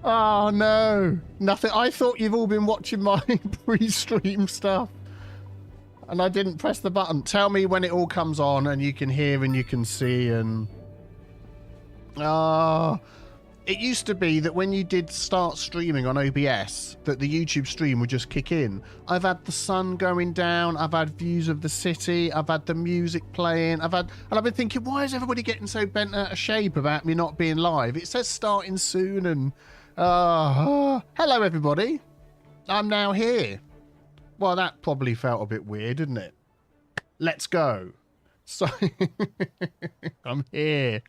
Oh no, nothing. I thought you've all been watching my pre-stream stuff and I didn't press the button. Tell me when it all comes on and you can hear and you can see. And it used to be that when you did start streaming on OBS that the YouTube stream would just kick in. I've had the sun going down, I've had views of the city, I've had the music playing, and I've been thinking, why is everybody getting so bent out of shape about me not being live? It says starting soon. And hello everybody, I'm now here. Well, that probably felt a bit weird, didn't it? Let's go. So I'm here,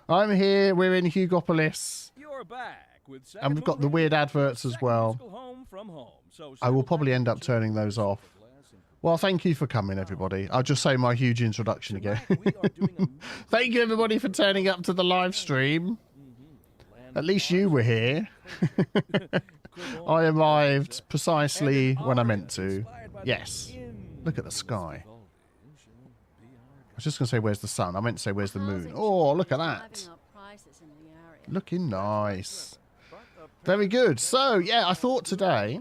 we're in Hugopolis. You're back with and we've got the weird adverts as well. I will probably end up turning those off. Well, thank you for coming everybody. I'll just say my huge introduction again. Thank you everybody for turning up to the live stream. At least you were here. I arrived precisely when I meant to. Yes. Look at the sky. I was just going to say, where's the sun? I meant to say, where's the moon? Oh, look at that. Looking nice. Very good. So, yeah, I thought today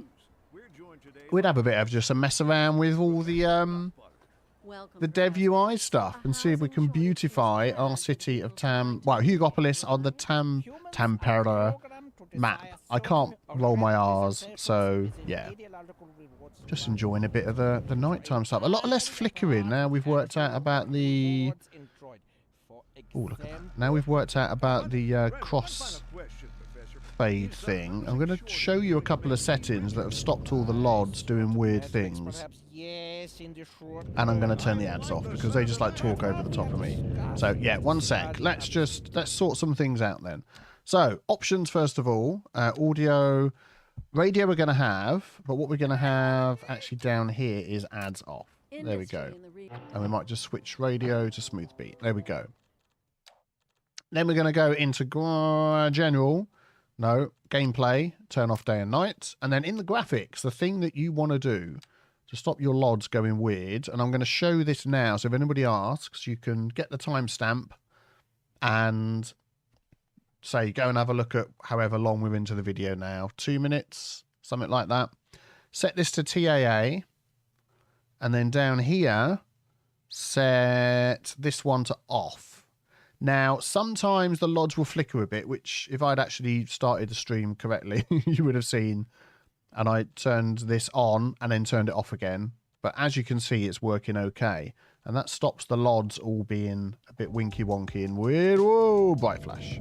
we'd have a bit of just a mess around with all the dev UI stuff and see if we can beautify our city of Hugopolis on the Tampere map. I can't roll my R's, so yeah. Just enjoying a bit of the nighttime stuff. A lot less flickering now. We've worked out about the... Oh, look at that. Now we've worked out about the cross fade thing. I'm going to show you a couple of settings that have stopped all the LODs doing weird things. And I'm going to turn the ads off because they just like talk over the top of me. So yeah, one sec. Let's sort some things out then. So options first of all, audio, radio we're going to have, but what we're going to have actually down here is ads off. There we go. And we might just switch radio to smooth beat. There we go. Then we're going to go into general, gameplay, turn off day and night. And then in the graphics, the thing that you want to do to stop your LODs going weird, and I'm going to show this now, so if anybody asks, you can get the timestamp and say, go and have a look at however long we're into the video now, 2 minutes, something like that. Set this to TAA, and then down here, set this one to off. Now, sometimes the LODs will flicker a bit, which if I'd actually started the stream correctly, you would have seen. And I turned this on and then turned it off again. But as you can see, it's working okay. And that stops the LODs all being a bit winky-wonky and weird. Whoa, bright flash.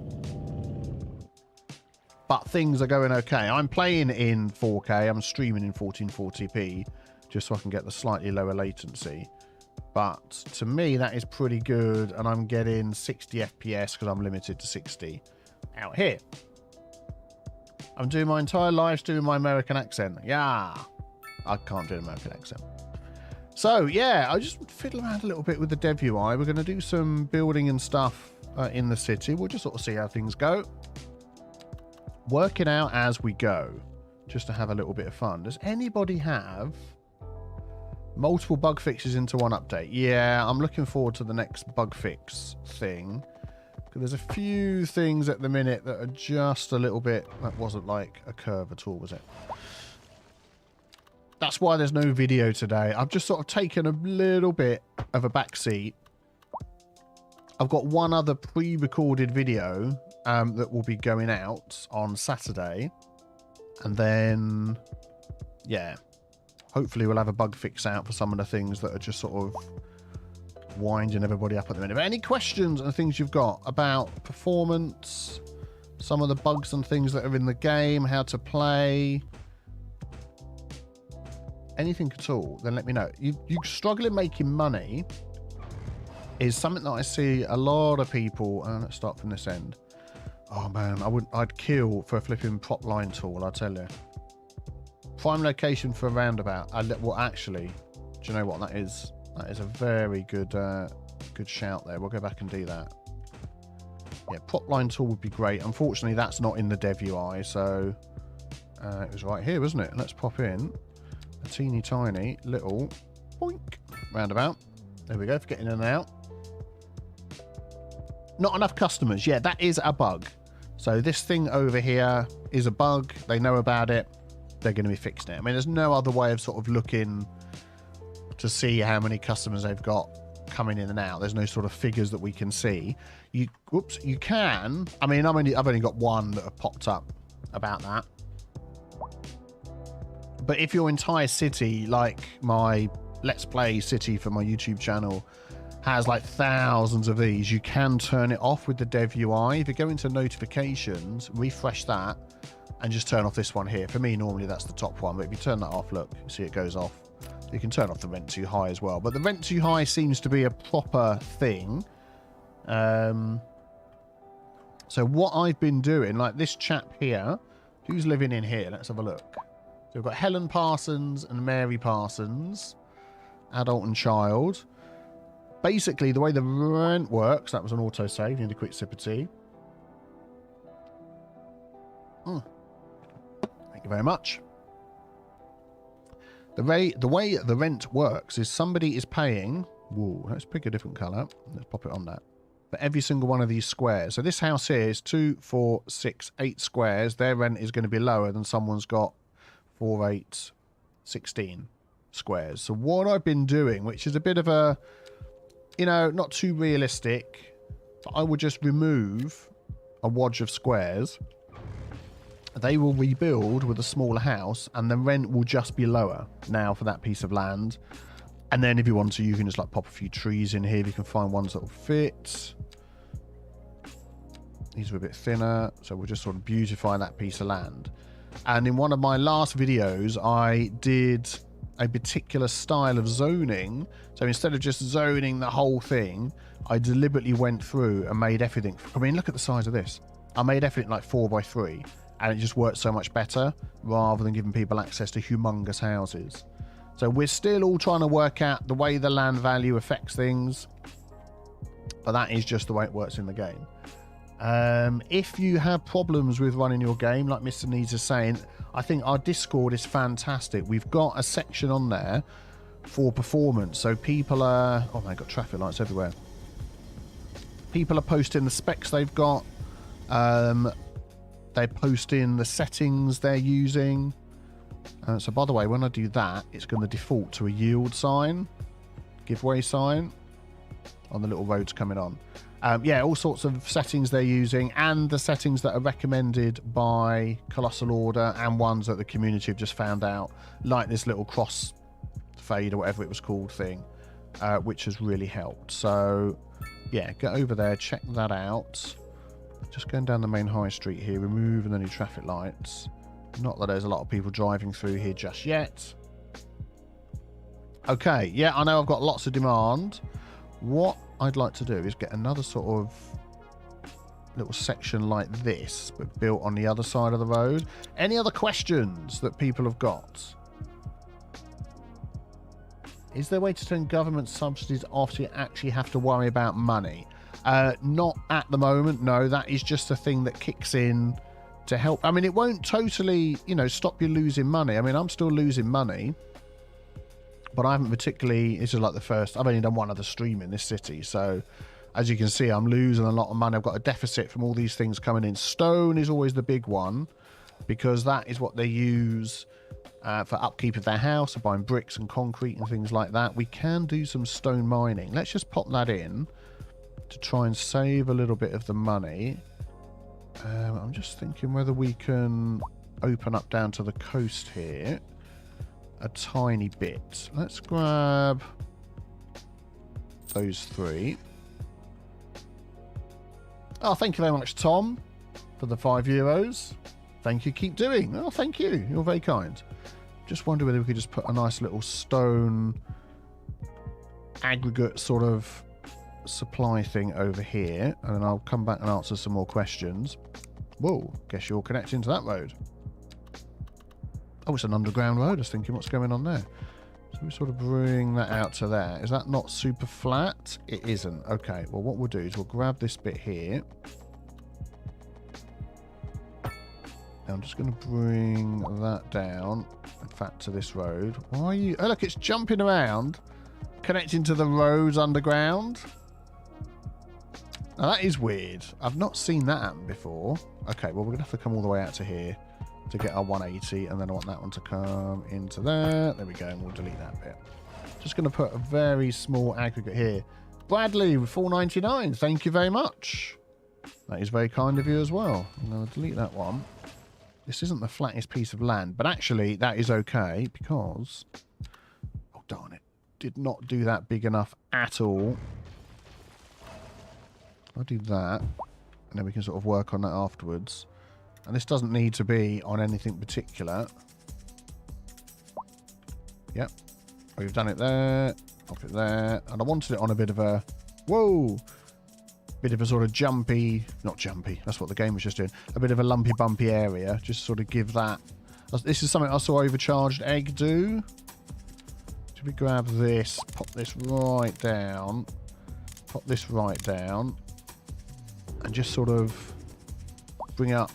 But things are going okay. I'm playing in 4K. I'm streaming in 1440p just so I can get the slightly lower latency. But to me, that is pretty good. And I'm getting 60 FPS because I'm limited to 60 out here. I'm doing my entire life doing my American accent. Yeah. I can't do an American accent. So, yeah, I just fiddle around a little bit with the dev UI. We're going to do some building and stuff in the city. We'll just sort of see how things go. Working out as we go, just to have a little bit of fun. Does anybody have multiple bug fixes into one update? Yeah, I'm looking forward to the next bug fix thing. There's a few things at the minute that are just a little bit... That wasn't like a curve at all, was it? That's why there's no video today. I've just sort of taken a little bit of a backseat. I've got one other pre-recorded video that will be going out on Saturday. And then, yeah, hopefully we'll have a bug fix out for some of the things that are just sort of winding everybody up at the minute. But any questions and things you've got about performance, some of the bugs and things that are in the game, how to play, anything at all, then let me know. You struggling making money is something that I see a lot of people. Let's start from this end. Oh man, I'd kill for a flipping prop line tool, I tell you. Prime location for a roundabout. Well, actually, do you know what that is? That is a very good good shout there. We'll go back and do that. Yeah, prop line tool would be great. Unfortunately, that's not in the dev UI, so it was right here, wasn't it? Let's pop in a teeny tiny little boink roundabout. There we go, for getting in and out. Not enough customers. Yeah, that is a bug. So this thing over here is a bug. They know about it. They're going to be fixing it. I mean, there's no other way of sort of looking to see how many customers they've got coming in and out. There's no sort of figures that we can see. You can. I mean, I've only got one that have popped up about that. But if your entire city, like my Let's Play city for my YouTube channel, has like thousands of these, you can turn it off with the dev UI. If you go into notifications, refresh that, and just turn off this one here. For me, normally that's the top one, but if you turn that off, look, you see it goes off. You can turn off the rent too high as well. But the rent too high seems to be a proper thing. So what I've been doing, like this chap here, who's living in here? Let's have a look. So we've got Helen Parsons and Mary Parsons, adult and child. Basically, the way the rent works, that was an autosave. Need a quick sip of tea. Thank you very much. The way the rent works is somebody is paying... Whoa, let's pick a different colour. Let's pop it on that. For every single one of these squares. So this house here is 2, 4, 6, 8 squares. Their rent is going to be lower than someone's got 4, 8, 16 squares. So what I've been doing, which is a bit of a, you know, not too realistic, but I would just remove a wodge of squares. They will rebuild with a smaller house, and the rent will just be lower now for that piece of land. And then if you want to, you can just like pop a few trees in here if you can find ones that will fit. These are a bit thinner, so we'll just sort of beautify that piece of land. And in one of my last videos, I did a particular style of zoning. So instead of just zoning the whole thing, I deliberately went through and made everything. I mean, look at the size of this. I made everything like 4x3, and it just worked so much better rather than giving people access to humongous houses. So we're still all trying to work out the way the land value affects things, but that is just the way it works in the game. If you have problems with running your game, like Mr. Needs is saying, I think our Discord is fantastic. We've got a section on there for performance. So people are... Oh my God, traffic lights everywhere. People are posting the specs they've got. They're posting the settings they're using. So by the way, when I do that, it's going to default to a yield sign, giveaway sign on the little roads coming on. Yeah, all sorts of settings they're using, and the settings that are recommended by Colossal Order and ones that the community have just found out, like this little cross fade or whatever it was called thing, which has really helped. So yeah, get over there, check that out. Just going down the main high street here, removing any traffic lights. Not that there's a lot of people driving through here just yet. Okay, yeah, I know I've got lots of demand. What I'd like to do is get another sort of little section like this, but built on the other side of the road. Any other questions that people have got? Is there a way to turn government subsidies off so you actually have to worry about money? Not at the moment, no. That is just a thing that kicks in to help. I mean, it won't totally, you know, stop you losing money. I mean, I'm still losing money, but I haven't particularly... This is like the first... I've only done one other stream in this city, so as you can see, I'm losing a lot of money. I've got a deficit from all these things coming in. Stone is always the big one, because that is what they use for upkeep of their house, or buying bricks and concrete and things like that. We can do some stone mining. Let's just pop that in to try and save a little bit of the money. I'm just thinking whether we can open up down to the coast here a tiny bit. Let's grab those 3. Oh, thank you very much, Tom, for the €5. Thank you. Keep doing. Oh, thank you. You're very kind. Just wonder whether we could just put a nice little stone aggregate sort of supply thing over here, and then I'll come back and answer some more questions. Whoa, guess you're connecting to that road. Oh, it's an underground road. I was thinking, what's going on there? So we sort of bring that out to there. Is that not super flat? It isn't. Okay, well, what we'll do is we'll grab this bit here. I'm just going to bring that down, in fact, to this road. Why are you... Oh, look, it's jumping around, connecting to the roads underground. Now that is weird. I've not seen that happen before. Okay, well, we're going to have to come all the way out to here to get our 180, and then I want that one to come into there. There we go, and we'll delete that bit. Just going to put a very small aggregate here. Bradley with 4.99. Thank you very much. That is very kind of you as well. I'm going to delete that one. This isn't the flattest piece of land, but actually that is okay because... Oh, darn it. Did not do that big enough at all. I'll do that, and then we can sort of work on that afterwards. And this doesn't need to be on anything particular. Yep. We've done it there. Pop it there. And I wanted it on a bit of a... Whoa! Bit of a sort of jumpy... Not jumpy. That's what the game was just doing. A bit of a lumpy, bumpy area. Just sort of give that... This is something I saw Overcharged Egg do. Should we grab this? Pop this right down. Pop this right down. And just sort of bring up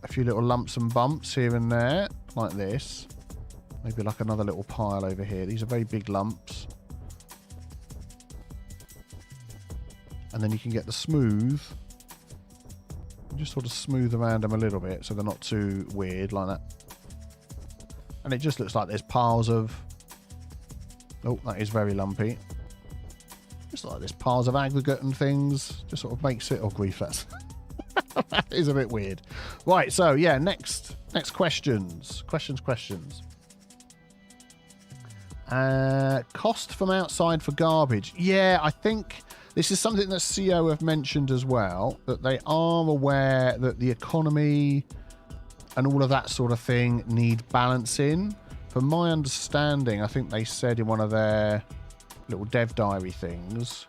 a few little lumps and bumps here and there, like this. Maybe like another little pile over here. These are very big lumps. And then you can get the smooth. And just sort of smooth around them a little bit so they're not too weird like that. And it just looks like there's piles of... Oh, that is very lumpy. Just like there's piles of aggregate and things. Just sort of makes it... Oh, grief, that's... that is a bit weird. Right, so, yeah, next questions. Questions. Cost from outside for garbage. Yeah, I think this is something that CO have mentioned as well, that they are aware that the economy and all of that sort of thing need balancing. From my understanding, I think they said in one of their little dev diary things,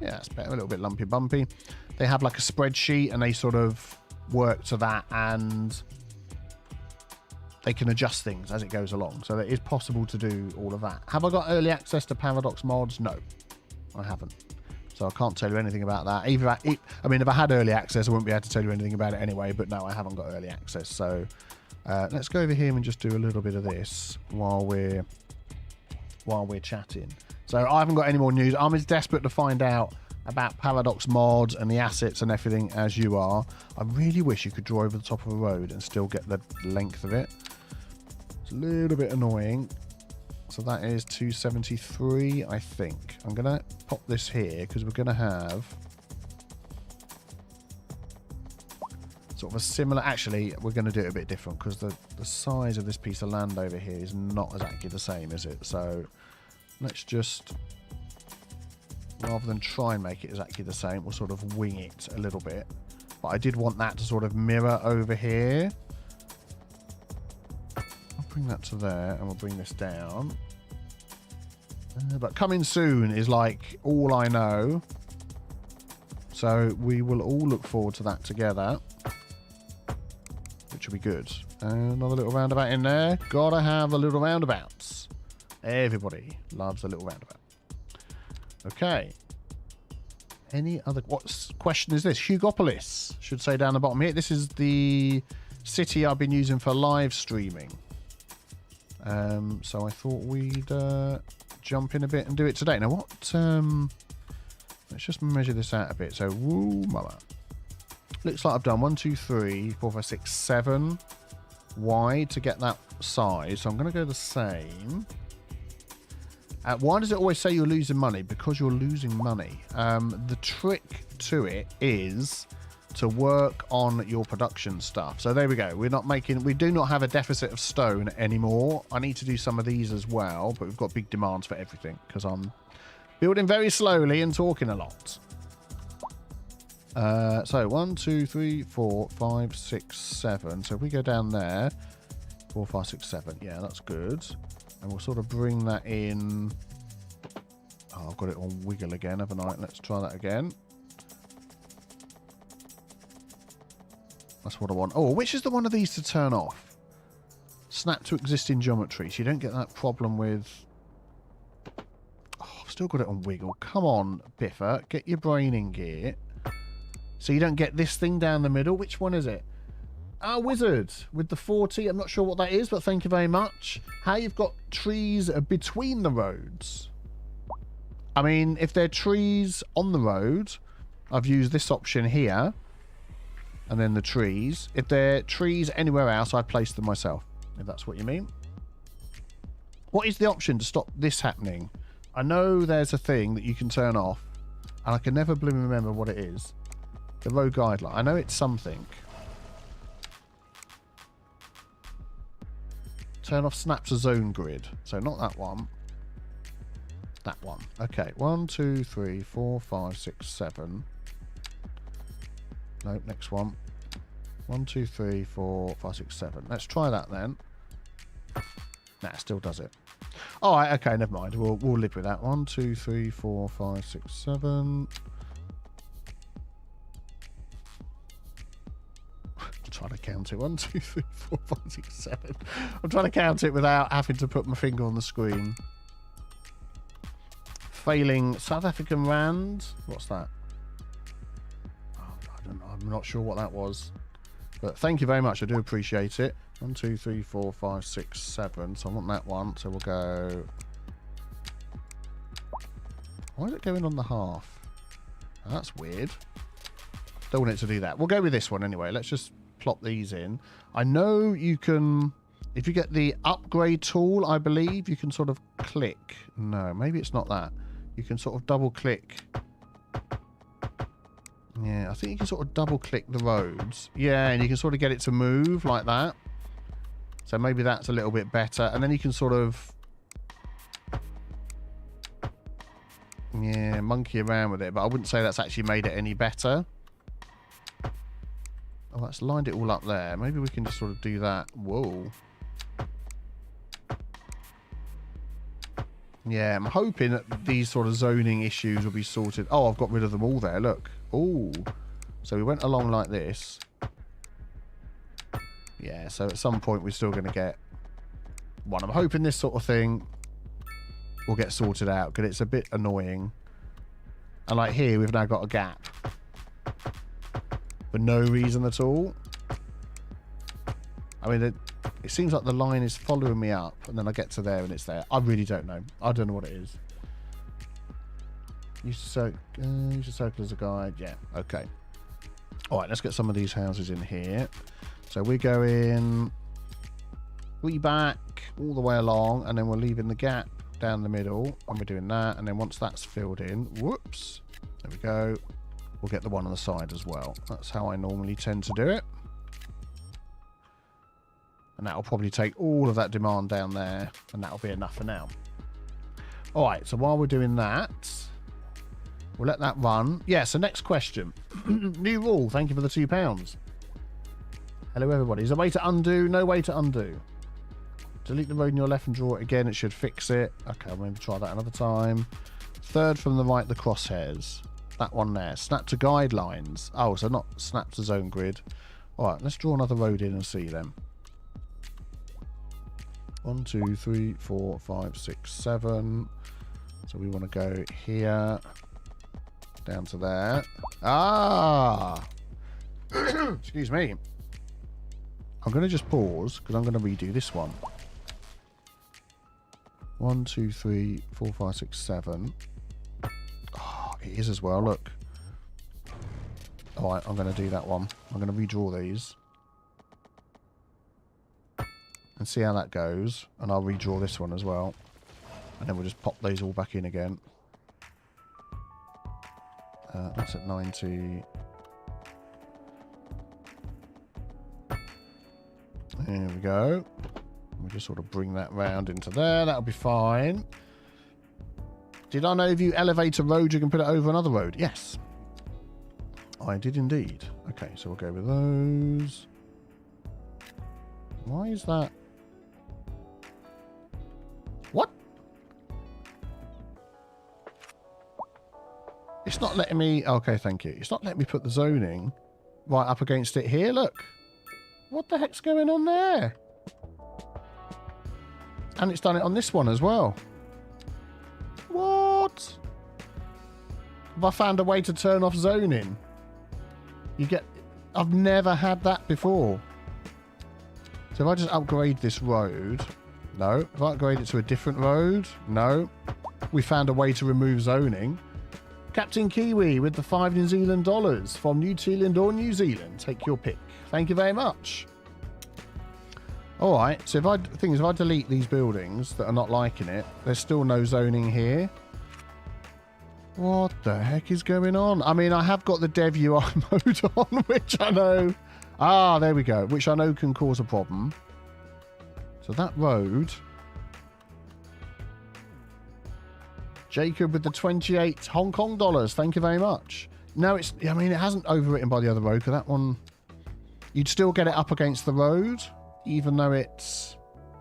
yeah, that's better, a little bit lumpy bumpy. They have like a spreadsheet and they sort of work to that, and they can adjust things as it goes along. So it is possible to do all of that. Have I got early access to Paradox mods? No, I haven't. So I can't tell you anything about that. I mean, if I had early access, I wouldn't be able to tell you anything about it anyway, but no, I haven't got early access. So let's go over here and just do a little bit of this while we're chatting. So I haven't got any more news. I'm as desperate to find out about Paradox mods and the assets and everything as you are. I really wish you could draw over the top of a road and still get the length of it. It's a little bit annoying. So that is 273, I think. I'm going to pop this here because we're going to have sort of a similar... Actually, we're going to do it a bit different because the size of this piece of land over here is not exactly the same, is it? So let's just... Rather than try and make it exactly the same, we'll sort of wing it a little bit. But I did want that to sort of mirror over here. I'll bring that to there, and we'll bring this down. But coming soon is like all I know. So we will all look forward to that together, which will be good. Another little roundabout in there. Gotta have a little roundabouts. Everybody loves a little roundabout. Okay. Any other... What question is this? Hugopolis should say down the bottom here. This is the city I've been using for live streaming. So I thought we'd jump in a bit and do it today. Now what... let's just measure this out a bit. So, woo mama. Looks like I've done 1, 2, 3, 4, 5, 6, 7 wide to get that size. So I'm going to go the same. Why does it always say you're losing money? Because you're losing money. The trick to it is to work on your production stuff. So there we go. We do not have a deficit of stone anymore. I need to do some of these as well, but we've got big demands for everything because I'm building very slowly and talking a lot. So 1, 2, 3, 4, 5, 6, 7. So if we go down there, 4, 5, 6, 7. Yeah, that's good. And we'll sort of bring that in. Oh, I've got it on wiggle again, haven't I? Let's try that again. That's what I want. Oh, which is the one of these to turn off? Snap to existing geometry. So you don't get that problem with... Oh, I've still got it on wiggle. Come on, Biffer. Get your brain in gear. So you don't get this thing down the middle. Which one is it? Ah, Wizard with the 40. I'm not sure what that is, but thank you very much. How you've got trees between the roads. I mean, if they're trees on the road, I've used this option here. And then the trees. If there are trees anywhere else, I place them myself. If that's what you mean. What is the option to stop this happening? I know there's a thing that you can turn off. And I can never blooming remember what it is. The road guideline. I know it's something. Turn off snap to zone grid. So not that one. That one. Okay. 1, 2, 3, 4, 5, 6, 7. Nope, next one. 1, 2, 3, 4, 5, 6, 7. Let's try that then. Nah, it still does it. Alright, okay, never mind. We'll live with that. 1, 2, 3, 4, 5, 6, 7. I'm trying to count it. 1, 2, 3, 4, 5, 6, 7. I'm trying to count it without having to put my finger on the screen. Failing South African Rand. What's that? I'm not sure what that was, but thank you very much. I do appreciate it. 1, 2, 3, 4, 5, 6, 7. So I want that one. So we'll go. Why is it going on the half? Oh, that's weird. Don't want it to do that. We'll go with this one anyway. Let's just plop these in. I know you can, if you get the upgrade tool, I believe you can sort of click. No, maybe it's not that. You can sort of double click. Yeah, I think you can sort of double click the roads. Yeah, and you can sort of get it to move like that. So maybe that's a little bit better. And then you can sort of, yeah, monkey around with it. But I wouldn't say that's actually made it any better. Oh, that's lined it all up there. Maybe we can just sort of do that. Whoa. Yeah, I'm hoping that these sort of zoning issues will be sorted. Oh, I've got rid of them all there. Look. Oh, so we went along like this. Yeah, so at some point we're still going to get one. I'm hoping this sort of thing will get sorted out because it's a bit annoying. And like here, we've now got a gap for no reason at all. I mean, it seems like the line is following me up, and then I get to there and it's there. I really don't know. I don't know what it is. Use the circle as a guide. Yeah, okay. All right, let's get some of these houses in here. So we're going back all the way along, and then we're leaving the gap down the middle, and we're doing that. And then once that's filled in, whoops, there we go. We'll get the one on the side as well. That's how I normally tend to do it. And that'll probably take all of that demand down there, and that'll be enough for now. All right, so while we're doing that, we'll let that run. Yeah, so next question. New rule. Thank you for the £2. Hello, everybody. Is there a way to undo? No way to undo. Delete the road on your left and draw it again. It should fix it. Okay, I'll maybe try that another time. Third from the right, the crosshairs. That one there. Snap to guidelines. Oh, so not snap to zone grid. All right, let's draw another road in and see then. 1, 2, 3, 4, 5, 6, 7. So we want to go here. Down to there. Ah! Excuse me. I'm going to just pause because I'm going to redo this one. 1, 2, 3, 4, 5, 6, 7. Oh, it is as well. Look. All right, I'm going to do that one. I'm going to redraw these. And see how that goes. And I'll redraw this one as well. And then we'll just pop these all back in again. That's at 90. There we go. We'll just sort of bring that round into there. That'll be fine. Did I know if you elevate a road, you can put it over another road? Yes. I did indeed. Okay, so we'll go with those. Why is that? What? It's not letting me... Okay, thank you. It's not letting me put the zoning right up against it here. Look. What the heck's going on there? And it's done it on this one as well. What? Have I found a way to turn off zoning? You get... I've never had that before. So if I just upgrade this road... No. If I upgrade it to a different road... No. We found a way to remove zoning. Captain Kiwi with the $5 New Zealand dollars from New Zealand or New Zealand. Take your pick. Thank you very much. All right. So if I delete these buildings that are not liking it, there's still no zoning here. What the heck is going on? I mean, I have got the dev UI mode on, which I know. Ah, there we go. Which I know can cause a problem. So that road. Jacob with the 28 Hong Kong dollars. Thank you very much. No, it's, I mean, it hasn't overwritten by the other road, because that one, you'd still get it up against the road, even though it's,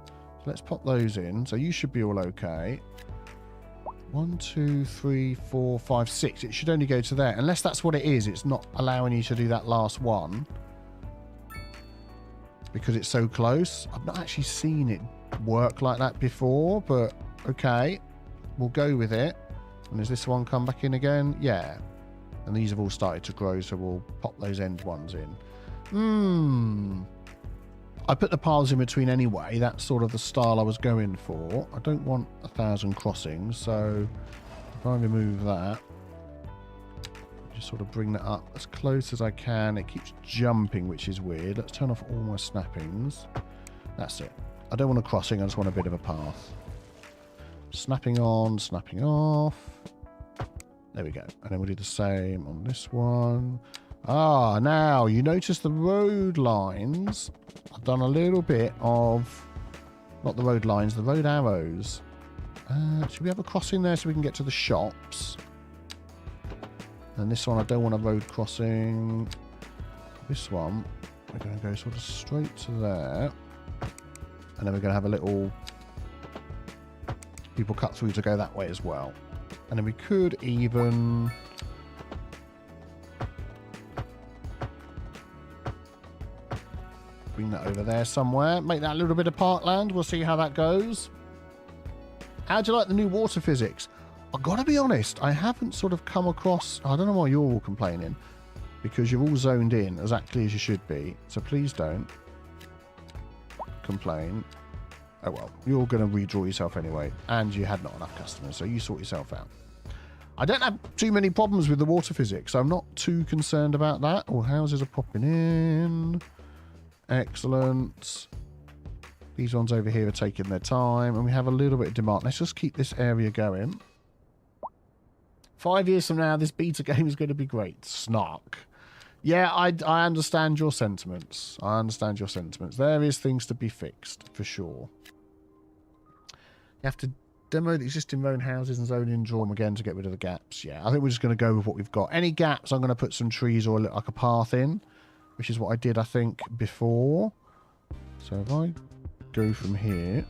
so let's pop those in. So you should be all okay. 1, 2, 3, 4, 5, 6. It should only go to there. Unless that's what it is. It's not allowing you to do that last one. Because it's so close. I've not actually seen it work like that before, but okay. We'll go with it. And does this one come back in again? Yeah. And these have all started to grow, so we'll pop those end ones in. I put the paths in between anyway. That's sort of the style I was going for. I don't want 1,000 crossings, so if I remove that, just sort of bring that up as close as I can. It keeps jumping, which is weird. Let's turn off all my snappings. That's it. I don't want a crossing, I just want a bit of a path. Snapping on, snapping off. There we go. And then we'll do the same on this one. Ah, now you notice the road lines. I've done a little bit of, not the road lines, the road arrows. Should we have a crossing there so we can get to the shops? And this one, I don't want a road crossing. This one, we're going to go sort of straight to there. And then we're going to have a little people cut through to go that way as well. And then we could even bring that over there somewhere. Make that a little bit of parkland. We'll see how that goes. How do you like the new water physics? I've got to be honest, I haven't sort of come across... I don't know why you're all complaining. Because you're all zoned in exactly as you should be. So please don't complain. Oh well, you're going to redraw yourself anyway. And you had not enough customers, so you sort yourself out. I don't have too many problems with the water physics, so I'm not too concerned about that. All houses are popping in. Excellent. These ones over here are taking their time, and we have a little bit of demand. Let's just keep this area going. 5 years from now, this beta game is going to be great. Snark. Yeah, I understand your sentiments. I understand your sentiments. There is things to be fixed, for sure. You have to demo the existing road houses and zone in, draw them again to get rid of the gaps. Yeah, I think we're just going to go with what we've got. Any gaps, I'm going to put some trees or like a path in, which is what I did, I think, before. So if I go from here...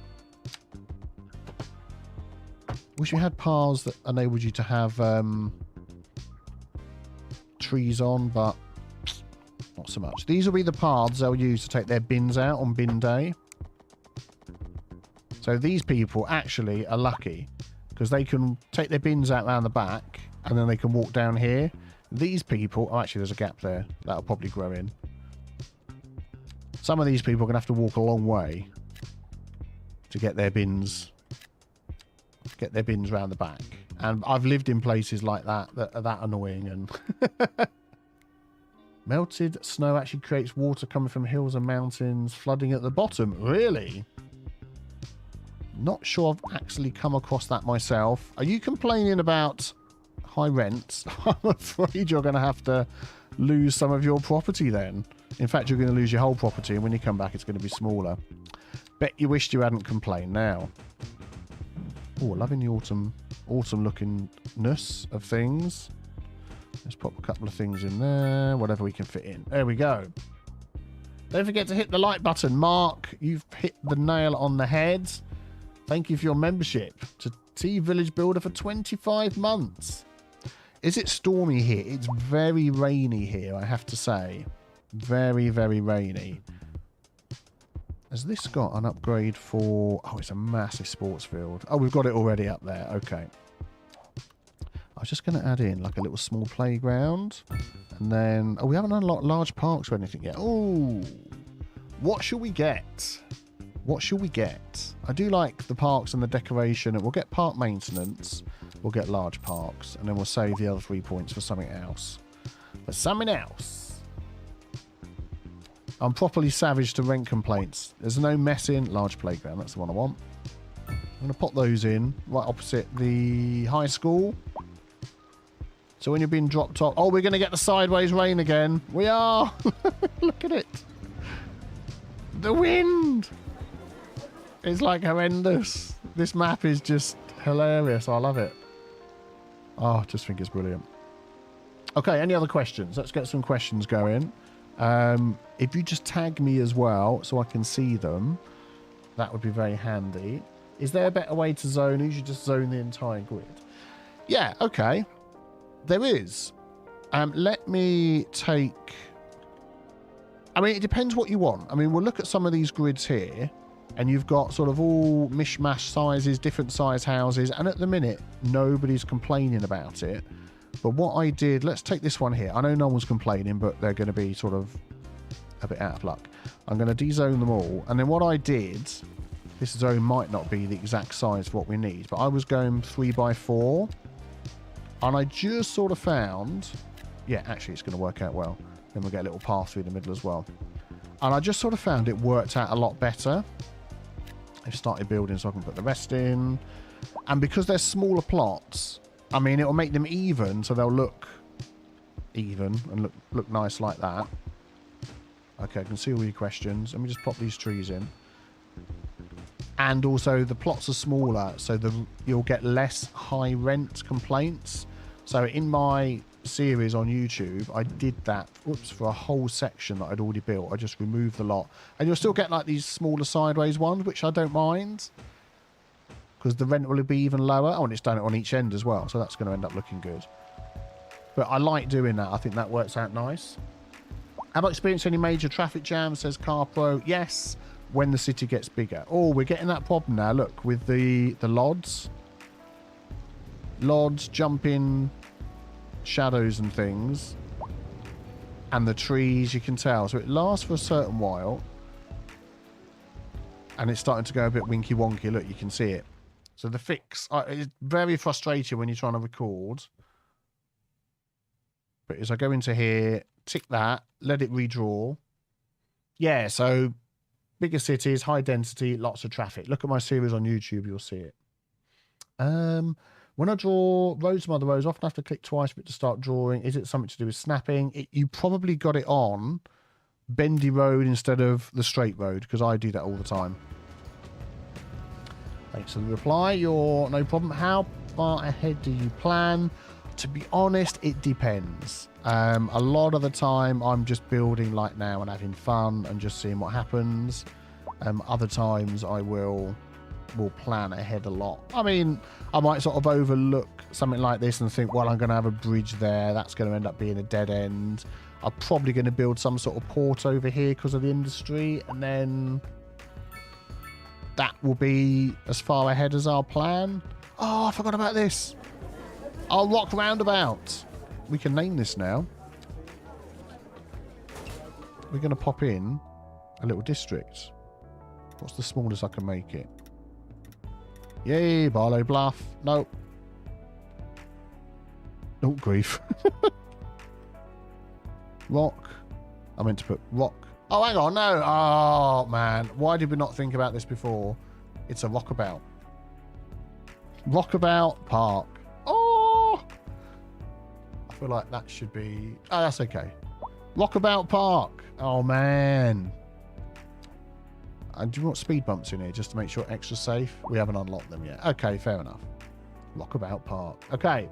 Wish we had paths that enabled you to have trees on, but not so much. These will be the paths they'll use to take their bins out on bin day. So these people actually are lucky because they can take their bins out around the back and then they can walk down here. These people... Oh, actually, there's a gap there. That'll probably grow in. Some of these people are going to have to walk a long way to get their bins... around the back. And I've lived in places like that that are that annoying. And melted snow actually creates water coming from hills and mountains, flooding at the bottom. Really? Not sure I've actually come across that myself. Are you complaining about high rents? I'm afraid you're going to have to lose some of your property then. In fact, you're going to lose your whole property, and when you come back, it's going to be smaller. Bet you wished you hadn't complained now. Oh, loving the autumn lookingness of things. Let's pop a couple of things in there, whatever we can fit in. There we go. Don't forget to hit the like button. Mark, you've hit the nail on the head. Thank you for your membership to T Village Builder for 25 months. Is it stormy here? It's very rainy here, I have to say. Very, very rainy. Has this got an upgrade for... Oh, it's a massive sports field. Oh, we've got it already up there. Okay. I was just going to add in like a little small playground. And then... Oh, we haven't unlocked large parks or anything yet. Oh, what shall we get? What shall we get? I do like the parks and the decoration. We'll get park maintenance. we'll get large parks, and then we'll save the other 3 points for something else. For something else. I'm properly savage to rent complaints. There's no messing. Large playground. That's the one I want. I'm going to pop those in right opposite the high school. So when you're being dropped off... Oh, we're going to get the sideways rain again. We are. Look at it. The wind. It's like horrendous. This map is just hilarious. I love it. Oh, I just think it's brilliant. Okay, any other questions? Let's get some questions going. If you just tag me as well so I can see them, that would be very handy. Is there a better way to zone? You should just zone the entire grid. Yeah, okay. There is. Let me take... I mean, it depends what you want. I mean, we'll look at some of these grids here, and you've got sort of all mishmash sizes, different size houses, and at the minute, nobody's complaining about it. But what I did... Let's take this one here. I know no one's complaining, but they're going to be sort of a bit out of luck. I'm going to dezone them all, and then what I did... This zone might not be the exact size for what we need, but I was going 3x4, and I just sort of found... Yeah, actually, it's going to work out well. Then we'll get a little path through the middle as well. And I just sort of found it worked out a lot better. I've started building so I can put the rest in. And because they're smaller plots, I mean, it'll make them even, so they'll look even and look nice like that. Okay, I can see all your questions. Let me just pop these trees in. And also, the plots are smaller, so you'll get less high rent complaints. So in my series on YouTube, I did that for a whole section that I'd already built. I just removed the lot. And you'll still get like these smaller sideways ones, which I don't mind, because the rent will be even lower. Oh, and it's done it on each end as well, so that's going to end up looking good. But I like doing that. I think that works out nice. Have I experienced any major traffic jams, says CarPro? Yes, when the city gets bigger. Oh, we're getting that problem now. Look, with the LODs. LODs, jumping shadows and things. And the trees, you can tell. So it lasts for a certain while. And it's starting to go a bit winky wonky. Look, you can see it. So the fix... it's very frustrating when you're trying to record. But as I go into here, tick that, let it redraw. Yeah, so... Bigger cities, high density, lots of traffic. Look at my series on YouTube, you'll see it. When I draw roads from other roads, I often have to click twice for it to start drawing. Is it something to do with snapping? You probably got it on bendy road instead of the straight road, because I do that all the time. Thanks for the reply. You're no problem. How far ahead do you plan? To be honest, it depends. A lot of the time, I'm just building like now and having fun and just seeing what happens. Other times, I will plan ahead a lot. I mean, I might sort of overlook something like this and think, well, I'm going to have a bridge there. That's going to end up being a dead end. I'm probably going to build some sort of port over here because of the industry. And then that will be as far ahead as our plan. Oh, I forgot about this. Our rock roundabout. We can name this now. We're going to pop in a little district. What's the smallest I can make it? Yay, Barlow Bluff. No. Oh, grief. Rock. I meant to put rock. Oh, hang on. No. Oh, man. Why did we not think about this before? It's a rockabout. Rockabout Park. Oh! I feel like that should be... Oh, that's okay. Rockabout Park. Oh, man. And do you want speed bumps in here just to make sure extra safe? We haven't unlocked them yet. Okay, fair enough. Rockabout Park. Okay.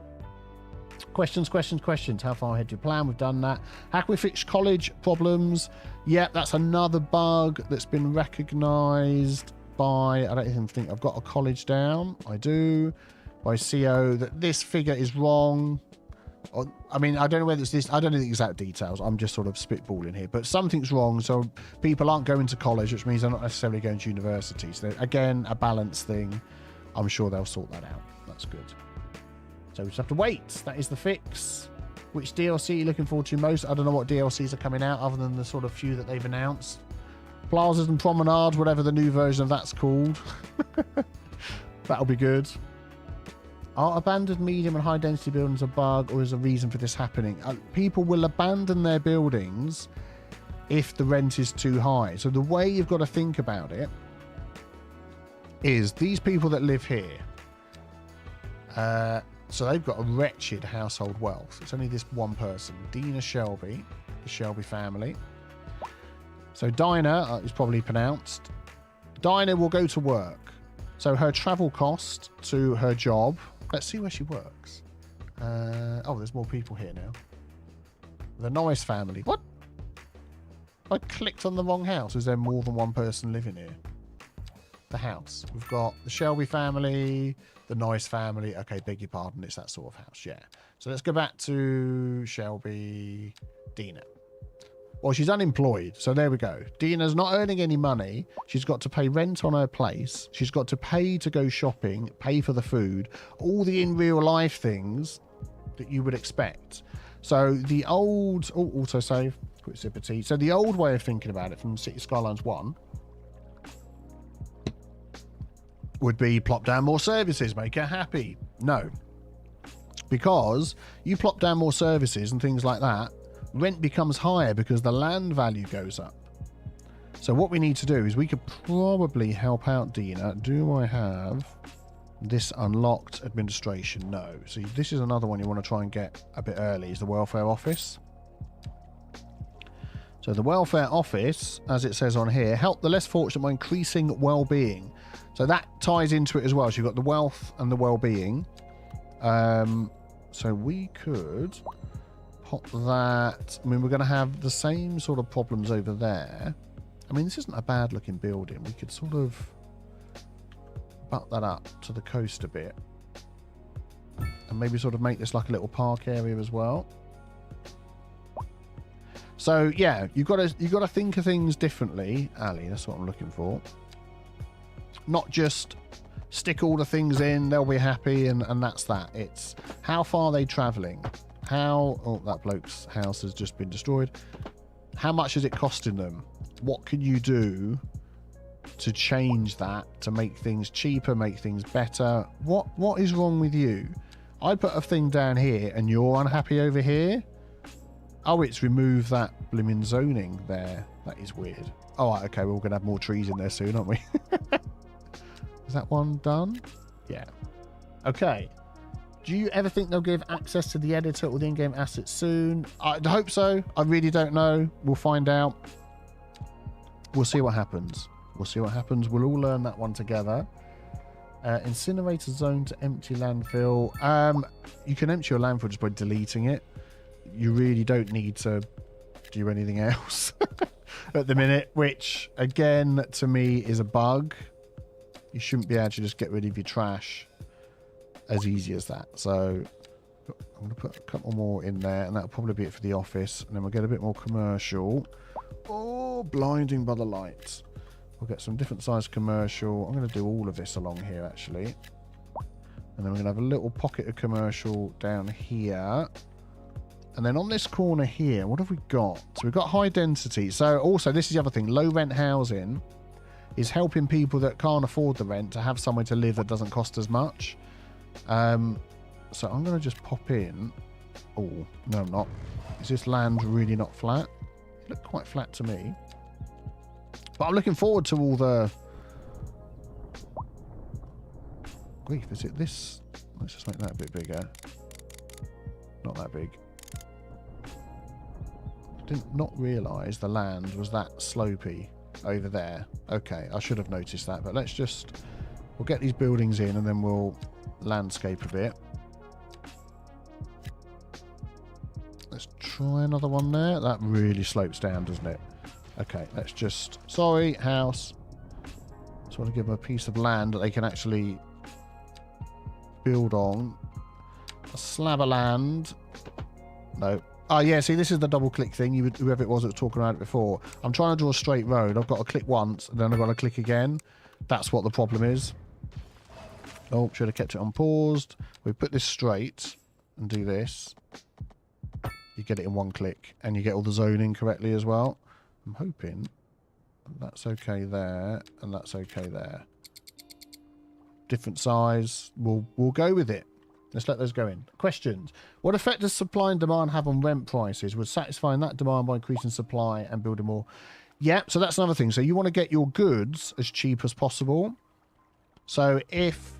Questions. How far ahead do you plan? We've done that. How can we fix college problems? Yep, that's another bug that's been recognised by... I don't even think I've got a college down. I do. By CO, that this figure is wrong. I mean, I don't know whether it's this. I don't know the exact details. I'm just sort of spitballing here. But something's wrong, so people aren't going to college, which means they're not necessarily going to university. So, again, a balance thing. I'm sure they'll sort that out. That's good. So we just have to wait. That is the fix. Which DLC are you looking forward to most? I don't know what DLCs are coming out other than the sort of few that they've announced. Plazas and Promenade, whatever the new version of that's called. That'll be good. Are abandoned medium and high density buildings a bug, or is a reason for this happening? People will abandon their buildings if the rent is too high. So the way you've got to think about it is these people that live here, so they've got a wretched household wealth. It's only this one person, Dina Shelby, the Shelby family. So Dinah is probably pronounced. Dinah will go to work. So her travel cost to her job. Let's see where she works. Oh, there's more people here now. The Norris family. What? I clicked on the wrong house. Is there more than one person living here? The house. We've got the Shelby family, the Norris family. Okay, beg your pardon. It's that sort of house. Yeah. So let's go back to Shelby, Dina. Well, she's unemployed, so there we go. Dina's not earning any money. She's got to pay rent on her place. She's got to pay to go shopping, pay for the food, all the in real life things that you would expect. So the old... Oh, autosave. Quick sip of tea. So the old way of thinking about it from City Skylines 1 would be plop down more services, make her happy. No. Because you plop down more services and things like that, rent becomes higher because the land value goes up. So what we need to do is we could probably help out Dina. Do I have this unlocked administration? No. So this is another one you want to try and get a bit early, is the welfare office. So the welfare office, as it says on here, help the less fortunate by increasing well-being. So that ties into it as well. So you've got the wealth and the well-being. So we could... pop that. I mean, we're going to have the same sort of problems over there. I mean, this isn't a bad looking building. We could sort of butt that up to the coast a bit and maybe sort of make this like a little park area as well. So yeah, you've got to think of things differently, Ali. That's what I'm looking for. Not just stick all the things in, they'll be happy, and that's that. It's how far are they traveling? How... Oh, that bloke's house has just been destroyed. How much is it costing them? What can you do to change that, to make things cheaper, make things better? What is wrong with you? I put a thing down here and you're unhappy over here? Oh, it's removed that blimmin' zoning there. That is weird. Oh, right, okay, we're going to have more trees in there soon, aren't we? Is that one done? Yeah. Okay. Do you ever think they'll give access to the editor or the in-game assets soon? I hope so. I really don't know. We'll find out. We'll see what happens. We'll see what happens. We'll all learn that one together. Incinerator zone to empty landfill. You can empty your landfill just by deleting it. You really don't need to do anything else at the minute, which, again, to me is a bug. You shouldn't be able to just get rid of your trash as easy as that. So I'm going to put a couple more in there, and that'll probably be it for the office, and then we'll get a bit more commercial. Oh, blinding by the lights. We'll get some different size commercial. I'm going to do all of this along here, actually. And then we're going to have a little pocket of commercial down here. And then on this corner here, what have we got? So we've got high density. So also, this is the other thing. Low rent housing is helping people that can't afford the rent to have somewhere to live that doesn't cost as much. So I'm going to just pop in. Oh, no, I'm not. Is this land really not flat? It looked quite flat to me. But I'm looking forward to all the... Grief, is it this? Let's just make that a bit bigger. Not that big. Did not realise the land was that slopey over there. Okay, I should have noticed that, but let's just... We'll get these buildings in and then we'll landscape a bit. Let's try another one there. That really slopes down, doesn't it? Okay, let's just... Sorry, house. Just want to give them a piece of land that they can actually build on. A slab of land. No. Oh, yeah, see, this is the double-click thing. Whoever it was that was talking about it before. I'm trying to draw a straight road. I've got to click once, and then I've got to click again. That's what the problem is. Oh, should have kept it on paused. We put this straight and do this. You get it in one click, and you get all the zoning correctly as well. I'm hoping that's okay there, and that's okay there. Different size. We'll go with it. Let's let those go in. Questions. What effect does supply and demand have on rent prices? Would satisfying that demand by increasing supply and building more? Yeah, so that's another thing. So you want to get your goods as cheap as possible. So if,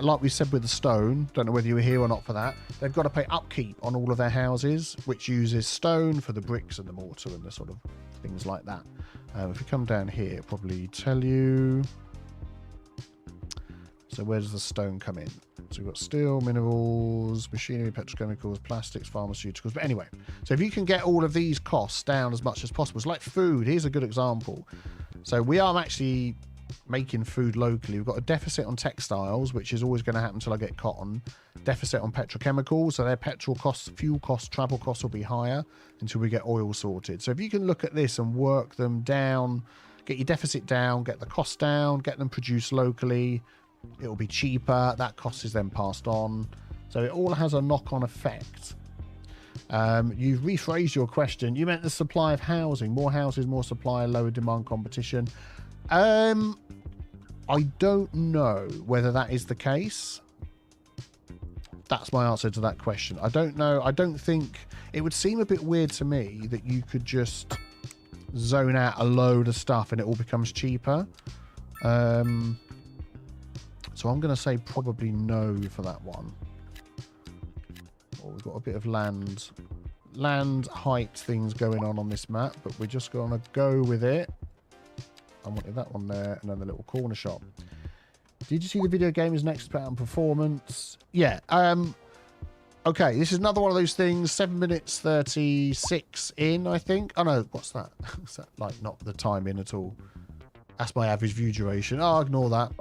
like we said with the stone, don't know whether you were here or not for that, they've got to pay upkeep on all of their houses, which uses stone for the bricks and the mortar and the sort of things like that. If we come down here, it'll probably tell you. So where does the stone come in? So we've got steel, minerals, machinery, petrochemicals, plastics, pharmaceuticals. But anyway, so if you can get all of these costs down as much as possible, it's like food. Here's a good example. So we are actually making food locally. We've got a deficit on textiles, which is always going to happen until I get cotton. Deficit on petrochemicals. So their petrol costs, fuel costs, travel costs will be higher until we get oil sorted. So if you can look at this and work them down, get your deficit down, get the cost down, get them produced locally, it'll be cheaper. That cost is then passed on. So it all has a knock-on effect. You've rephrased your question. You meant the supply of housing. More houses, more supply, lower demand competition. I don't know whether that is the case. That's my answer to that question. I don't know. I don't think... It would seem a bit weird to me that you could just zone out a load of stuff and it all becomes cheaper. So I'm going to say probably no for that one. Oh, we've got a bit of land height things going on this map, but we're just going to go with it. I wanted that one there, and then the little corner shop. Did you see the video game is next on performance? Yeah. Okay, this is another one of those things. 7 minutes 36 in, I think. Oh no, what's that? Is that like not the time in at all? That's my average view duration. Oh, ignore that.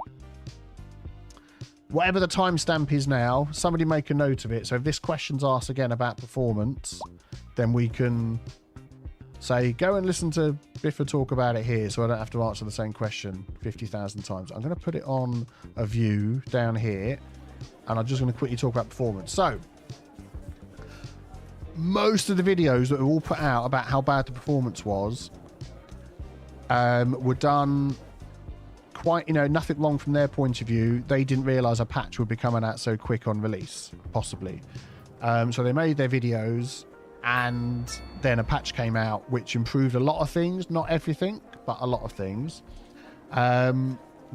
Whatever the timestamp is now, somebody make a note of it. So if this question's asked again about performance, then we can say, go and listen to Biffa talk about it here, so I don't have to answer the same question 50,000 times. I'm going to put it on a view down here, and I'm just going to quickly talk about performance. So most of the videos that were all put out about how bad the performance was were done quite, nothing wrong from their point of view. They didn't realize a patch would be coming out so quick on release, possibly. So they made their videos, and then a patch came out which improved a lot of things, not everything, but a lot of things.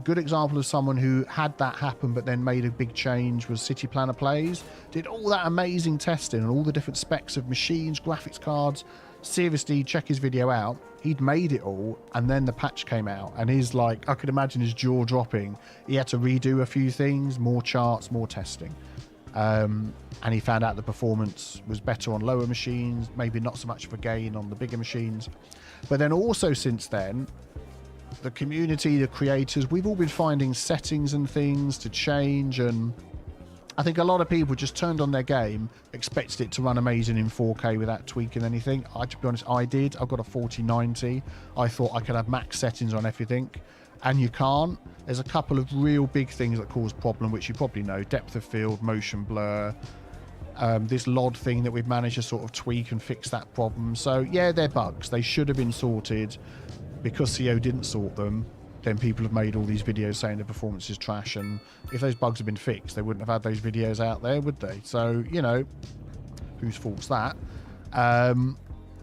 Good example of someone who had that happen but then made a big change was City Planner Plays. Did all that amazing testing and all the different specs of machines, graphics cards. Seriously, check his video out. He'd made it all, and then the patch came out, and he's like, I could imagine his jaw dropping. He had to redo a few things, more charts, more testing. And he found out the performance was better on lower machines, maybe not so much of a gain on the bigger machines. But then also since then, the community, the creators, we've all been finding settings and things to change, and I think a lot of people just turned on their game, expected it to run amazing in 4K without tweaking anything. To be honest, I did. I've got a 4090. I thought I could have max settings on everything, and you can't. There's a couple of real big things that cause problem, which you probably know: depth of field, motion blur, this LOD thing that we've managed to sort of tweak and fix that problem. So yeah, they're bugs. They should have been sorted. Because CO didn't sort them, then people have made all these videos saying the performance is trash, and if those bugs had been fixed, they wouldn't have had those videos out there, would they? So, whose fault's that?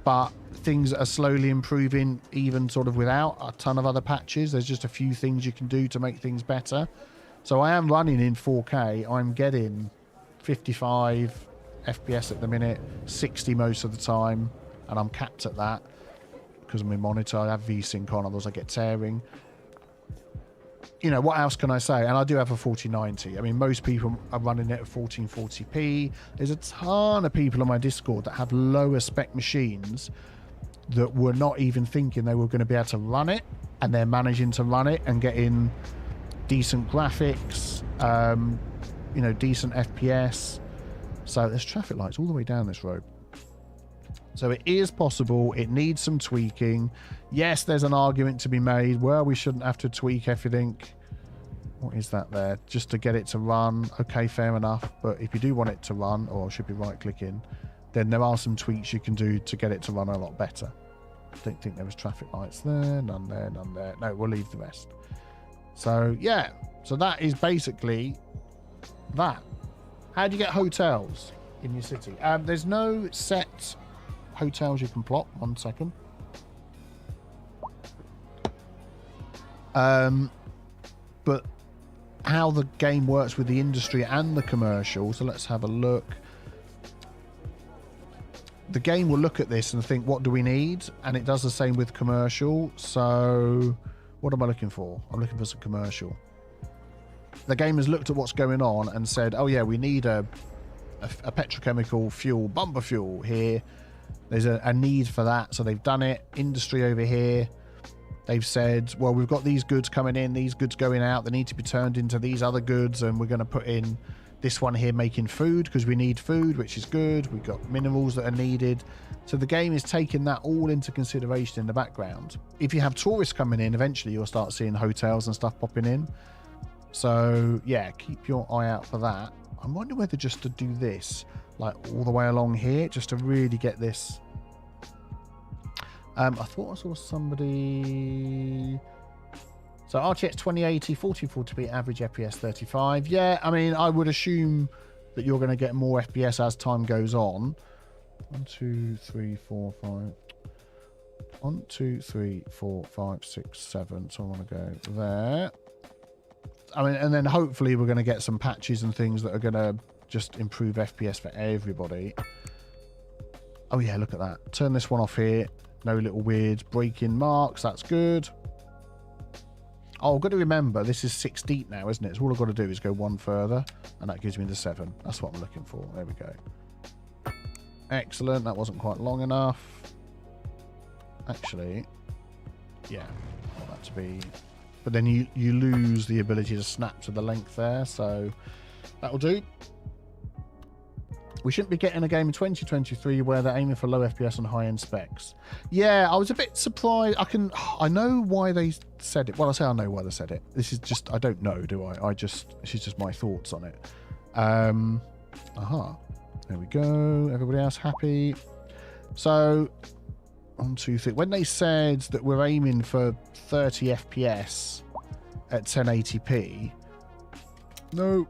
But things are slowly improving, even sort of without a ton of other patches. There's just a few things you can do to make things better. So I am running in 4K. I'm getting 55 FPS at the minute, 60 most of the time, and I'm capped at that. Because of my monitor, I have VSync on, otherwise I get tearing. What else can I say? And I do have a 4090. I mean, most people are running it at 1440p. There's a ton of people on my Discord that have lower spec machines that were not even thinking they were going to be able to run it, and they're managing to run it and getting decent graphics, decent FPS. So there's traffic lights all the way down this road. So it is possible. It needs some tweaking. Yes, there's an argument to be made. Well, we shouldn't have to tweak everything. What is that there? Just to get it to run. Okay, fair enough. But if you do want it to run, or should be right-clicking, then there are some tweaks you can do to get it to run a lot better. I don't think there was traffic lights there. None there, none there. No, we'll leave the rest. So, yeah. So that is basically that. How do you get hotels in your city? There's no set hotels you can plot. 1 second. But how the game works with the industry and the commercial. So let's have a look. The game will look at this and think, what do we need? And it does the same with commercial. So what am I looking for? I'm looking for some commercial. The game has looked at what's going on and said, oh yeah, we need a petrochemical fuel, bumper fuel here. There's a need for that. So they've done it. Industry over here. They've said, well, we've got these goods coming in, these goods going out. They need to be turned into these other goods. And we're going to put in this one here making food because we need food, which is good. We've got minerals that are needed. So the game is taking that all into consideration in the background. If you have tourists coming in, eventually you'll start seeing hotels and stuff popping in. So yeah, keep your eye out for that. I'm wondering whether just to do this, like all the way along here, just to really get this. I thought I saw somebody. So RTX 2080, 4040p, average FPS 35. Yeah, I mean, I would assume that you're going to get more FPS as time goes on. 1, 2, 3, 4, 5. 1, 2, 3, 4, 5, 6, 7. So I want to go there. I mean, and then hopefully we're going to get some patches and things that are going to just improve FPS for everybody. Oh yeah, look at that. Turn this one off here. No little weird break-in marks. That's good. Oh, I've got to remember, this is 6 deep now, isn't it? So all I've got to do is go 1 further, and that gives me the 7. That's what I'm looking for. There we go. Excellent. That wasn't quite long enough. Actually, yeah. I want that to be... But then you lose the ability to snap to the length there, so that'll do. We shouldn't be getting a game in 2023 where they're aiming for low FPS and high-end specs. Yeah, I was a bit surprised. I know why they said it. Well, I say I know why they said it. This is just, I don't know, do I? This is just my thoughts on it. Aha. There we go. Everybody else happy? So, 1, 2, 3. When they said that we're aiming for 30 FPS at 1080p, no,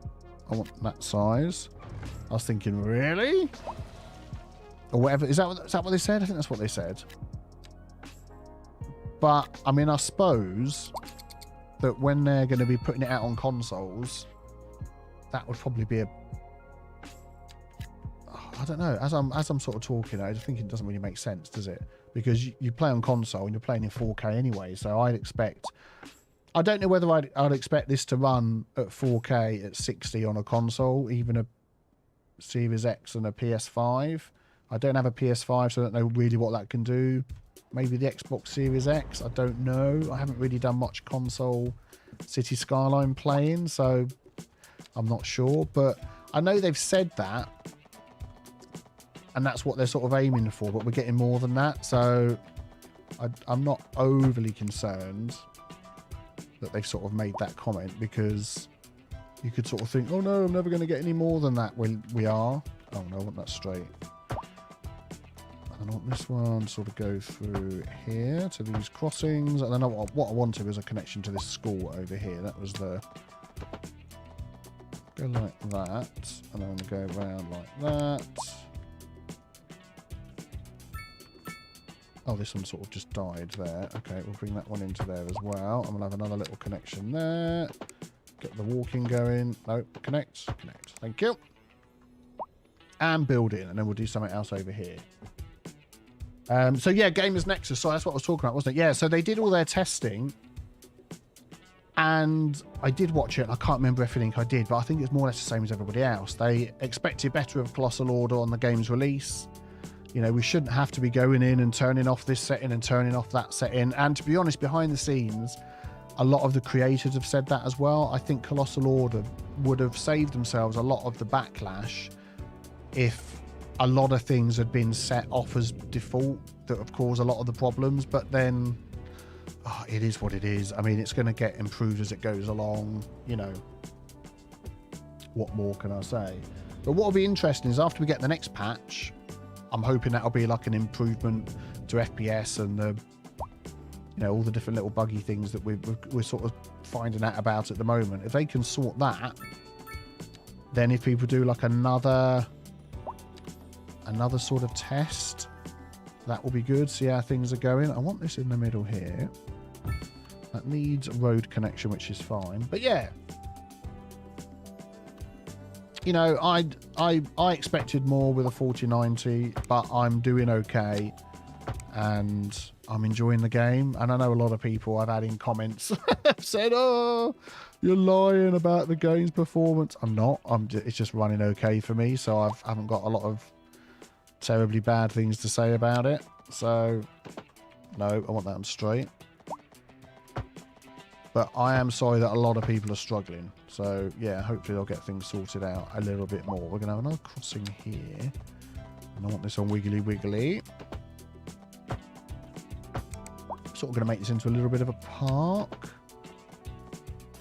I want that size. I was thinking, really? Or whatever. Is that what they said? I think that's what they said. But, I mean, I suppose that when they're going to be putting it out on consoles, that would probably be a... I don't know. As I'm sort of talking, I just think it doesn't really make sense, does it? Because you play on console and you're playing in 4K anyway, so I'd expect... I don't know whether I'd expect this to run at 4K at 60 on a console, even a Series X and a PS5. I don't have a PS5, so I don't know really what that can do. Maybe the Xbox Series X, I don't know. I haven't really done much console City Skyline playing, so I'm not sure. But I know they've said that, and that's what they're sort of aiming for, but we're getting more than that, so I'm not overly concerned that they've sort of made that comment, because you could sort of think, oh no, I'm never going to get any more than that. When we are. Oh no, I want that straight. And I want this one to sort of go through here to these crossings. And then what I wanted was a connection to this school over here. That was the... Go like that. And then go around like that. Oh, this one sort of just died there. Okay, we'll bring that one into there as well. And we'll have another little connection there. Get the walking going. No, connect. Thank you. And build in, and then we'll do something else over here. So yeah, Gamers Nexus. So that's what I was talking about, wasn't it? Yeah, so they did all their testing, and I did watch it, and I can't remember everything I did, but I think it's more or less the same as everybody else. They expected better of Colossal Order on the game's release. You know, we shouldn't have to be going in and turning off this setting and turning off that setting. And to be honest, behind the scenes, a lot of the creators have said that as well. I think Colossal Order would have saved themselves a lot of the backlash if a lot of things had been set off as default that have caused a lot of the problems. But then, it is what it is. I mean, it's going to get improved as it goes along. You know, what more can I say? But what will be interesting is after we get the next patch, I'm hoping that'll be like an improvement to FPS and the... You know, all the different little buggy things that we're sort of finding out about at the moment. If they can sort that, Then if people do like another sort of test, that will be good. See how things are going. I want this in the middle here. That needs road connection, which is fine. But yeah, you know, I expected more with a 4090, but I'm doing okay, and I'm enjoying the game. And I know a lot of people I've had in comments have said, "Oh, you're lying about the game's performance." I'm not. It's just running okay for me, so I haven't got a lot of terribly bad things to say about it. So no, I want that on straight. But I am sorry that a lot of people are struggling. So yeah, hopefully they'll get things sorted out a little bit more. We're going to have another crossing here. And I want this on wiggly wiggly. Sort of going to make this into a little bit of a park.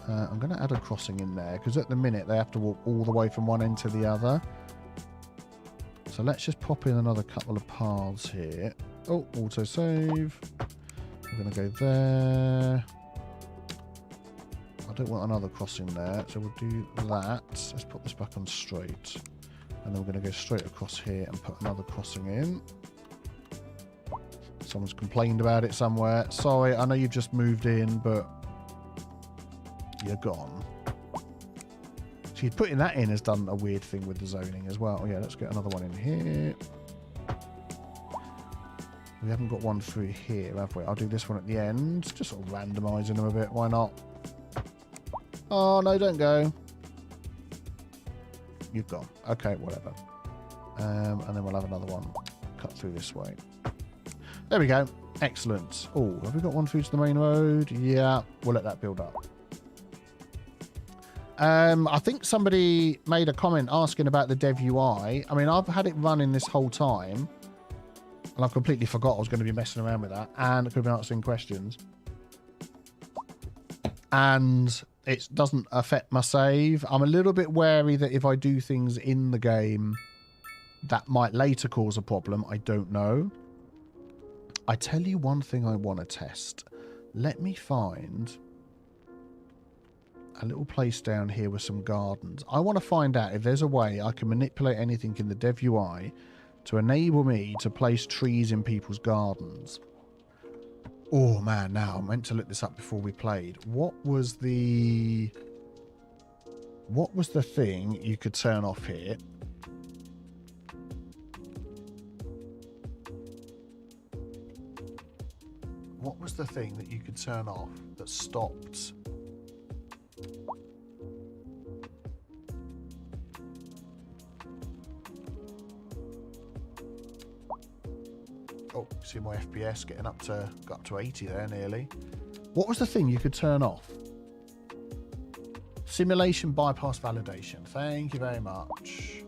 I'm going to add a crossing in there, because at the minute they have to walk all the way from one end to the other. So let's just pop in another couple of paths here. Oh, auto save. We're going to go there. I don't want another crossing there, so we'll do that. Let's put this back on straight. And then we're going to go straight across here and put another crossing in. Someone's complained about it somewhere. Sorry, I know you've just moved in, but you're gone. See, putting that in has done a weird thing with the zoning as well. Oh, yeah, let's get another one in here. We haven't got one through here, have we? I'll do this one at the end. Just sort of randomising them a bit. Why not? Oh, no, don't go. You've gone. Okay, whatever. And then we'll have another one cut through this way. There we go. Excellent. Oh, have we got one through to the main road? Yeah, we'll let that build up. I think somebody made a comment asking about the dev UI. I mean, I've had it running this whole time, and I completely forgot I was going to be messing around with that, and I could be answering questions. And it doesn't affect my save. I'm a little bit wary that if I do things in the game, that might later cause a problem. I don't know. I tell you one thing I want to test. Let me find a little place down here with some gardens. I want to find out if there's a way I can manipulate anything in the dev UI to enable me to place trees in people's gardens. Oh man, now I meant to look this up before we played. What was the thing you could turn off here? What was the thing that you could turn off that stopped? Oh, see my FPS got up to 80 there nearly. What was the thing you could turn off? Simulation bypass validation. Thank you very much.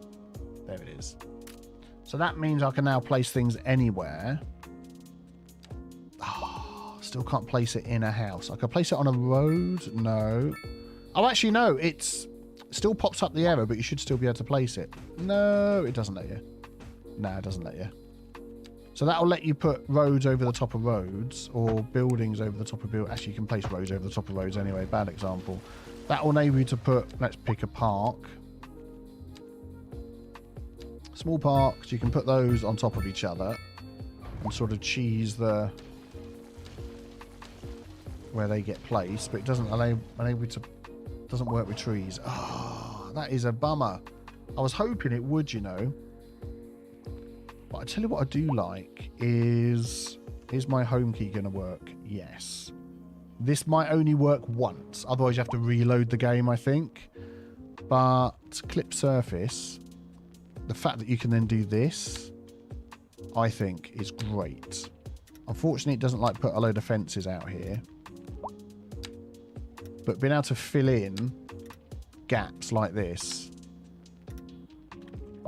There it is. So that means I can now place things anywhere. Oh, still can't place it in a house. I can place it on a road. No. Oh, actually, no. It's still pops up the error, but you should still be able to place it. No, it doesn't let you. No, it doesn't let you. So that'll let you put roads over the top of roads, or buildings over the top of buildings. Actually, you can place roads over the top of roads anyway. Bad example. That will enable you to put, let's pick a park. Small parks, you can put those on top of each other and sort of cheese where they get placed, but it doesn't enable you to, doesn't work with trees. Ah, that is a bummer. I was hoping it would, you know. But I tell you what I do like is my home key going to work? Yes. This might only work once. Otherwise, you have to reload the game, I think. But clip surface, the fact that you can then do this, I think is great. Unfortunately, it doesn't like put a load of fences out here. But being able to fill in gaps like this,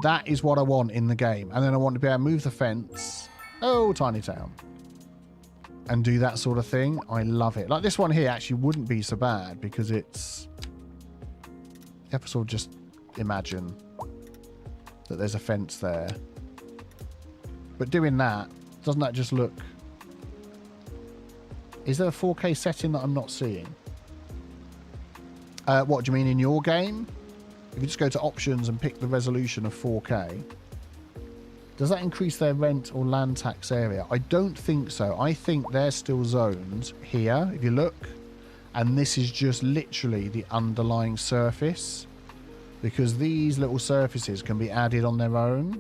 that is what I want in the game. And then I want to be able to move the fence. Oh, tiny town. And do that sort of thing. I love it. Like this one here actually wouldn't be so bad because it's... You have to sort of just imagine that there's a fence there. But doing that, doesn't that just look... Is there a 4K setting that I'm not seeing? What do you mean in your game? If you just go to options and pick the resolution of 4K, does that increase their rent or land tax area? I don't think so. I think they're still zoned here, if you look. And this is just literally the underlying surface. Because these little surfaces can be added on their own.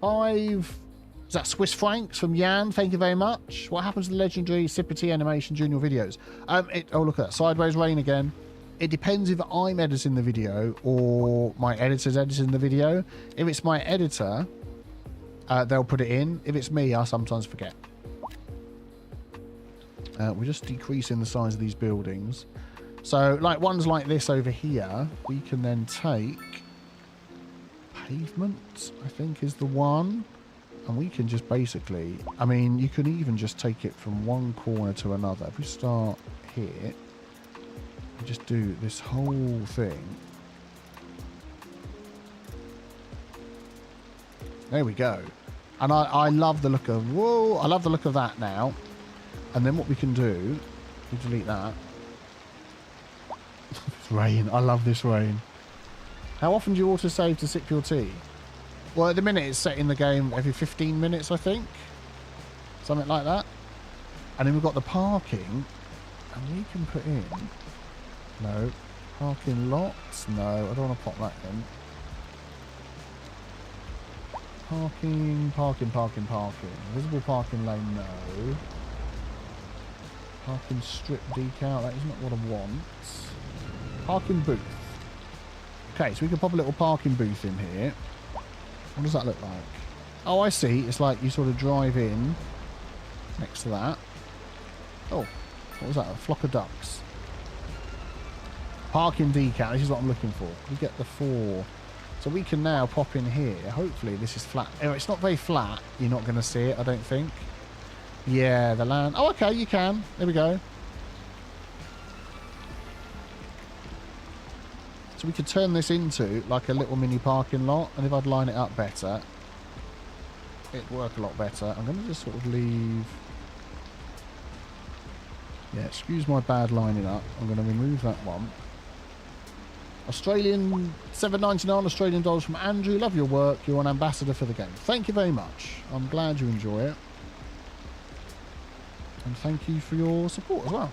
Is that Swiss francs from Jan? Thank you very much. What happens to the legendary Sippity animation during your videos? Oh, look at that. Sideways rain again. It depends if I'm editing the video or my editor's editing the video. If it's my editor, they'll put it in. If it's me, I sometimes forget. We're just decreasing the size of these buildings. So, like ones like this over here, we can then take pavement, I think is the one. And we can just basically, I mean, you can even just take it from one corner to another. If we start here, we just do this whole thing. There we go. And I love the look of, whoa, I love the look of that now. And then what we can do, we delete that. It's rain. I love this rain. How often do you autosave to sip your tea? Well, at the minute it's set in the game every 15 minutes, I think. Something like that. And then we've got the parking. And we can put in... No. Parking lots? No, I don't want to pop that in. Parking. Visible parking lane, no. Parking strip decal, that is not what I want. Parking booth. Okay, so we can pop a little parking booth in here. What does that look like? Oh, I see. It's like you sort of drive in next to that. Oh, what was that? A flock of ducks. Parking decal. This is what I'm looking for. We get the 4. So we can now pop in here. Hopefully this is flat. Anyway, it's not very flat. You're not going to see it, I don't think. Yeah, the land. Oh, okay, you can. There we go. So we could turn this into like a little mini parking lot. And if I'd line it up better, it'd work a lot better. I'm going to just sort of leave... Yeah, excuse my bad lining up. I'm going to remove that one. Australian $7.99 Australian dollars from Andrew. Love your work. You're an ambassador for the game. Thank you very much. I'm glad you enjoy it. And thank you for your support as well.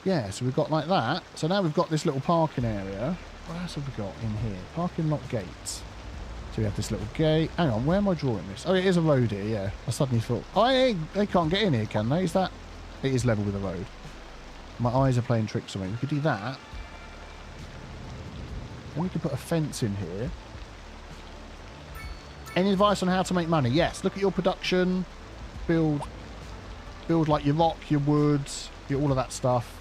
Yeah, so we've got like that. So now we've got this little parking area. What else have we got in here? Parking lot gates. So we have this little gate. Hang on, where am I drawing this? Oh, it is a road here, yeah. I suddenly thought, oh, they can't get in here, can they? Is that... It is level with the road. My eyes are playing tricks on me. We could do that. And we could put a fence in here. Any advice on how to make money? Yes, look at your production. Build like your rock, your woods, all of that stuff.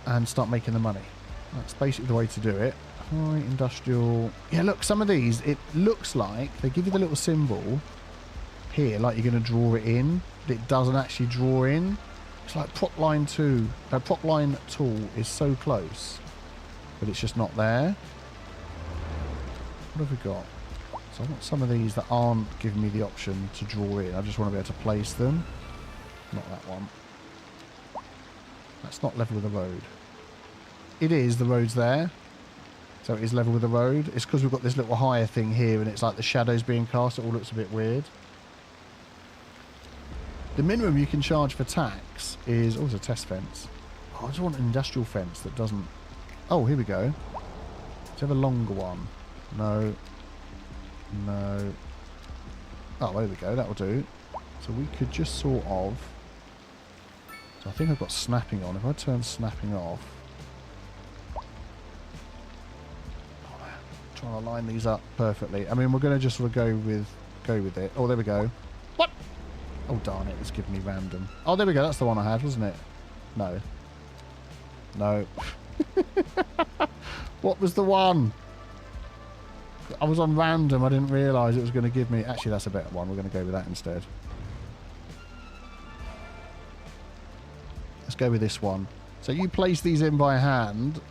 And start making the money. That's basically the way to do it. High industrial. Yeah, look, some of these, it looks like they give you the little symbol here, like you're going to draw it in, but it doesn't actually draw in. It's like prop line 2. Prop line tool is so close, but it's just not there. What have we got? So I've got some of these that aren't giving me the option to draw in. I just want to be able to place them. Not that one. That's not level with the road. It is, the road's there. So it is level with the road. It's because we've got this little higher thing here and it's like the shadows being cast. It all looks a bit weird. The minimum you can charge for tax is... Oh, it's a test fence. Oh, I just want an industrial fence that doesn't... Oh, here we go. Let's have a longer one. No. No. Oh, there we go. That'll do. So we could just sort of... So I think I've got snapping on. If I turn snapping off... Oh, man. Trying to line these up perfectly. I mean, we're going to just sort of go with it. Oh, there we go. What? Oh, darn it. It's giving me random. Oh, there we go. That's the one I had, wasn't it? No. No. What was the one? I was on random. I didn't realise it was going to give me... Actually, that's a better one. We're going to go with that instead. Let's go with this one. So you place these in by hand,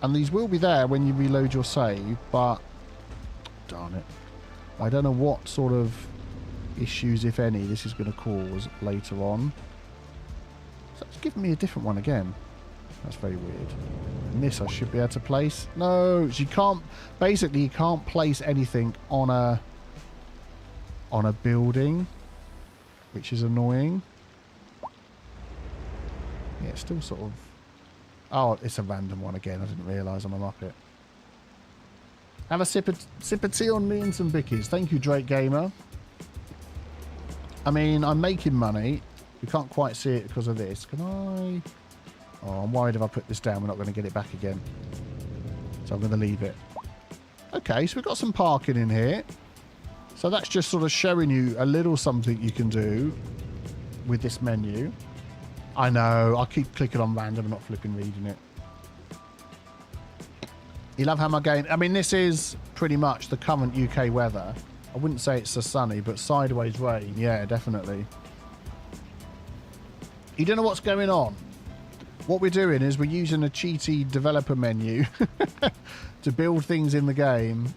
and these will be there when you reload your save, but... Darn it. I don't know what sort of issues, if any, this is going to cause later on. So it's giving me a different one again. That's very weird. And this I should be able to place. No, you can't. Basically, you can't place anything on a building, which is annoying. Yeah, it's still sort of... Oh, it's a random one again. I didn't realise I'm a muppet. Have a sip of tea on me and some bickies. Thank you, Drake Gamer. I mean, I'm making money. You can't quite see it because of this. Can I... Oh, I'm worried if I put this down, we're not going to get it back again. So I'm going to leave it. Okay, so we've got some parking in here. So that's just sort of showing you a little something you can do with this menu. I know, I keep clicking on random and not flipping reading it. You love how my game... I mean, this is pretty much the current UK weather. I wouldn't say it's so sunny, but sideways rain. Yeah, definitely. You don't know what's going on. What we're doing is we're using a cheaty developer menu to build things in the game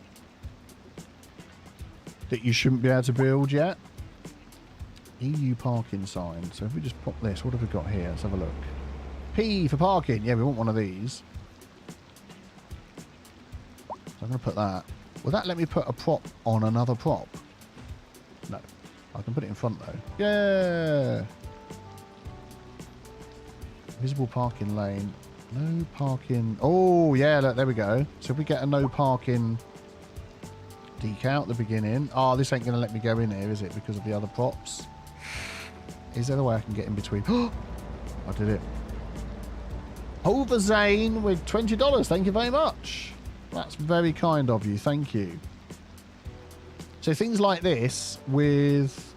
that you shouldn't be able to build yet. EU parking sign. So if we just pop this, what have we got here? Let's have a look. P for parking. Yeah, we want one of these. So I'm going to put that. Will that let me put a prop on another prop? No. I can put it in front though. Yeah. Visible parking lane. No parking. Oh, yeah, look, there we go. So if we get a no parking decal at the beginning. Oh, this ain't going to let me go in here, is it? Because of the other props. Is there a way I can get in between? Oh, I did it. Over Zane with $20. Thank you very much. That's very kind of you. Thank you. So things like this with...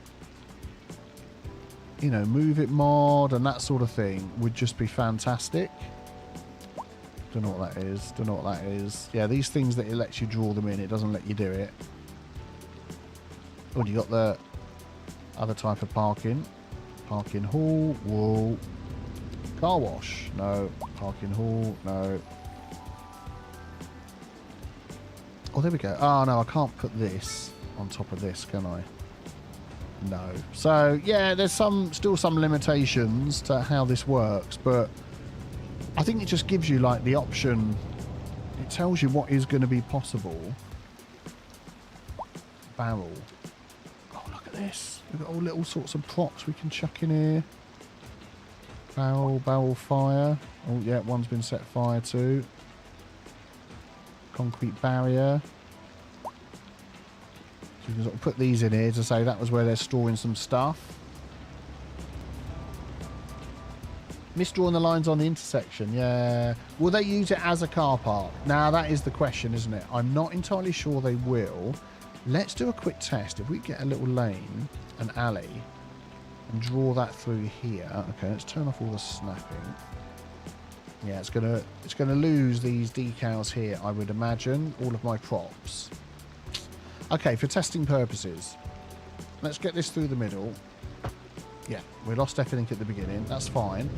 you know, move it mod and that sort of thing would just be fantastic. Don't know what that is. Don't know what that is. Yeah, these things that it lets you draw them in, it doesn't let you do it. Oh, you got the other type of parking. Parking hall. Whoa. Car wash. No. Parking hall. No. Oh, there we go. Oh, no, I can't put this on top of this, can I? No. So, yeah, there's still some limitations to how this works, but I think it just gives you, like, the option. It tells you what is going to be possible. Barrel. Oh, look at this. We've got all little sorts of props we can chuck in here. Barrel fire. Oh, yeah, one's been set fire to. Concrete barrier. You can sort of put these in here to say that was where they're storing some stuff. Misdrawing the lines on the intersection, yeah. Will they use it as a car park? Now, that is the question, isn't it? I'm not entirely sure they will. Let's do a quick test. If we get a little lane, an alley, and draw that through here. Okay, let's turn off all the snapping. Yeah, it's gonna lose these decals here, I would imagine. All of my props. Okay, for testing purposes, let's get this through the middle. Yeah, we lost everything at the beginning. That's fine.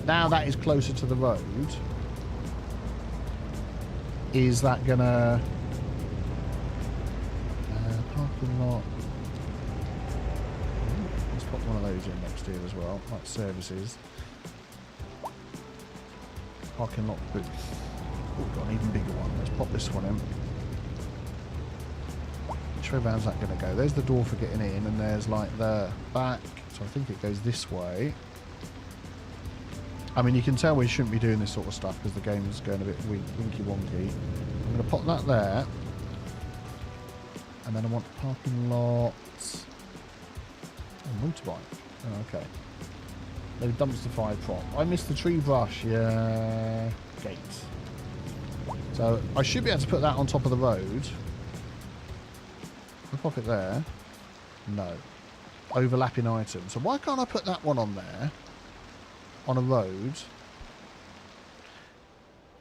Now that is closer to the road. Is that gonna... parking lot. Let's put one of those in next here as well, like services. Parking lot booth. Oh, we've got an even bigger one. Let's pop this one in. Which way round's that going to go? There's the door for getting in, and there's like the back. So I think it goes this way. I mean, you can tell we shouldn't be doing this sort of stuff because the game is going a bit winky wonky. I'm going to pop that there. And then I want parking lot. Oh, motorbike. Oh, okay. Maybe dumpster fire prop. I missed the tree brush. Yeah. Gate. So I should be able to put that on top of the road. I'll pop it there. No. Overlapping item. So why can't I put that one on there? On a road.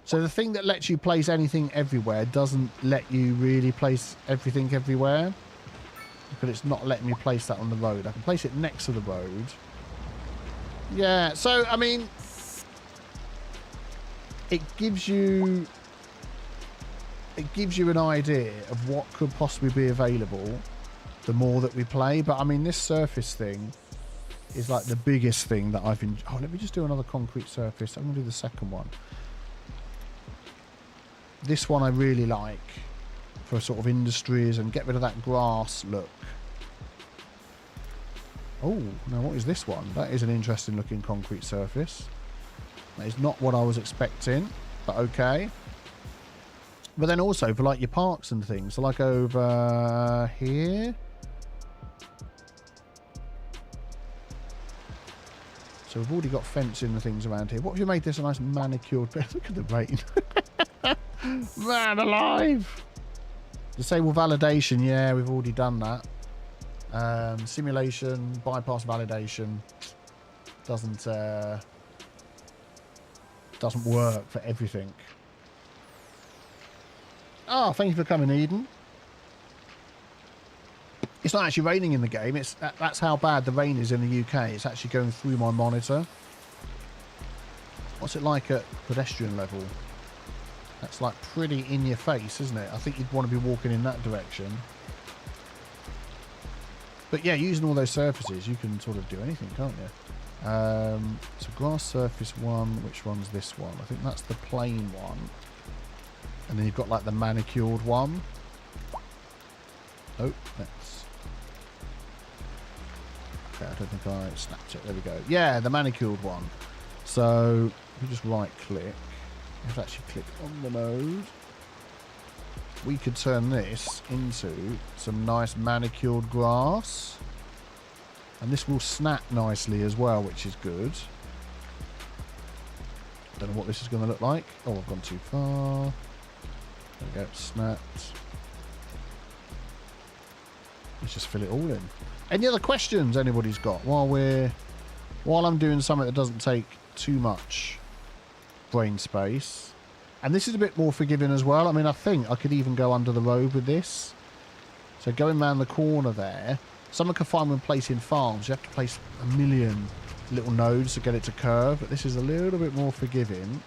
So the thing that lets you place anything everywhere doesn't let you really place everything everywhere. Because it's not letting me place that on the road. I can place it next to the road. Yeah, so, I mean, it gives you an idea of what could possibly be available the more that we play. But, I mean, this surface thing, is like the biggest thing that I've been... Oh, let me just do another concrete surface. I'm going to do the second one. This one I really like for sort of industries and get rid of that grass look. Oh, now what is this one? That is an interesting looking concrete surface. That is not what I was expecting, but okay. But then also for like your parks and things, so like over here. So we've already got fencing and things around here. What if you made this a nice manicured bit? Look at the rain. Man alive. Disable validation. Yeah, we've already done that. Simulation, bypass validation. Doesn't work for everything. Oh, thank you for coming, Eden. It's not actually raining in the game. That's how bad the rain is in the UK. It's actually going through my monitor. What's it like at pedestrian level? That's like pretty in your face, isn't it? I think you'd want to be walking in that direction. But yeah, using all those surfaces, you can sort of do anything, can't you? So grass surface 1, which one's this one? I think that's the plain one. And then you've got like the manicured one. Oh, that's... Okay, I don't think I snapped it. There we go. Yeah, the manicured one. So, you just right click. You have to actually click on the node. We could turn this into some nice manicured grass. And this will snap nicely as well, which is good. Don't know what this is going to look like. Oh, I've gone too far. There we go, snapped. Let's just fill it all in. Any other questions anybody's got while I'm doing something that doesn't take too much brain space? And this is a bit more forgiving as well. I mean, I think I could even go under the road with this. So going around the corner there, someone can find when placing farms, you have to place a million little nodes to get it to curve, but this is a little bit more forgiving.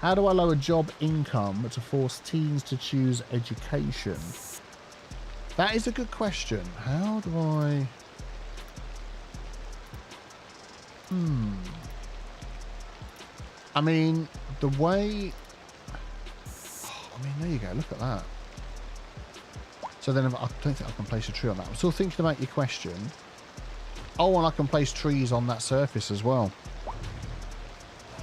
How do I lower job income to force teens to choose education? That is a good question. How do I... I mean, the way... Oh, I mean, there you go. Look at that. So then I don't think I can place a tree on that. I'm still thinking about your question. Oh, and I can place trees on that surface as well.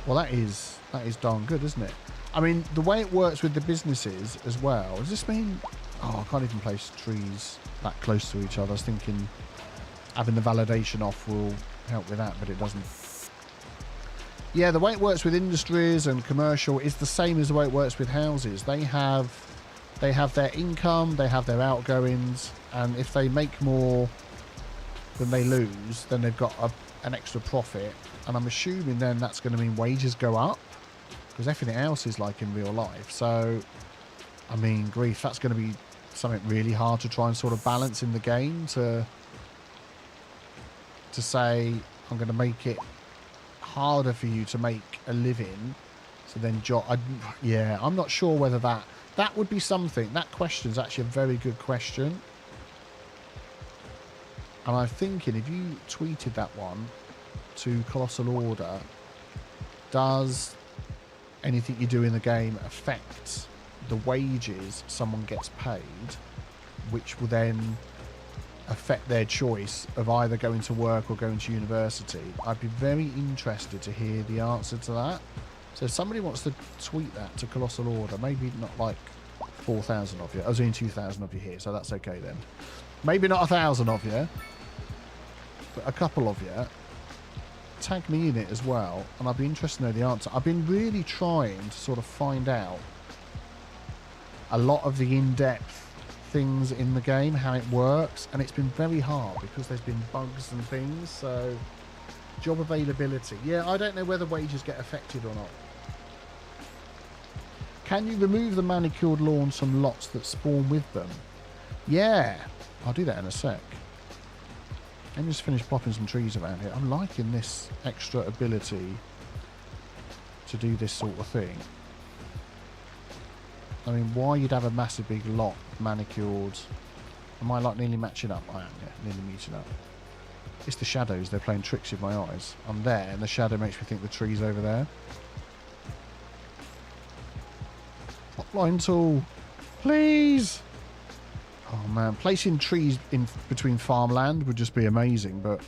Well, that is darn good, isn't it? I mean, the way it works with the businesses as well. Does this mean... Oh, I can't even place trees that close to each other. I was thinking having the validation off will help with that, but it doesn't. Yeah, the way it works with industries and commercial is the same as the way it works with houses. They have their income, they have their outgoings, and if they make more than they lose, then they've got an extra profit. And I'm assuming then that's going to mean wages go up, because everything else is like in real life. So, I mean, grief, that's going to be something really hard to try and sort of balance in the game to say, I'm going to make it harder for you to make a living. So then, yeah, I'm not sure whether that would be something. That question is actually a very good question. And I'm thinking if you tweeted that one to Colossal Order, does anything you do in the game affect the wages someone gets paid, which will then affect their choice of either going to work or going to university? I'd be very interested to hear the answer to that. So if somebody wants to tweet that to Colossal Order, maybe not like 4,000 of you. I was only 2,000 of you here, so that's okay then. Maybe not 1,000 of you, but a couple of you. Tag me in it as well, and I'd be interested to know the answer. I've been really trying to sort of find out a lot of the in-depth things in the game, how it works, and it's been very hard because there's been bugs and things. So job availability, yeah, I don't know whether wages get affected or not. Can you remove the manicured lawns from lots that spawn with them? Yeah, I'll do that in a sec. Let me just finish popping some trees around here. I'm liking this extra ability to do this sort of thing. I mean, why you'd have a massive big lot manicured Am I like nearly matching up? I am, yeah, nearly meeting up. It's the shadows. They're playing tricks with my eyes. I'm there, and the shadow makes me think the tree's over there. Hotline tool. Please. Oh, man. Placing trees in between farmland would just be amazing, but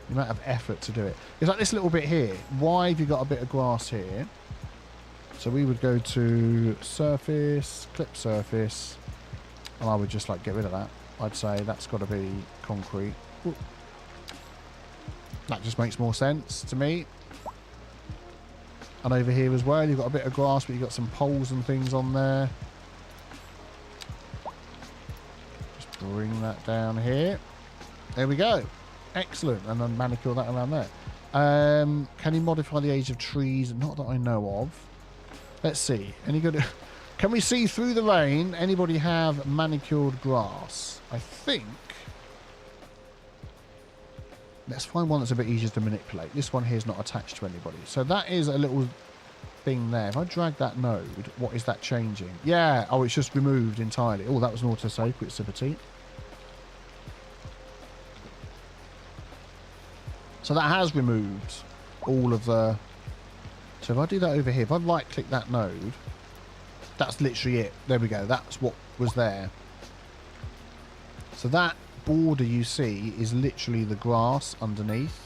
the amount of effort to do it. It's like this little bit here. Why have you got a bit of grass here? So we would go to surface, clip surface, and I would just like get rid of that. I'd say that's got to be concrete. Ooh. That just makes more sense to me. And over here as well, you've got a bit of grass, but you've got some poles and things on there. Just bring that down here. There we go. Excellent. And then manicure that around there. Can you modify the age of trees? Not that I know of. Let's see. Any good? Can we see through the rain? Anybody have manicured grass? I think. Let's find one that's a bit easier to manipulate. This one here is not attached to anybody. So that is a little thing there. If I drag that node, what is that changing? Yeah. Oh, it's just removed entirely. Oh, that was an autosave. Quick sipper. So that has removed all of the... So if I do that over here, if I right-click that node, that's literally it. There we go. That's what was there. So that border you see is literally the grass underneath.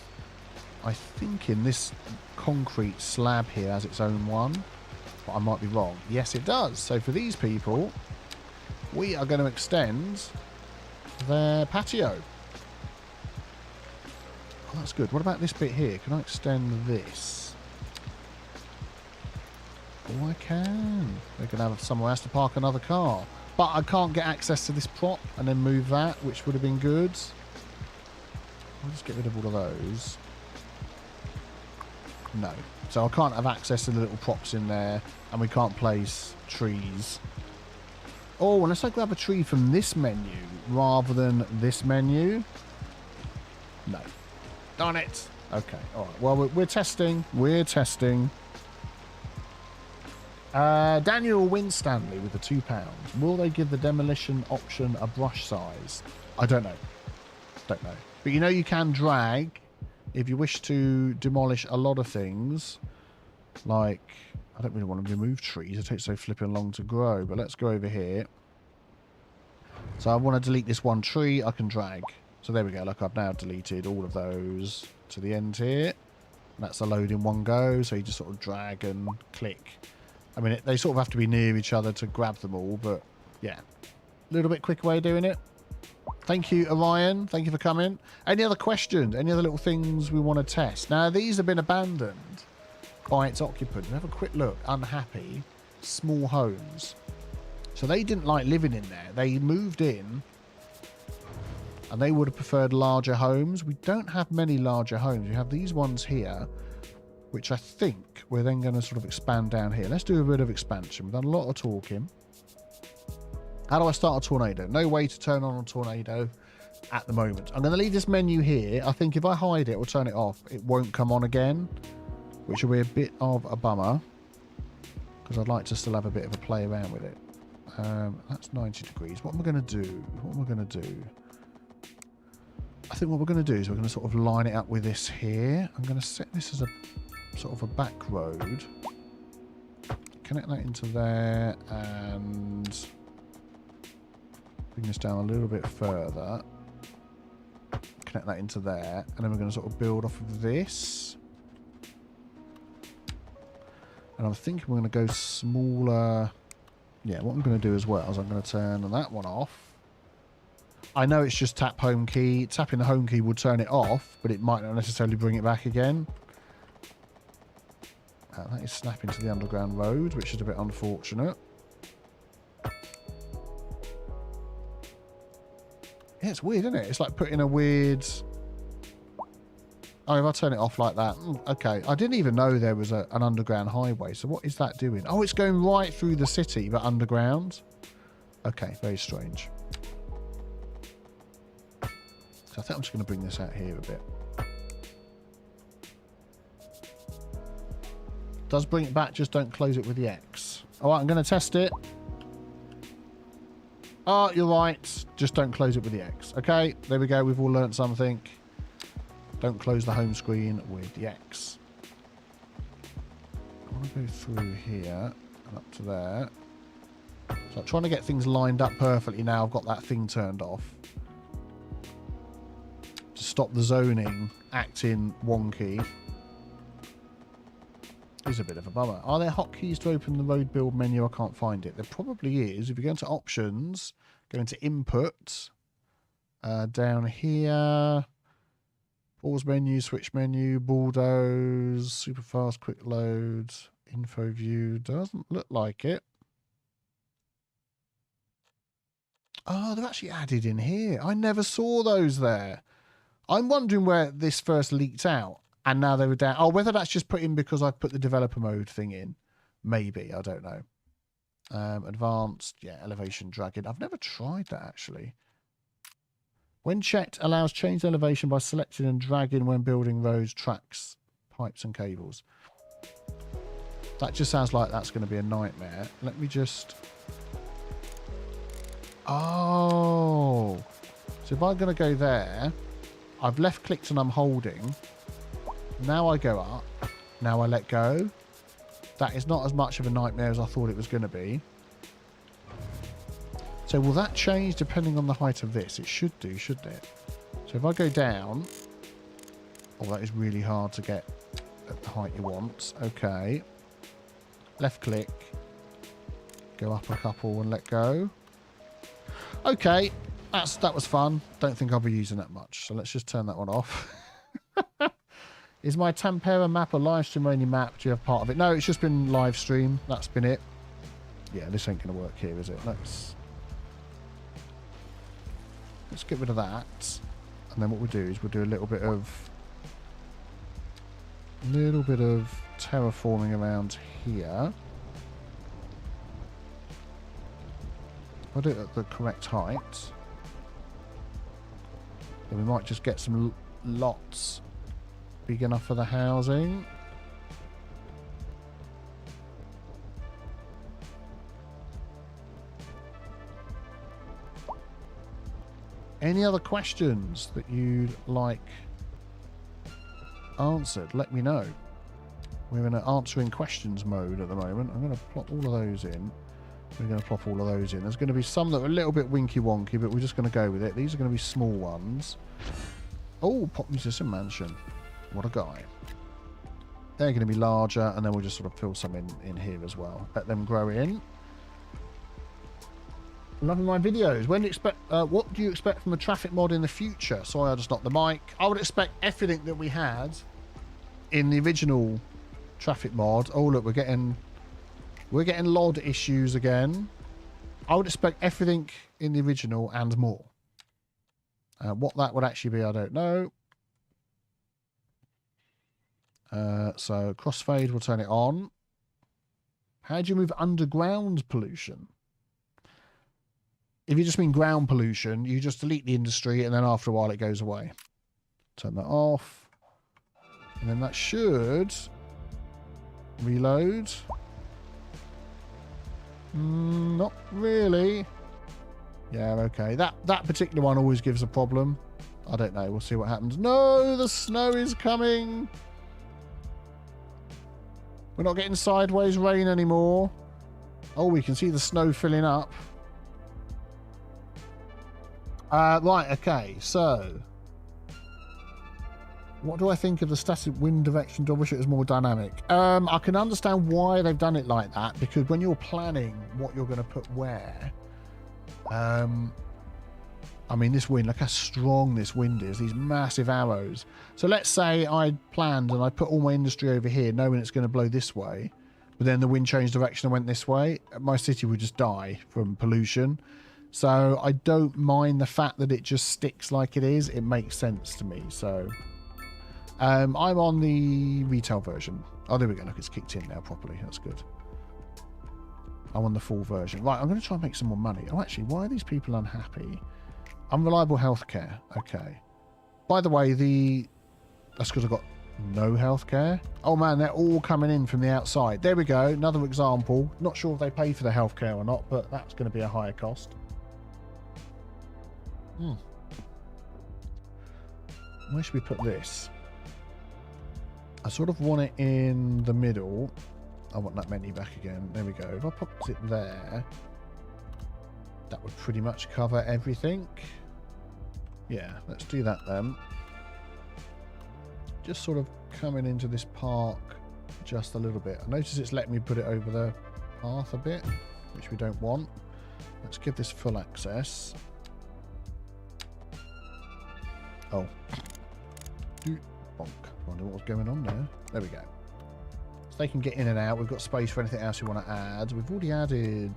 I think in this concrete slab here has its own one, but I might be wrong. Yes, it does. So for these people, we are going to extend their patio. Oh, that's good. What about this bit here? Can I extend this? Oh, I can. They're going to have somewhere else to park another car. But I can't get access to this prop and then move that, which would have been good. I'll just get rid of all of those. No. So I can't have access to the little props in there, and we can't place trees. Oh, unless I grab a tree from this menu rather than this menu. No. Darn it. Okay. All right. Well, we're testing. We're testing. Daniel Winstanley with the £2. Will they give the demolition option a brush size? I don't know. Don't know. But you know you can drag if you wish to demolish a lot of things. Like, I don't really want to remove trees. It takes so flipping long to grow. But let's go over here. So I want to delete this one tree. I can drag. So there we go. Like I've now deleted all of those to the end here. That's a load in one go. So you just sort of drag and click. I mean, they sort of have to be near each other to grab them all, but yeah. A little bit quicker way of doing it. Thank you, Orion. Thank you for coming. Any other questions? Any other little things we want to test? Now, these have been abandoned by its occupant. Have a quick look. Unhappy. Small homes. So they didn't like living in there. They moved in, and they would have preferred larger homes. We don't have many larger homes. We have these ones here, which I think we're then going to sort of expand down here. Let's do a bit of expansion. We've done a lot of talking. How do I start a tornado? No way to turn on a tornado at the moment. I'm going to leave this menu here. I think if I hide it or turn it off, it won't come on again, which will be a bit of a bummer because I'd like to still have a bit of a play around with it. That's 90 degrees. What am I going to do? What am I going to do? I think what we're going to do is we're going to sort of line it up with this here. I'm going to set this as a sort of a back road. Connect that into there and bring this down a little bit further. Connect that into there. And then we're going to sort of build off of this. And I'm thinking we're going to go smaller. Yeah, what I'm going to do as well is I'm going to turn that one off. I know it's just tap home key. Tapping the home key will turn it off, but it might not necessarily bring it back again. That is snapping to the underground road, which is a bit unfortunate. Yeah, it's weird, isn't it? It's like putting a weird... Oh, if I turn it off like that. Okay, I didn't even know there was an underground highway. So what is that doing? Oh, it's going right through the city, but underground. Okay, very strange. So I think I'm just going to bring this out here a bit. Does bring it back, just don't close it with the X. All right, I'm going to test it. Oh, you're right. Just don't close it with the X. Okay, there we go. We've all learnt something. Don't close the home screen with the X. I want to go through here and up to there. So I'm trying to get things lined up perfectly now. I've got that thing turned off. To stop the zoning acting wonky. Is a bit of a bummer. Are there hotkeys to open the road build menu? I can't find it. There probably is. If you go into options, go into input, down here, pause menu, switch menu, bulldoze, super fast, quick load, info view. Doesn't look like it. Oh, they're actually added in here. I never saw those there. I'm wondering where this first leaked out. And now they were down. Oh, whether that's just put in because I've put the developer mode thing in. Maybe. I don't know. Advanced. Yeah, elevation dragging. I've never tried that, actually. When checked, allows change elevation by selecting and dragging when building roads, tracks, pipes and cables. That just sounds like that's going to be a nightmare. Let me just... Oh. So if I'm going to go there, I've left-clicked and I'm holding... Now I go up. Now I let go. That is not as much of a nightmare as I thought it was going to be. So will that change depending on the height of this? It should do, shouldn't it? So if I go down... Oh, that is really hard to get at the height you want. Okay. Left click. Go up a couple and let go. Okay. That was fun. Don't think I'll be using that much. So let's just turn that one off. Is my Tampere map a live stream only map? Do you have part of it? No, it's just been live stream. That's been it. Yeah, this ain't going to work here, is it? Let's get rid of that. And then what we'll do is we'll do a little bit of terraforming around here. I'll do it at the correct height. Then we might just get some lots big enough for the housing. Any other questions that you'd like answered? Let me know. We're in an answering questions mode at the moment. I'm going to plop all of those in. We're going to plop all of those in. There's going to be some that are a little bit winky wonky, but we're just going to go with it. These are going to be small ones. Oh, Pop Musician Mansion. What a guy. They're going to be larger, and then we'll just sort of fill some in here as well. Let them grow in. Loving my videos. When do you expect? What do you expect from a traffic mod in the future? Sorry, I just knocked the mic. I would expect everything that we had in the original traffic mod. Oh, look, we're getting LOD issues again. I would expect everything in the original and more. What that would actually be, I don't know. So crossfade, we'll turn it on. How do you move underground pollution? If you just mean ground pollution, you just delete the industry and then after a while it goes away. Turn that off. And then that should reload. Not really. Yeah, okay. That particular one always gives a problem. I don't know. We'll see what happens. No, the snow is coming. We're not getting sideways rain anymore. Oh, we can see the snow filling up. Right, okay. So, what do I think of the static wind direction? Do I wish it was more dynamic? I can understand why they've done it like that, because when you're planning what you're going to put where, I mean, this wind, look how strong this wind is, these massive arrows. So let's say I planned and I put all my industry over here, knowing it's going to blow this way, but then the wind changed direction and went this way. My city would just die from pollution. So I don't mind the fact that it just sticks like it is. It makes sense to me. So I'm on the retail version. Oh, there we go. Look, it's kicked in now properly. That's good. I'm on the full version. Right, I'm going to try and make some more money. Oh, actually, why are these people unhappy? Unreliable healthcare. Okay. By the way, that's because I've got no healthcare. Oh, man, they're all coming in from the outside. There we go. Another example. Not sure if they pay for the healthcare or not, but that's going to be a higher cost. Where should we put this? I sort of want it in the middle. I want that menu back again. There we go. If I put it there, that would pretty much cover everything. Yeah, let's do that then. Just sort of coming into this park just a little bit. I notice it's letting me put it over the path a bit, which we don't want. Let's give this full access. Oh. Bonk. Wonder what was going on there. There we go. So they can get in and out. We've got space for anything else we want to add. We've already added...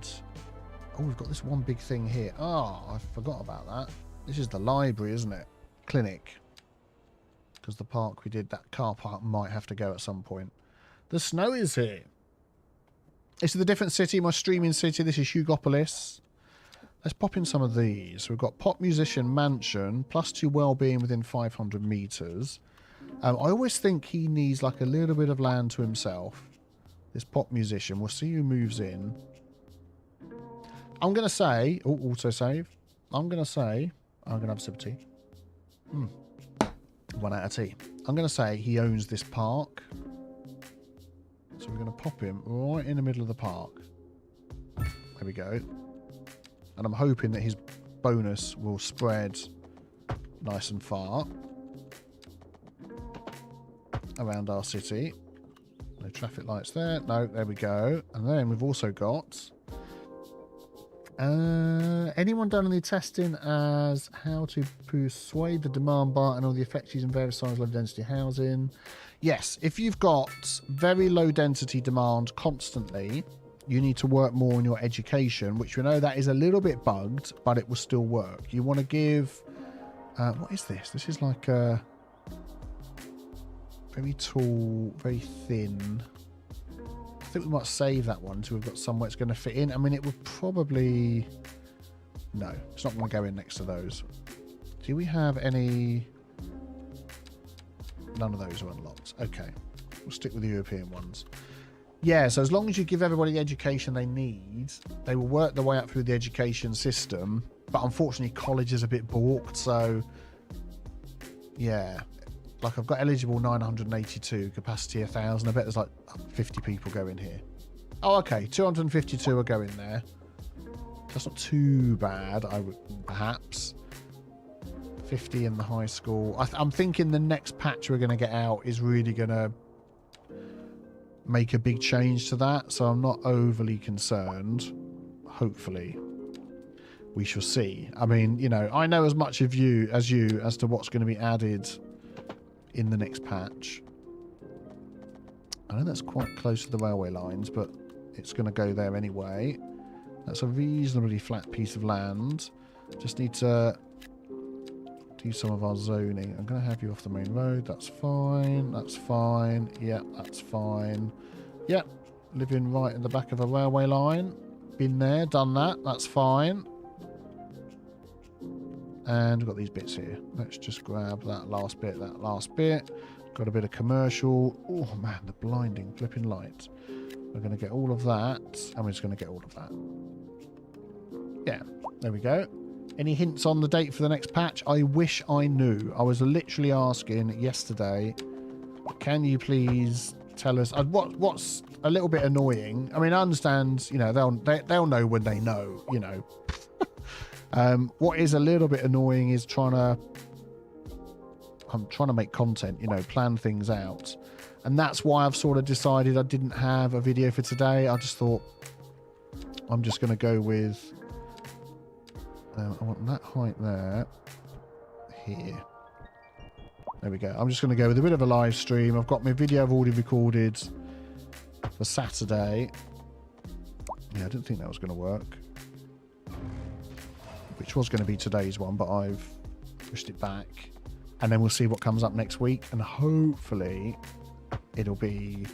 Oh, we've got this one big thing here. Oh, I forgot about that. This is the library, isn't it? Clinic. Because the park we did, that car park might have to go at some point. The snow is here. This is the different city, my streaming city. This is Hugopolis. Let's pop in some of these. We've got Pop Musician Mansion, +2 wellbeing within 500 meters. I always think he needs like a little bit of land to himself. This Pop Musician. We'll see who moves in. I'm going to say... Oh, autosave. I'm going to say... I'm going to have a sip of tea. 1 out of tea. I'm going to say he owns this park. So we're going to pop him right in the middle of the park. There we go. And I'm hoping that his bonus will spread nice and far around our city. No traffic lights there. No, there we go. And then we've also got... anyone done any testing as how to persuade the demand bar and all the effects using various size low density housing? Yes, if you've got very low density demand constantly, you need to work more on your education, which we know that is a little bit bugged, but it will still work. You want to give... what is this? This is like a very tall, very thin... I think we might save that one until we've got somewhere it's going to fit in. I mean, it would probably... No, it's not going to go in next to those. Do we have any... None of those are unlocked. Okay, we'll stick with the European ones. Yeah, so as long as you give everybody the education they need, they will work their way up through the education system. But unfortunately, college is a bit balked, so... Yeah. Like, I've got eligible 982, capacity 1,000. I bet there's like 50 people going here. Oh, okay. 252 are going there. That's not too bad, I would perhaps. 50 in the high school. I'm thinking the next patch we're going to get out is really going to make a big change to that. So I'm not overly concerned. Hopefully. We shall see. I mean, you know, I know as much of you as to what's going to be added in the next patch. I know that's quite close to the railway lines, but it's going to go there anyway. That's a reasonably flat piece of land. Just need to do some of our zoning. I'm going to have you off the main road. That's fine. That's fine. Yep, that's fine. Yep, living right in the back of a railway line. Been there, done that. That's fine. And we've got these bits here. Let's just grab that last bit, that last bit. Got a bit of commercial. Oh, man, the blinding flipping light. We're going to get all of that, and we're just going to get all of that. Yeah, there we go. Any hints on the date for the next patch? I wish I knew. I was literally asking yesterday, can you please tell us... what's a little bit annoying? I mean, I understand, you know, they'll know when they know, you know. What is a little bit annoying is I'm trying to make content, you know, plan things out. And that's why I've sort of decided I didn't have a video for today. I just thought I'm just going to go with... I want that height there. Here. There we go. I'm just going to go with a bit of a live stream. I've got my video I've already recorded for Saturday. Yeah, I didn't think that was going to work. Which was going to be today's one, but I've pushed it back. And then we'll see what comes up next week. And hopefully it'll be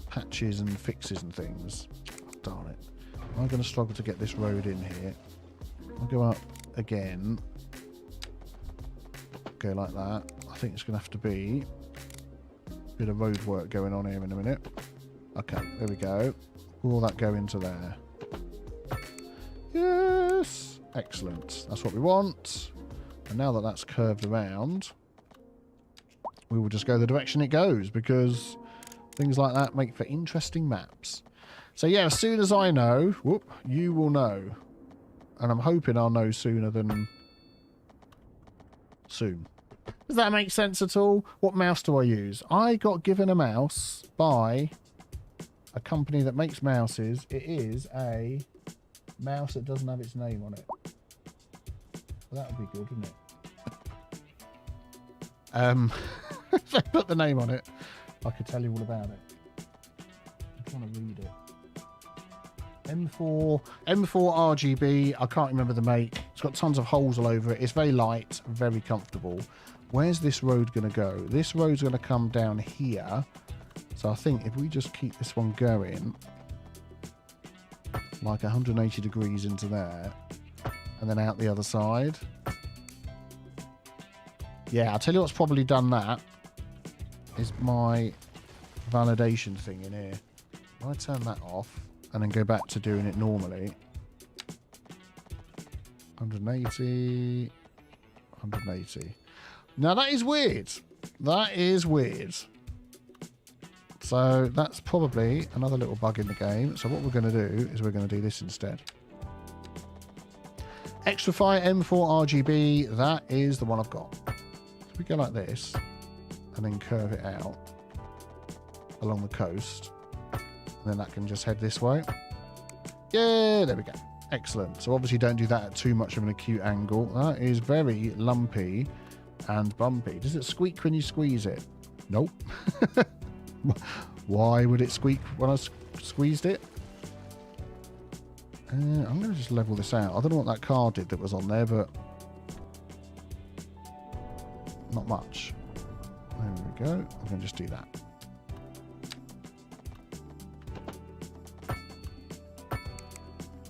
patches and fixes and things. Oh, darn it. I'm going to struggle to get this road in here. I'll go up again. Go like that. I think it's going to have to be a bit of road work going on here in a minute. Okay, there we go. Will all that go into there? Yes. Excellent. That's what we want. And now that that's curved around, we will just go the direction it goes, because things like that make for interesting maps. So yeah, as soon as I know, whoop, you will know. And I'm hoping I'll know sooner than soon. Does that make sense at all? What mouse do I use? I got given a mouse by a company that makes mouses. It is a mouse that doesn't have its name on it. Well, that would be good, wouldn't it? If I put the name on it, I could tell you all about it. I'm trying to read it. M4 RGB. I can't remember the make. It's got tons of holes all over it. It's very light, very comfortable. Where's this road going to go? This road's going to come down here. So I think if we just keep this one going like 180 degrees into there and then out the other side. Yeah, I'll tell you what's probably done that is my validation thing in here. If I turn that off and then go back to doing it normally. 180, 180. Now that is weird. That is weird. So that's probably another little bug in the game. So what we're going to do is we're going to do this instead. Extrafy M4 RGB. That is the one I've got. So we go like this and then curve it out along the coast. And then that can just head this way. Yeah, there we go. Excellent. So obviously don't do that at too much of an acute angle. That is very lumpy and bumpy. Does it squeak when you squeeze it? Nope. Why would it squeak when I squeezed it? I'm going to just level this out. I don't know what that car did that was on there, but not much. There we go. I'm going to just do that.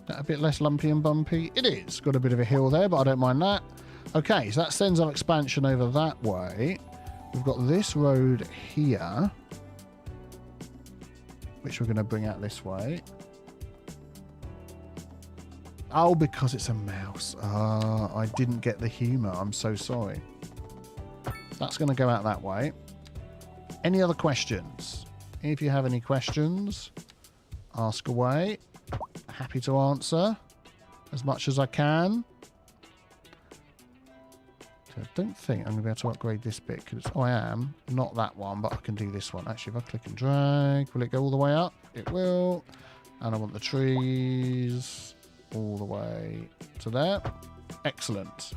That a bit less lumpy and bumpy? It is. Got a bit of a hill there, but I don't mind that. Okay, so that sends our expansion over that way. We've got this road here, which we're going to bring out this way. Oh, because it's a mouse. I didn't get the humour. I'm so sorry. That's going to go out that way. Any other questions? If you have any questions, ask away. Happy to answer as much as I can. So I don't think I'm going to be able to upgrade this bit. I am. Not that one, but I can do this one. Actually, if I click and drag, will it go all the way up? It will. And I want the trees all the way to there. Excellent.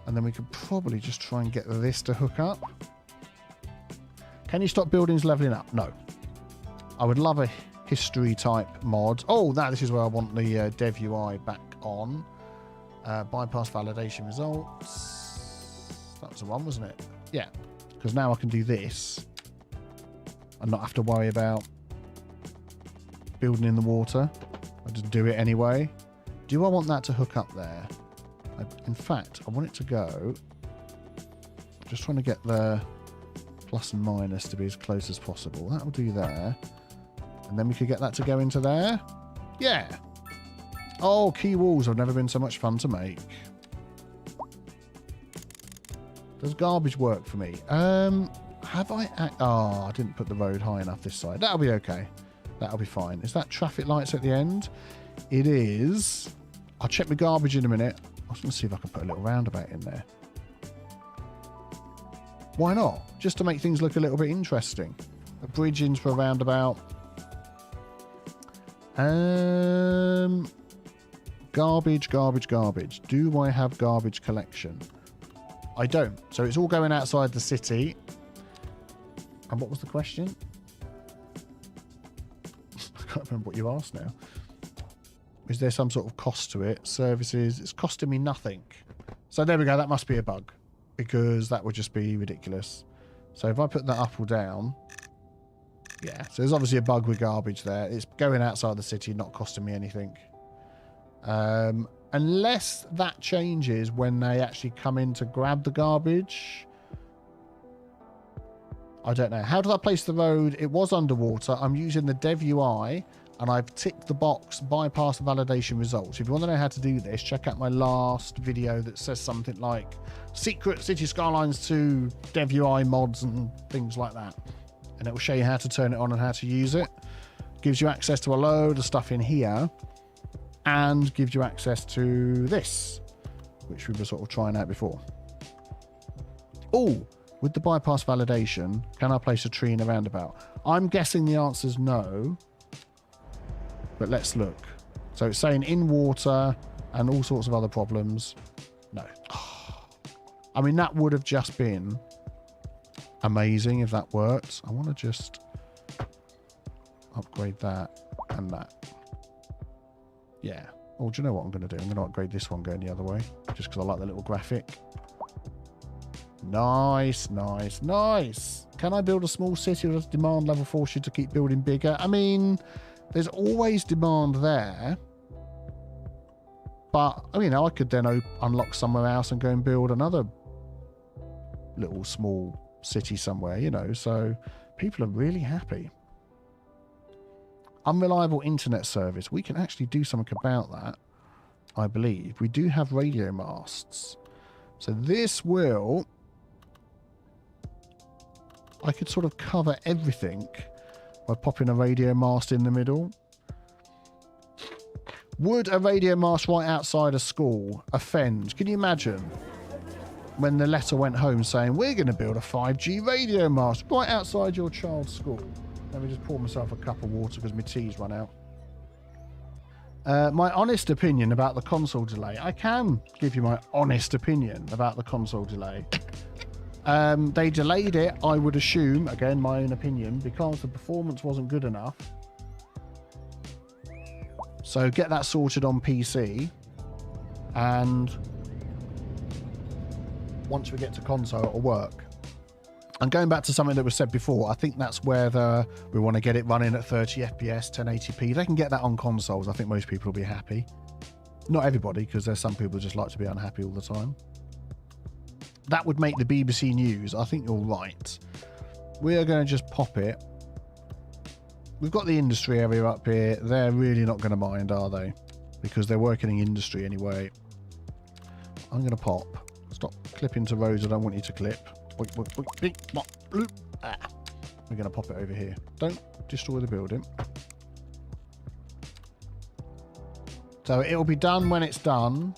And then we could probably just try and get this to hook up. Can you stop buildings leveling up? No. I would love a history type mod. Oh, this is where I want the dev UI back on. Bypass validation results. That was the one, wasn't it? Yeah. Because now I can do this and not have to worry about building in the water. I just do it anyway. Do I want that to hook up there? In fact, I want it to go. I'm just trying to get the plus and minus to be as close as possible. That will do there. And then we could get that to go into there. Yeah. Oh, key walls have never been so much fun to make. Does garbage work for me? Have I... I didn't put the road high enough this side. That'll be okay. That'll be fine. Is that traffic lights at the end? It is. I'll check the garbage in a minute. I was going to see if I can put a little roundabout in there. Why not? Just to make things look a little bit interesting. A bridge into a roundabout. Garbage, garbage, garbage. Do I have garbage collection? I don't. So it's all going outside the city. And what was the question? I can't remember what you asked now. Is there some sort of cost to it? Services. It's costing me nothing. So there we go. That must be a bug. Because that would just be ridiculous. So if I put that up or down... Yeah, so there's obviously a bug with garbage there. It's going outside the city, not costing me anything. Unless that changes when they actually come in to grab the garbage. I don't know. How did I place the road? It was underwater. I'm using the dev UI And I've ticked the box, bypass the validation results. If you want to know how to do this, check out my last video that says something like secret City Skylines 2 dev UI mods and things like that. And it will show you how to turn it on and how to use it. Gives you access to a load of stuff in here and gives you access to this, which we were sort of trying out before. Oh, with the bypass validation, can I place a tree in a roundabout? I'm guessing the answer is no. But let's look. So it's saying in water and all sorts of other problems. No. I mean, that would have just been amazing if that worked. I want to just upgrade that and that. Yeah. Oh, do you know what I'm going to do? I'm going to upgrade this one going the other way. Just because I like the little graphic. Nice, nice, nice. Can I build a small city or does demand level force you to keep building bigger? I mean... There's always demand there. But, I mean, I could then unlock somewhere else and go and build another little small city somewhere, you know. So people are really happy. Unreliable internet service. We can actually do something about that, I believe. We do have radio masts. So this will... I could sort of cover everything by popping a radio mast in the middle. Would a radio mast right outside a school offend? Can you imagine when the letter went home saying, we're going to build a 5G radio mast right outside your child's school? Let me just pour myself a cup of water because my tea's run out. My honest opinion about the console delay. I can give you my honest opinion about the console delay. They delayed it, I would assume, again, my own opinion, because the performance wasn't good enough. So get that sorted on PC. And once we get to console, it'll work. And going back to something that was said before, I think that's where we want to get it running at 30 FPS, 1080p. They can get that on consoles. I think most people will be happy. Not everybody, because there's some people who just like to be unhappy all the time. That would make the BBC News. I think you're right. We are going to just pop it. We've got the industry area up here. They're really not going to mind, are they? Because they're working in industry anyway. I'm going to pop. Stop clipping to roads I don't want you to clip. We're going to pop it over here. Don't destroy the building. So it'll be done when it's done.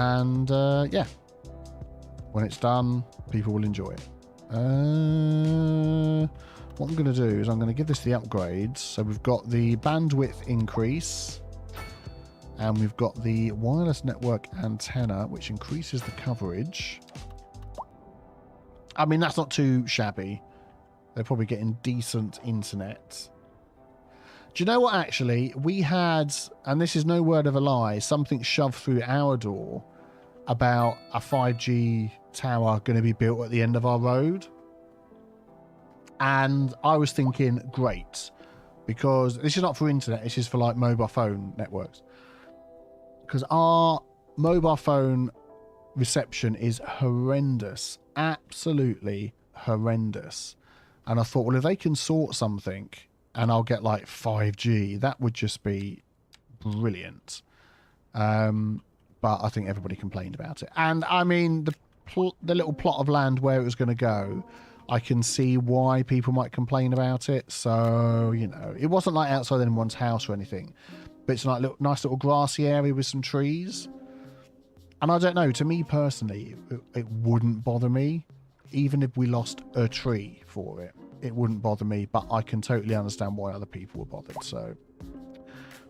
And yeah, when it's done, people will enjoy it. What I'm going to do is I'm going to give this the upgrades. So we've got the bandwidth increase, and we've got the wireless network antenna, which increases the coverage. I mean, that's not too shabby. They're probably getting decent internet. Do you know what, actually? We had, and this is no word of a lie, something shoved through our door about a 5G tower going to be built at the end of our road. And I was thinking, great, because this is not for internet, this is for like mobile phone networks. Because our mobile phone reception is horrendous, absolutely horrendous. And I thought, well, if they can sort something and I'll get like 5G, that would just be brilliant. But I think everybody complained about it. And I mean, the little plot of land where it was going to go, I can see why people might complain about it. So, you know, it wasn't like outside anyone's house or anything, but it's like a nice little grassy area with some trees. And I don't know, to me personally, it wouldn't bother me. Even if we lost a tree for it, it wouldn't bother me. But I can totally understand why other people were bothered. So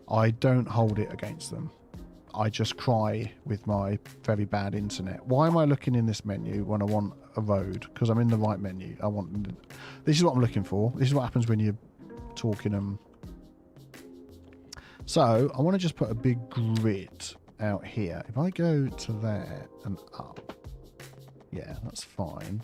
I don't hold it against them. I just cry with my very bad internet. Why am I looking in this menu when I want a road? Because I'm in the right menu. This is what I'm looking for. This is what happens when you're talking. So I want to just put a big grid out here. If I go to there and up, yeah, that's fine.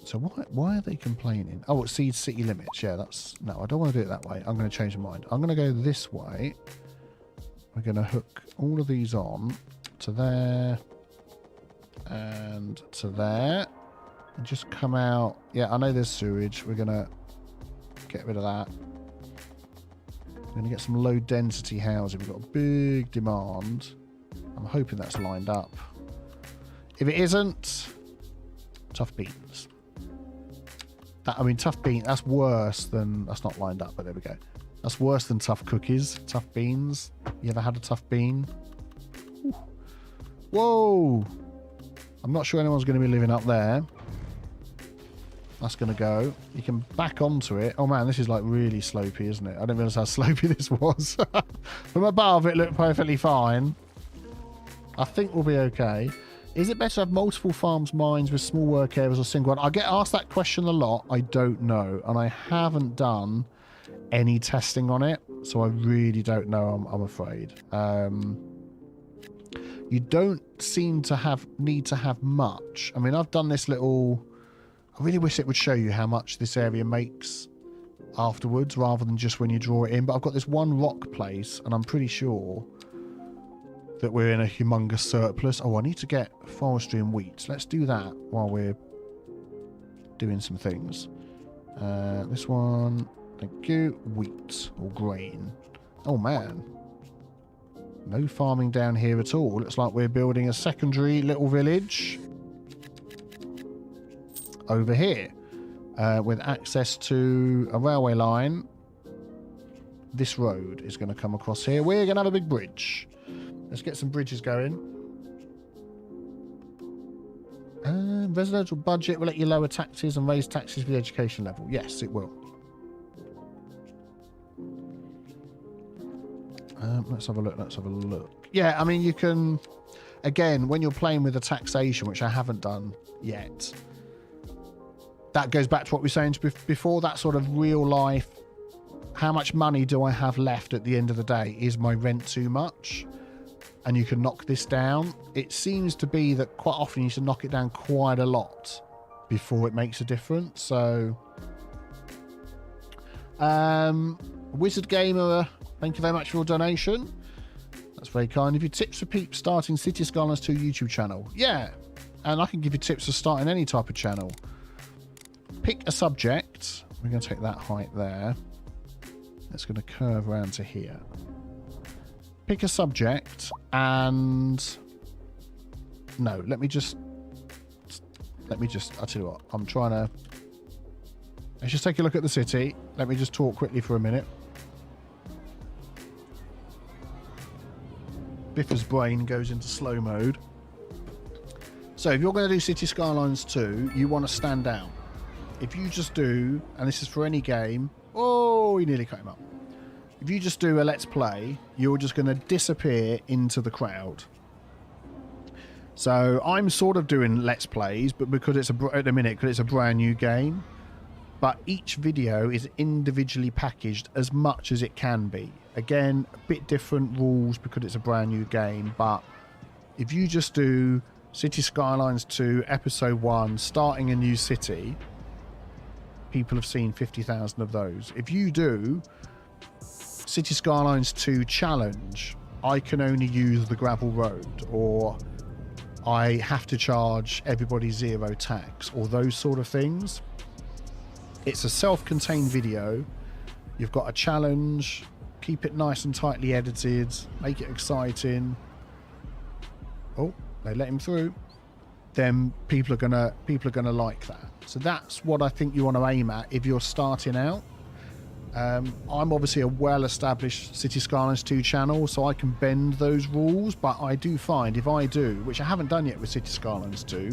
So why are they complaining? Oh, it seeds city limits. Yeah, no, I don't want to do it that way. I'm going to change my mind. I'm going to go this way. We're going to hook all of these on to there and to there. And just come out. Yeah, I know there's sewage. We're going to get rid of that. We're going to get some low density housing. We've got a big demand. I'm hoping that's lined up. If it isn't, tough beans. I mean, tough beans, that's worse than... That's not lined up, but there we go. That's worse than tough cookies. Tough beans. You ever had a tough bean? Ooh. Whoa! I'm not sure anyone's going to be living up there. That's going to go. You can back onto it. Oh man, this is like really slopey, isn't it? I didn't realise how slopey this was. From above, it looked perfectly fine. I think we'll be okay. Is it better to have multiple farms, mines with small work areas or single one? I get asked that question a lot. I don't know. And I haven't done any testing on it. So I really don't know, I'm afraid. You don't seem to need to have much. I mean, I've done this little... I really wish it would show you how much this area makes afterwards rather than just when you draw it in. But I've got this one rock place and I'm pretty sure that we're in a humongous surplus. Oh, I need to get forestry and wheat. Let's do that while we're doing some things. This one, thank you. Wheat or grain. Oh, man. No farming down here at all. Looks like we're building a secondary little village over here with access to a railway line. This road is going to come across here. We're going to have a big bridge. Let's get some bridges going. Residential budget will let you lower taxes and raise taxes for the education level. Yes, it will. Let's have a look. Let's have a look. Yeah, I mean, you can... Again, when you're playing with the taxation, which I haven't done yet, that goes back to what we were saying before, that sort of real life, how much money do I have left at the end of the day? Is my rent too much? And you can knock this down. It seems to be that quite often you should knock it down quite a lot before it makes a difference. So, Wizard Gamer, thank you very much for your donation. That's very kind of you. Tips for peeps starting City Skylines 2 YouTube channel. Yeah, and I can give you tips for starting any type of channel. Pick a subject. We're going to take that height there. It's going to curve around to here. Pick a subject and... No, let me just... I'll tell you what. I'm trying to... Let's just take a look at the city. Let me just talk quickly for a minute. Biffa's brain goes into slow mode. So if you're going to do City Skylines 2, you want to stand out. If you just do, and this is for any game... Oh, he nearly cut him up. If you just do a let's play, you're just going to disappear into the crowd. So I'm sort of doing let's plays, but because it's at the minute, because it's a brand new game. But each video is individually packaged as much as it can be. Again, a bit different rules because it's a brand new game. But if you just do City Skylines 2, Episode 1, starting a new city, people have seen 50,000 of those. If you do City Skylines 2 challenge, I can only use the gravel road, or I have to charge everybody 0 tax, or those sort of things. It's a self-contained video. You've got a challenge, keep it nice and tightly edited, make it exciting. Oh, they let him through. Then people are gonna like that. So that's what I think you want to aim at if you're starting out. I'm obviously a well-established City Skylines 2 channel, so I can bend those rules, but I do find if I do, which I haven't done yet with City Skylines 2,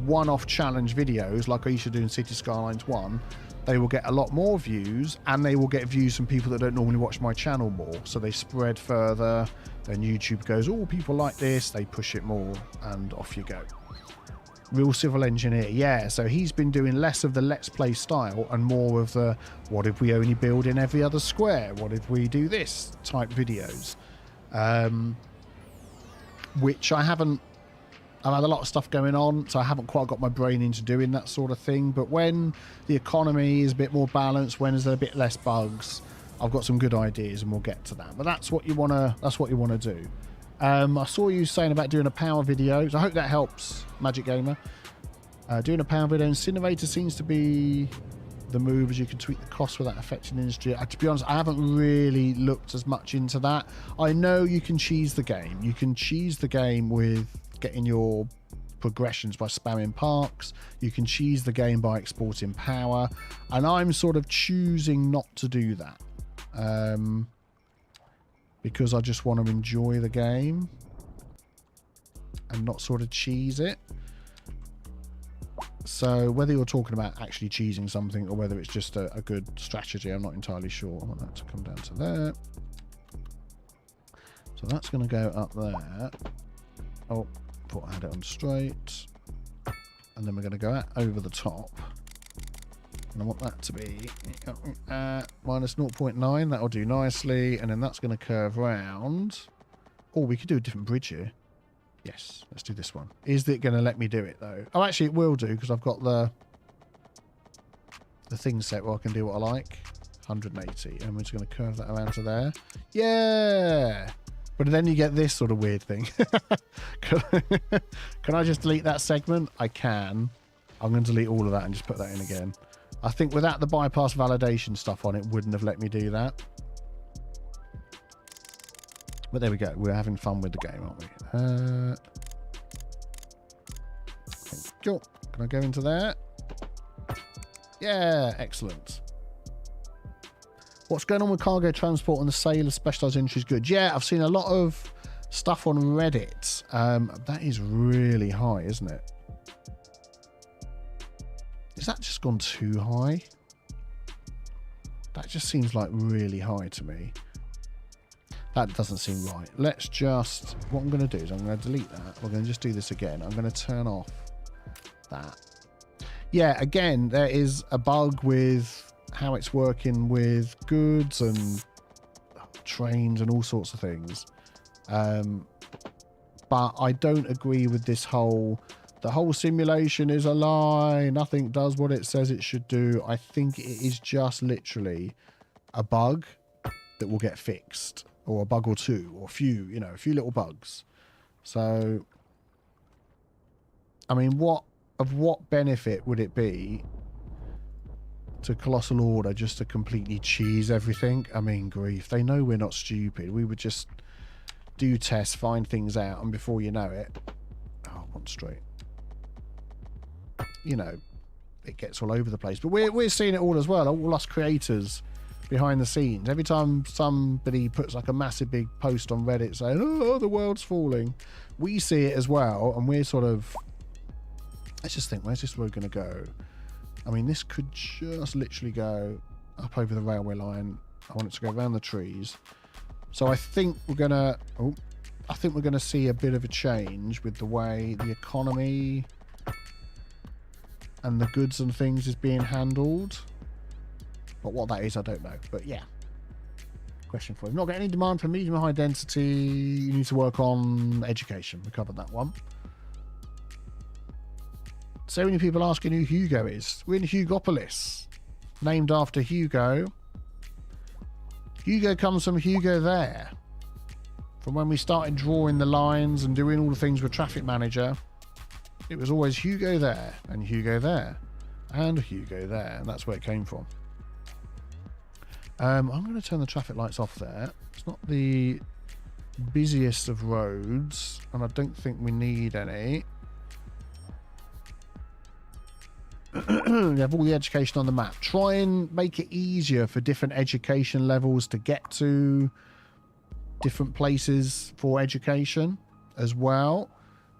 one-off challenge videos like I used to do in City Skylines 1, they will get a lot more views, and they will get views from people that don't normally watch my channel more, so they spread further. Then YouTube goes, oh, people like this, they push it more, and off you go. Real civil engineer, yeah, so he's been doing less of the let's play style and more of the what if we only build in every other square, what if we do this type videos, which I've had a lot of stuff going on, so I haven't quite got my brain into doing that sort of thing. But when the economy is a bit more balanced, when there's a bit less bugs, I've got some good ideas, and we'll get to that. But that's what you wanna do. I saw you saying about doing a power video, so I hope that helps, Magic Gamer. Doing a power video incinerator seems to be the move, as you can tweak the cost without affecting the industry. To be honest, I haven't really looked as much into that. I know you can cheese the game. You can cheese the game with getting your progressions by spamming parks. You can cheese the game by exporting power, and I'm sort of choosing not to do that because I just want to enjoy the game and not sort of cheese it. So whether you're talking about actually cheesing something or whether it's just a good strategy, I'm not entirely sure. I want that to come down to there. So that's going to go up there. Oh, thought I had it on straight. And then we're going to go out over the top. And I want that to be minus 0.9. That'll do nicely. And then that's going to curve round. Oh, we could do a different bridge here. Yes, let's do this one. Is it going to let me do it, though? Oh, actually, it will do, because I've got the thing set where I can do what I like. 180. And we're just going to curve that around to there. Yeah! But then you get this sort of weird thing. Can I just delete that segment? I can. I'm going to delete all of that and just put that in again. I think without the bypass validation stuff on, it wouldn't have let me do that. But there we go. We're having fun with the game, aren't we? Thank you. Can I go into there? Yeah, excellent. What's going on with cargo transport and the sale of specialised industries goods? Yeah, I've seen a lot of stuff on Reddit. That is really high, isn't it? Is that just gone too high? That just seems like really high to me. That doesn't seem right. Let's just... What I'm going to do is I'm going to delete that. We're going to just do this again. I'm going to turn off that. Yeah, again, there is a bug with how it's working with goods and trains and all sorts of things. But I don't agree with this whole... The whole simulation is a lie. Nothing does what it says it should do. I think it is just literally a bug that will get fixed. Or a bug or two, or a few, you know, a few little bugs. So, I mean, what benefit would it be to Colossal Order just to completely cheese everything? I mean, grief. They know we're not stupid. We would just do tests, find things out, and before you know it... Oh, one straight. You know, it gets all over the place. But we're seeing it all as well. All us creators... behind the scenes. Every time somebody puts like a massive big post on Reddit saying, oh, the world's falling, we see it as well, and we're sort of, let's just think, where's this road going to go? I mean, this could just literally go up over the railway line. I want it to go around the trees. So I think we're going to, I think we're going to see a bit of a change with the way the economy and the goods and things is being handled. But what that is, I don't know. But yeah. Question for you. Not getting any demand for medium high density. You need to work on education. We covered that one. So many people asking who Hugo is. We're in Hugopolis. Named after Hugo. Hugo comes from Hugo there. From when we started drawing the lines and doing all the things with Traffic Manager, it was always Hugo there, and Hugo there, and Hugo there. And that's where it came from. I'm going to turn the traffic lights off there. It's not the busiest of roads, and I don't think we need any. You have all the education on the map. Try and make it easier for different education levels to get to different places for education as well.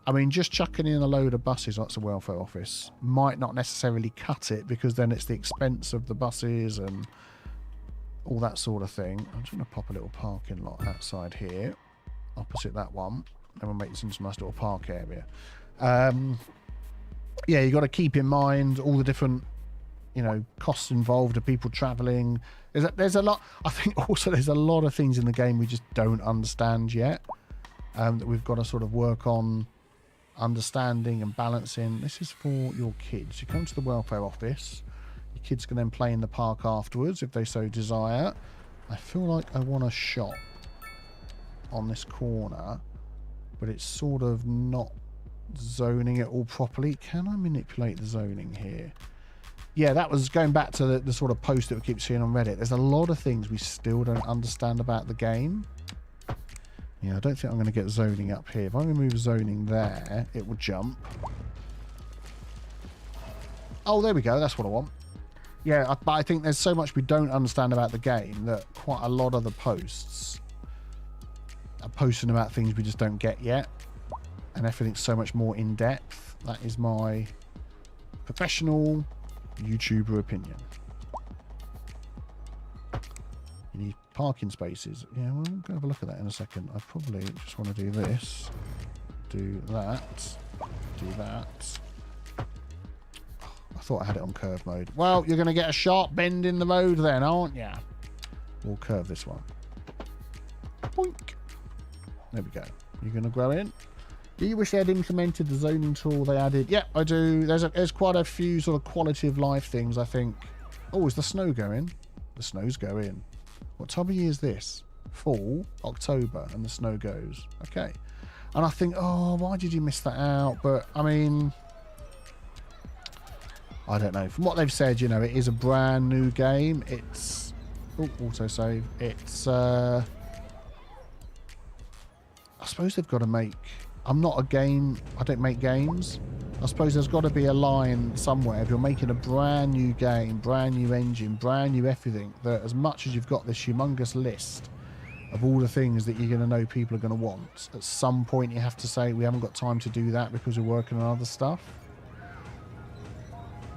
I mean, just chucking in a load of buses, that's a welfare office, might not necessarily cut it, because then it's the expense of the buses and all that sort of thing. I'm just going to pop a little parking lot outside here, opposite that one, and we'll make this into a nice little park area. Yeah, you got to keep in mind all the different, you know, costs involved of people traveling. There's a lot. I think also there's a lot of things in the game we just don't understand yet, that we've got to sort of work on understanding and balancing. This is for your kids. You come to the welfare office. Your kids can then play in the park afterwards if they so desire. I feel like I want a shop on this corner, but it's sort of not zoning it all properly. Can I manipulate the zoning here? Yeah, that was going back to the sort of post that we keep seeing on Reddit. There's a lot of things we still don't understand about the game. Yeah, I don't think I'm going to get zoning up here. If I remove zoning there, it will jump. Oh, there we go. That's what I want. Yeah, but I think there's so much we don't understand about the game that quite a lot of the posts are posting about things we just don't get yet. And everything's so much more in-depth. That is my professional YouTuber opinion. You need parking spaces. Yeah, well, we'll go have a look at that in a second. I probably just want to do this. Do that. Do that. I thought I had it on curve mode. Well, you're going to get a sharp bend in the road then, aren't you? We'll curve this one. Boink. There we go. You're going to grow in. Do you wish they had implemented the zoning tool they added? Yeah, I do. There's quite a few sort of quality of life things, I think. Oh, is the snow going? The snow's going. What time of year is this? Fall, October, and the snow goes. Okay. And I think, oh, why did you miss that out? But, I mean, I don't know. From what they've said, you know, it is a brand new game. It's... Oh, autosave. It's... I suppose they've got to make... I'm not a game... I don't make games. I suppose there's got to be a line somewhere. If you're making a brand new game, brand new engine, brand new everything, that as much as you've got this humongous list of all the things that you're going to know people are going to want, at some point you have to say, we haven't got time to do that because we're working on other stuff.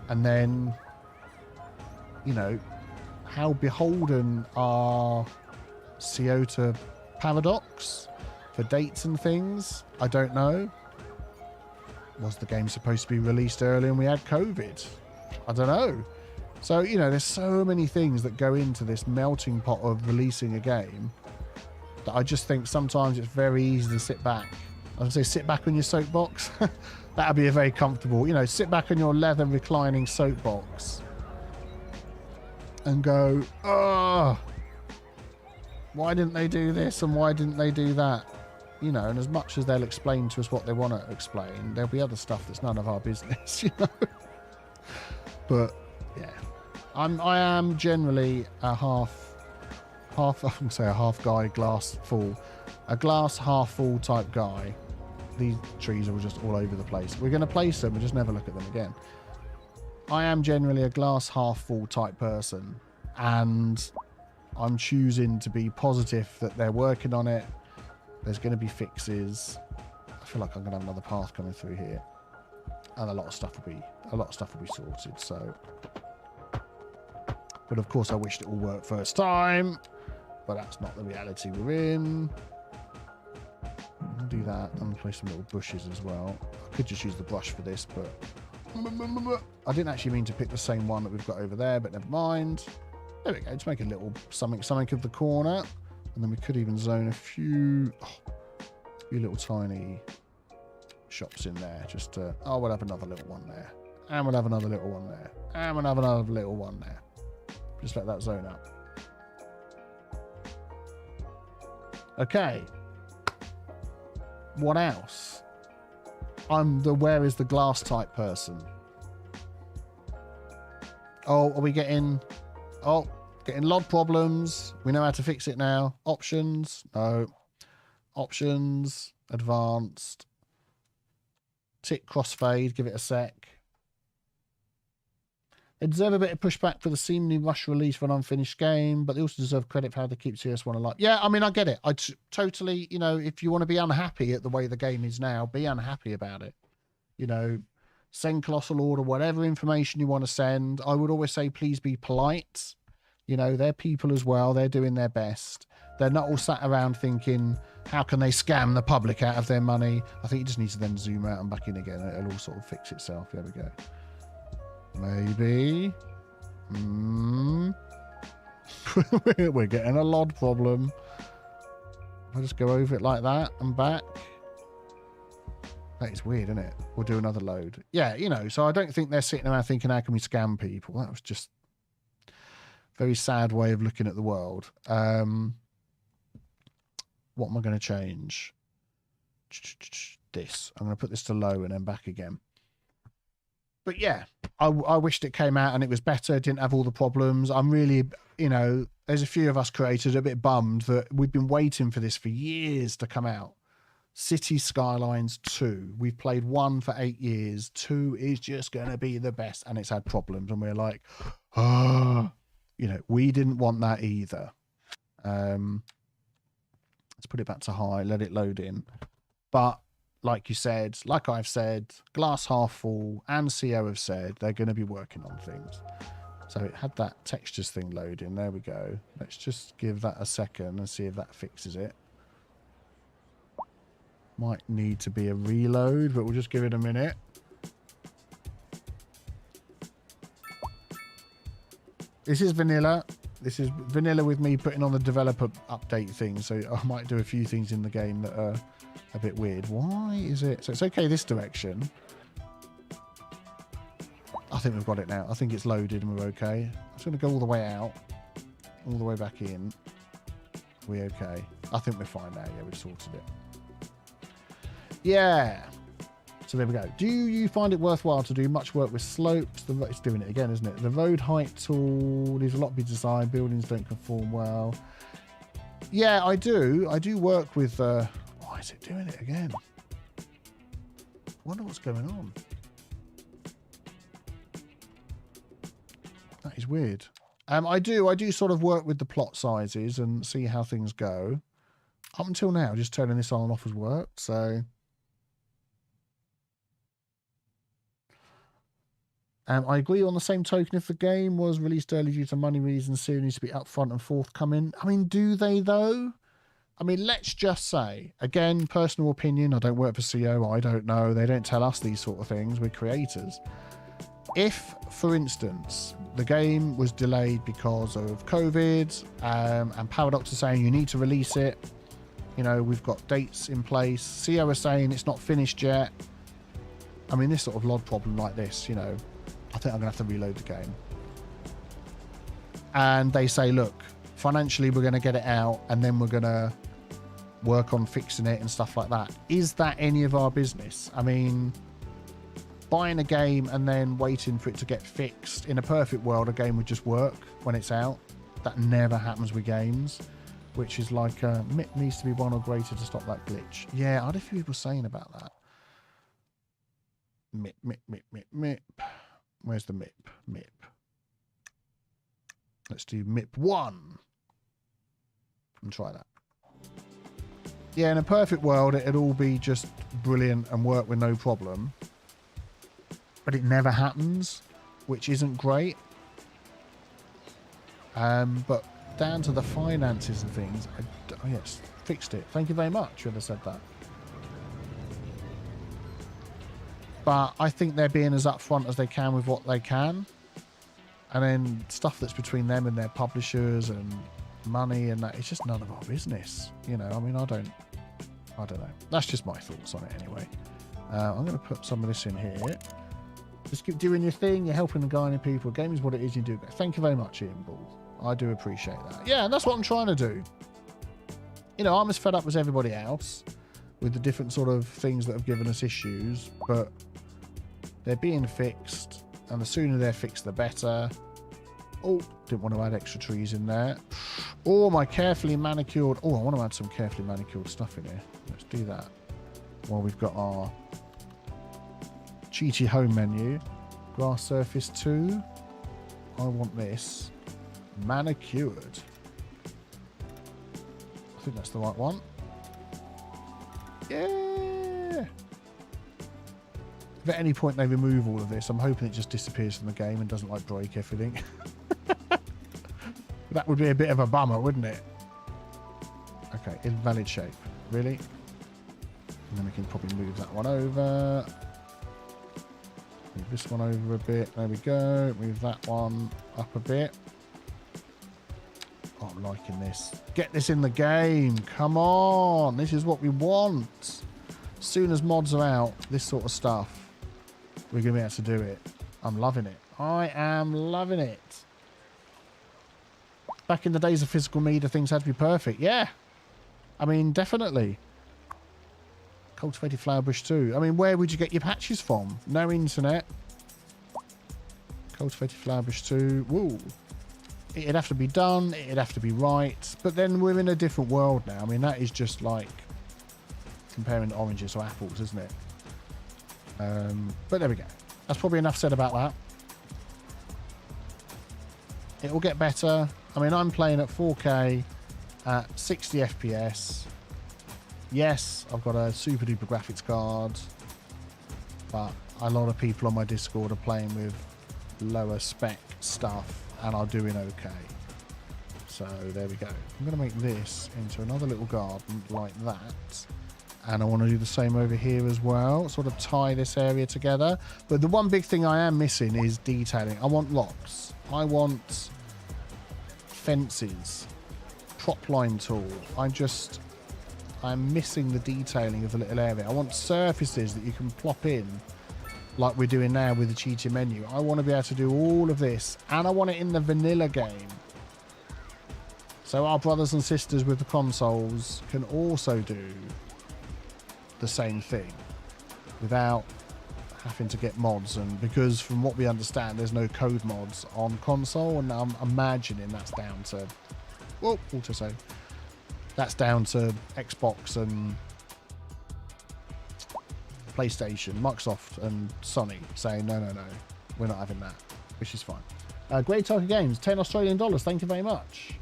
And then, you know, how beholden are CO to Paradox for dates and things? I don't know. Was the game supposed to be released early and we had COVID? I don't know. So, you know, there's so many things that go into this melting pot of releasing a game that I just think sometimes it's very easy to sit back. I would say sit back on your soapbox. That would be a very comfortable, you know, sit back on your leather reclining soapbox and go, oh, why didn't they do this and why didn't they do that? You know, and as much as they'll explain to us what they want to explain, there'll be other stuff that's none of our business, you know. But yeah, I am generally a half I can say a half guy, glass full, a glass half full type guy. These trees are just all over the place. We're going to place them and just never look at them again. I am generally a glass half full type person, and I'm choosing to be positive that they're working on it. There's going to be fixes. I feel like I'm going to have another path coming through here, and a lot of stuff will be sorted. So, but of course, I wished it all worked first time, but that's not the reality we're in. I'll do that and place some little bushes as well. I could just use the brush for this, but I didn't actually mean to pick the same one that we've got over there, but never mind. There we go. Just make a little something of the corner. And then we could even zone a few little tiny shops in there. Just to, oh, we'll have another little one there. And we'll have another little one there. And we'll have another little one there. Just let that zone up. Okay. What else? I'm the where is the glass type person. Oh, are we getting... Oh... Getting log problems. We know how to fix it now. Options. No. Options. Advanced. Tick crossfade. Give it a sec. They deserve a bit of pushback for the seemingly rushed release of an unfinished game, but they also deserve credit for how they keep CS1 alive. Yeah, I mean, I get it. I totally, you know, if you want to be unhappy at the way the game is now, be unhappy about it. You know, send Colossal Order whatever information you want to send. I would always say, please be polite. You know, they're people as well. They're doing their best. They're not all sat around thinking, how can they scam the public out of their money? I think you just need to then zoom out and back in again. It'll all sort of fix itself. There we go. Maybe. We're getting a LOD problem. I'll just go over it like that and back. That is weird, isn't it? We'll do another load. Yeah, you know, so I don't think they're sitting around thinking, how can we scam people? That was just very sad way of looking at the world. What am I going to change? this. I'm going to put this to low and then back again. But yeah, I wished it came out and it was better. It didn't have all the problems. I'm really, you know, there's a few of us creators a bit bummed that we've been waiting for this for years to come out. City Skylines 2. We've played 1 for 8 years. 2 is just going to be the best. And it's had problems. And we're like, oh, you know, we didn't want that either. Let's put it back to high, let it load in. But like you said, like I've said, Glass Half Full and CO have said they're going to be working on things. So it had that textures thing loading. There we go. Let's just give that a second and see if that fixes it. Might need to be a reload, but we'll just give it a minute. This is vanilla. This is vanilla with me putting on the developer update thing. So I might do a few things in the game that are a bit weird. Why is it? So it's okay this direction. I think we've got it now. I think it's loaded and we're okay. I'm just going to go all the way out. All the way back in. We're okay. I think we're fine now. Yeah, we've sorted it. Yeah. So there we go. Do you find it worthwhile to do much work with slopes? It's doing it again, isn't it? The road height tool leaves a lot to be desired. Buildings don't conform well. Yeah, I do. I do work with... why is it doing it again? I wonder what's going on. That is weird. I do sort of work with the plot sizes and see how things go. Up until now, just turning this on and off has worked, so... I agree on the same token, if the game was released early due to money reasons, series needs to be upfront and forthcoming. I mean, do they though? I mean, let's just say, again, personal opinion, I don't work for CO, I don't know, they don't tell us these sort of things, we're creators. If, for instance, the game was delayed because of COVID, and Paradox is saying you need to release it, you know, we've got dates in place, CO are saying it's not finished yet, I mean, this sort of log problem like this, you know, I think I'm going to have to reload the game. And they say, look, financially, we're going to get it out and then we're going to work on fixing it and stuff like that. Is that any of our business? I mean, buying a game and then waiting for it to get fixed. In a perfect world, a game would just work when it's out. That never happens with games, which is like MIP needs to be 1 or greater to stop that glitch. Yeah, I had a few people saying about that. MIP. Where's the MIP? MIP. Let's do MIP 1. And try that. Yeah, in a perfect world, it'd all be just brilliant and work with no problem. But it never happens, which isn't great. But down to the finances and things, oh yes, fixed it. Thank you very much, whoever said that. But I think they're being as upfront as they can with what they can. And then stuff that's between them and their publishers and money and that, it's just none of our business. You know, I mean, I don't know. That's just my thoughts on it anyway. I'm going to put some of this in here. Just keep doing your thing. You're helping and guiding people. Game is what it is. You do. Thank you very much, Ian Ball. I do appreciate that. Yeah, and that's what I'm trying to do. You know, I'm as fed up as everybody else with the different sort of things that have given us issues, but they're being fixed, and the sooner they're fixed, the better. Oh, didn't want to add extra trees in there. Oh, my carefully manicured. Oh, I want to add some carefully manicured stuff in here. Let's do that. While we've got our cheaty home menu. Grass surface 2. I want this manicured. I think that's the right one. Yeah. If at any point they remove all of this, I'm hoping it just disappears from the game and doesn't like break everything. That would be a bit of a bummer, wouldn't it? Okay, invalid shape. Really? And then we can probably move that one over. Move this one over a bit. There we go. Move that one up a bit. Oh, I'm liking this. Get this in the game. Come on. This is what we want. As soon as mods are out, this sort of stuff, we're going to be able to do it. I'm loving it. I am loving it. Back in the days of physical media, things had to be perfect. Yeah. I mean, definitely. Cultivated flower bush too. I mean, where would you get your patches from? No internet. Cultivated flower bush too. Woo. It'd have to be done. It'd have to be right. But then we're in a different world now. I mean, that is just like comparing oranges to apples, isn't it? But there we go. That's probably enough said about that. It will get better. I mean, I'm playing at 4K at 60 FPS. Yes, I've got a super duper graphics card, but a lot of people on my Discord are playing with lower spec stuff and are doing okay. So there we go. I'm going to make this into another little garden like that. And I want to do the same over here as well. Sort of tie this area together. But the one big thing I am missing is detailing. I want locks. I want fences. Prop line tool. I'm missing the detailing of the little area. I want surfaces that you can plop in like we're doing now with the cheater menu. I want to be able to do all of this. And I want it in the vanilla game. So our brothers and sisters with the consoles can also do the same thing without having to get mods. And because from what we understand, there's no code mods on console, and I'm imagining that's down to, well, autosave. That's down to Xbox and PlayStation, Microsoft and Sony saying no, we're not having that, which is fine. Great Talker Games, $10 Australian. Thank you very much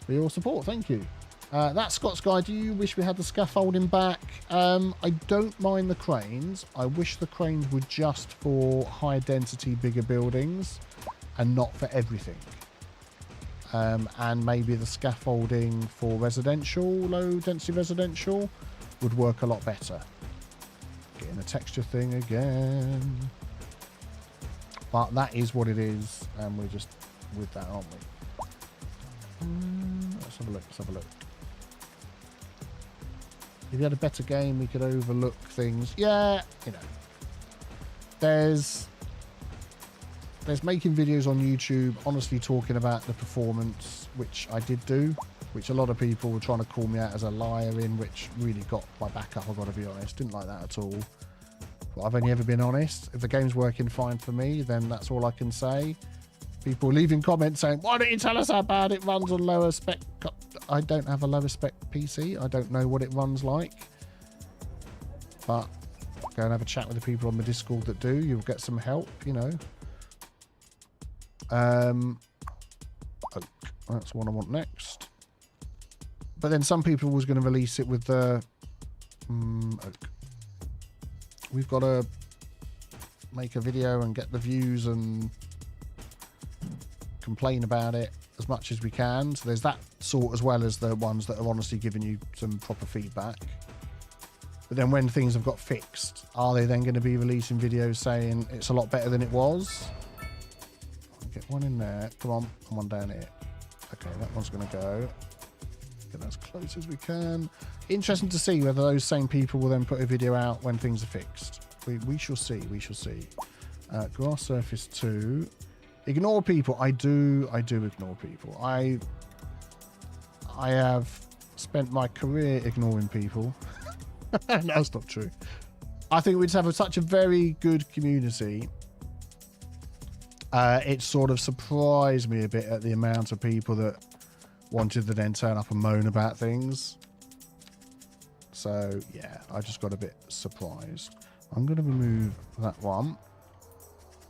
for your support. Thank you. That's Scott's Guide. Do you wish we had the scaffolding back? I don't mind the cranes. I wish the cranes were just for high density, bigger buildings and not for everything. And maybe the scaffolding for residential, low density residential, would work a lot better. Getting the texture thing again. But that is what it is, and we're just with that, aren't we? Let's have a look. Let's have a look. If you had a better game, we could overlook things. Yeah, you know. There's making videos on YouTube, honestly talking about the performance, which I did do, which a lot of people were trying to call me out as a liar in, which really got my back up, I've got to be honest. Didn't like that at all. But I've only ever been honest. If the game's working fine for me, then that's all I can say. People leaving comments saying, why don't you tell us how bad it runs on lower spec? I don't have a lower spec PC. I don't know what it runs like. But go and have a chat with the people on the Discord that do. You'll get some help, you know. Oak. That's what I want next. But then some people was going to release it with the oak. We've got to make a video and get the views and complain about it as much as we can. So there's that sort, as well as the ones that are honestly giving you some proper feedback. But then when things have got fixed, are they then going to be releasing videos saying it's a lot better than it was? Get one in there. Come on, and one down here. Okay, that one's going to go. Get as close as we can. Interesting to see whether those same people will then put a video out when things are fixed. We shall see. We shall see. Grass surface 2. Ignore people. I do ignore people. I have spent my career ignoring people. That's not true. I think we just have such a very good community. It sort of surprised me a bit at the amount of people that wanted to then turn up and moan about things. So yeah, I just got a bit surprised. I'm going to remove that one.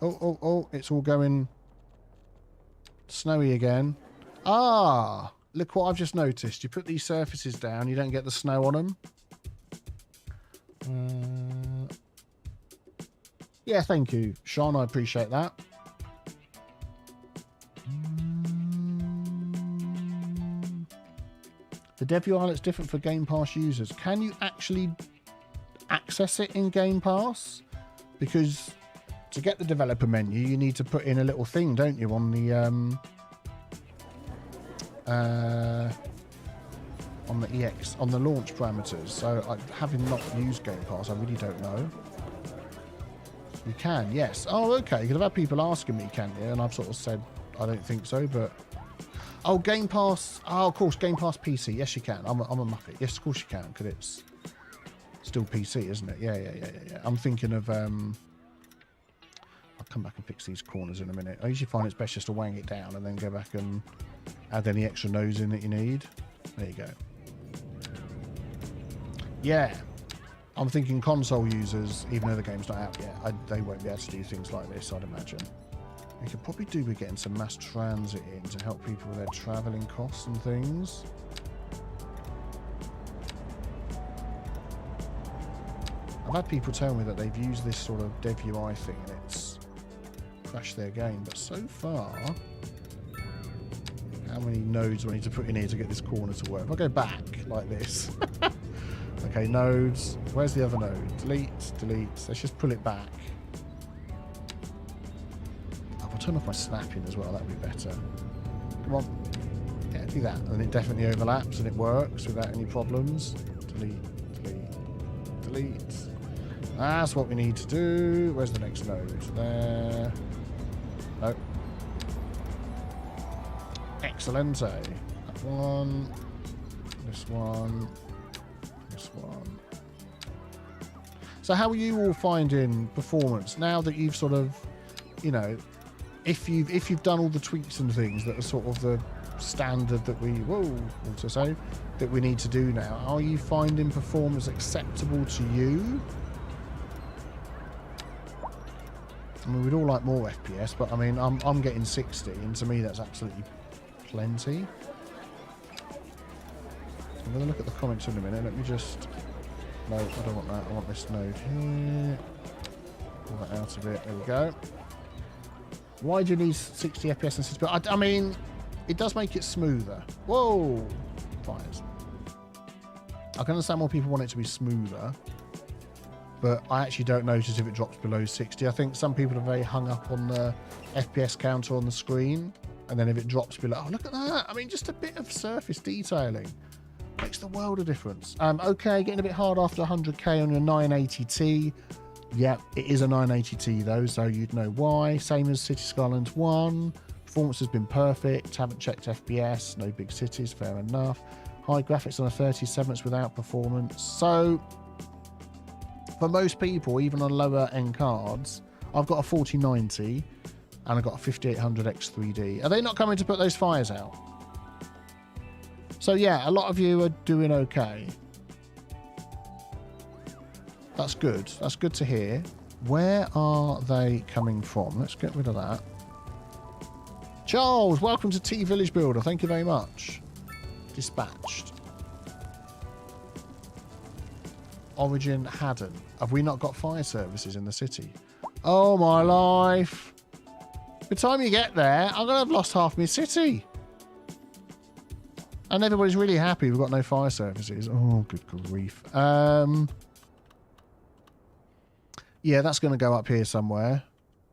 Oh, it's all going snowy again. Ah, look what I've just noticed. You put these surfaces down, you don't get the snow on them. Yeah, thank you, Sean. I appreciate that. The dev URL's different for Game Pass users. Can you actually access it in Game Pass? Because to get the developer menu, you need to put in a little thing, don't you, on the on the launch parameters. So having not used Game Pass, I really don't know. You can, yes. Oh, okay. Because I've had people asking me, can you? And I've sort of said, I don't think so, but... Oh, Game Pass. Oh, of course, Game Pass PC. Yes, you can. I'm a muppet. Yes, of course you can, because it's Still PC, isn't it? Yeah. I'm thinking of... I'll come back and fix these corners in a minute. I usually find it's best just to wang it down and then go back and add any extra nodes in that you need. There you go. Yeah. I'm thinking console users, even though the game's not out yet, they won't be able to do things like this, I'd imagine. We could probably do with getting some mass transit in to help people with their travelling costs and things. I've had people tell me that they've used this sort of dev UI thing and it's crashed their game, but so far, how many nodes do I need to put in here to get this corner to work? If I go back like this, okay, nodes, where's the other node? Delete, let's just pull it back. Oh, I'll turn off my snapping as well, that'd be better. Come on, yeah, do that, and it definitely overlaps and it works without any problems. Delete. That's what we need to do. Where's the next node? There. No. Excellent. That one. This one. This one. So how are you all finding performance now that you've sort of, you know, if you've done all the tweaks and things that are sort of the standard that we that we need to do now? Are you finding performance acceptable to you? I mean, we'd all like more FPS, but I mean, I'm getting 60, and to me that's absolutely plenty. I'm going to look at the comments in a minute. Let me just... No, I don't want that. I want this node here. Pull that out a bit. There we go. Why do you need 60 FPS and 60? I mean, it does make it smoother. Whoa! Fires. I can understand why people want it to be smoother, but I actually don't notice if it drops below 60. I think some people are very hung up on the FPS counter on the screen, and then if it drops below, oh, look at that. I mean, just a bit of surface detailing makes the world of difference. Okay, getting a bit hard after 100k on your 980Ti. Yeah, it is a 980Ti though, so you'd know why. Same as City Skylines 1. Performance has been perfect. Haven't checked FPS. No big cities, fair enough. High graphics on a 3070 without performance. So for most people, even on lower end cards, I've got a 4090 and I've got a 5800X3D. Are they not coming to put those fires out? So yeah, a lot of you are doing okay. That's good. That's good to hear. Where are they coming from? Let's get rid of that. Charles, welcome to T Village Builder. Thank you very much. Dispatched. Origin Haddon. Have we not got fire services in the city? Oh my life. By the time you get there, I'm going to have lost half my city. And everybody's really happy we've got no fire services. Oh, good grief. Yeah, that's going to go up here somewhere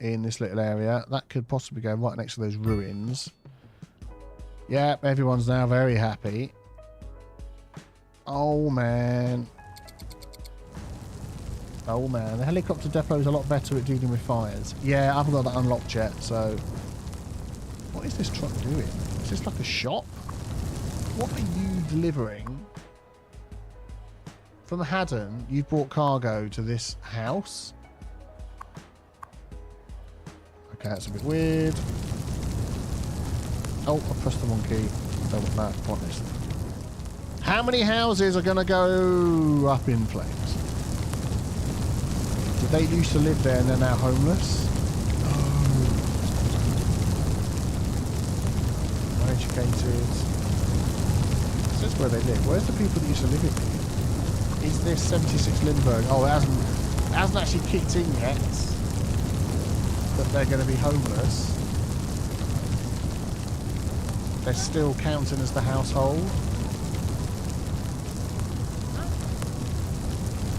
in this little area. That could possibly go right next to those ruins. Yeah, everyone's now very happy. Oh, man. Oh, man. The helicopter depot is a lot better at dealing with fires. Yeah, I haven't got that unlocked yet, so... What is this truck doing? Is this like a shop? What are you delivering? From Haddon, you've brought cargo to this house. Okay, that's a bit weird. Oh, I pressed the wrong key. Don't want that. I want this. How many houses are going to go up in flames? Did they used to live there and they're now homeless? Oh. Uneducated. This is where they live. Where's the people that used to live here? Is this 76 Lindbergh? Oh, it hasn't actually kicked in yet that they're going to be homeless. They're still counting as the household.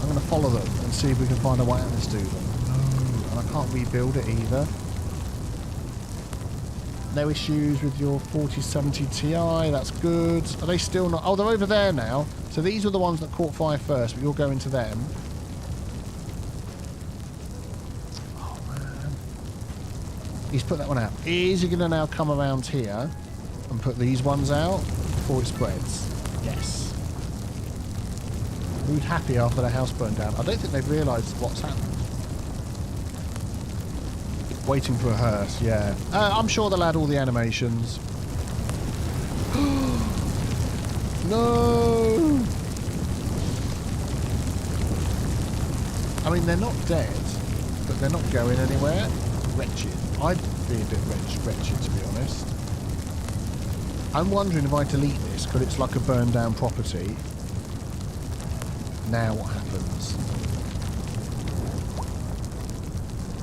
I'm going to follow them and see if we can find a way out to do them. No, and I can't rebuild it either. No issues with your 4070 Ti, that's good. Are they still not? Oh, they're over there now. So these were the ones that caught fire first, but you're going to them. Oh, man. He's put that one out. Is he going to now come around here and put these ones out before it spreads? Yes. Mood happy after the house burned down. I don't think they've realised what's happened. Waiting for a hearse, yeah. I'm sure they'll add all the animations. No! I mean, they're not dead, but they're not going anywhere. Wretched. I'd be a bit wretched, to be honest. I'm wondering if I delete this, because it's like a burned down property. Now what happens?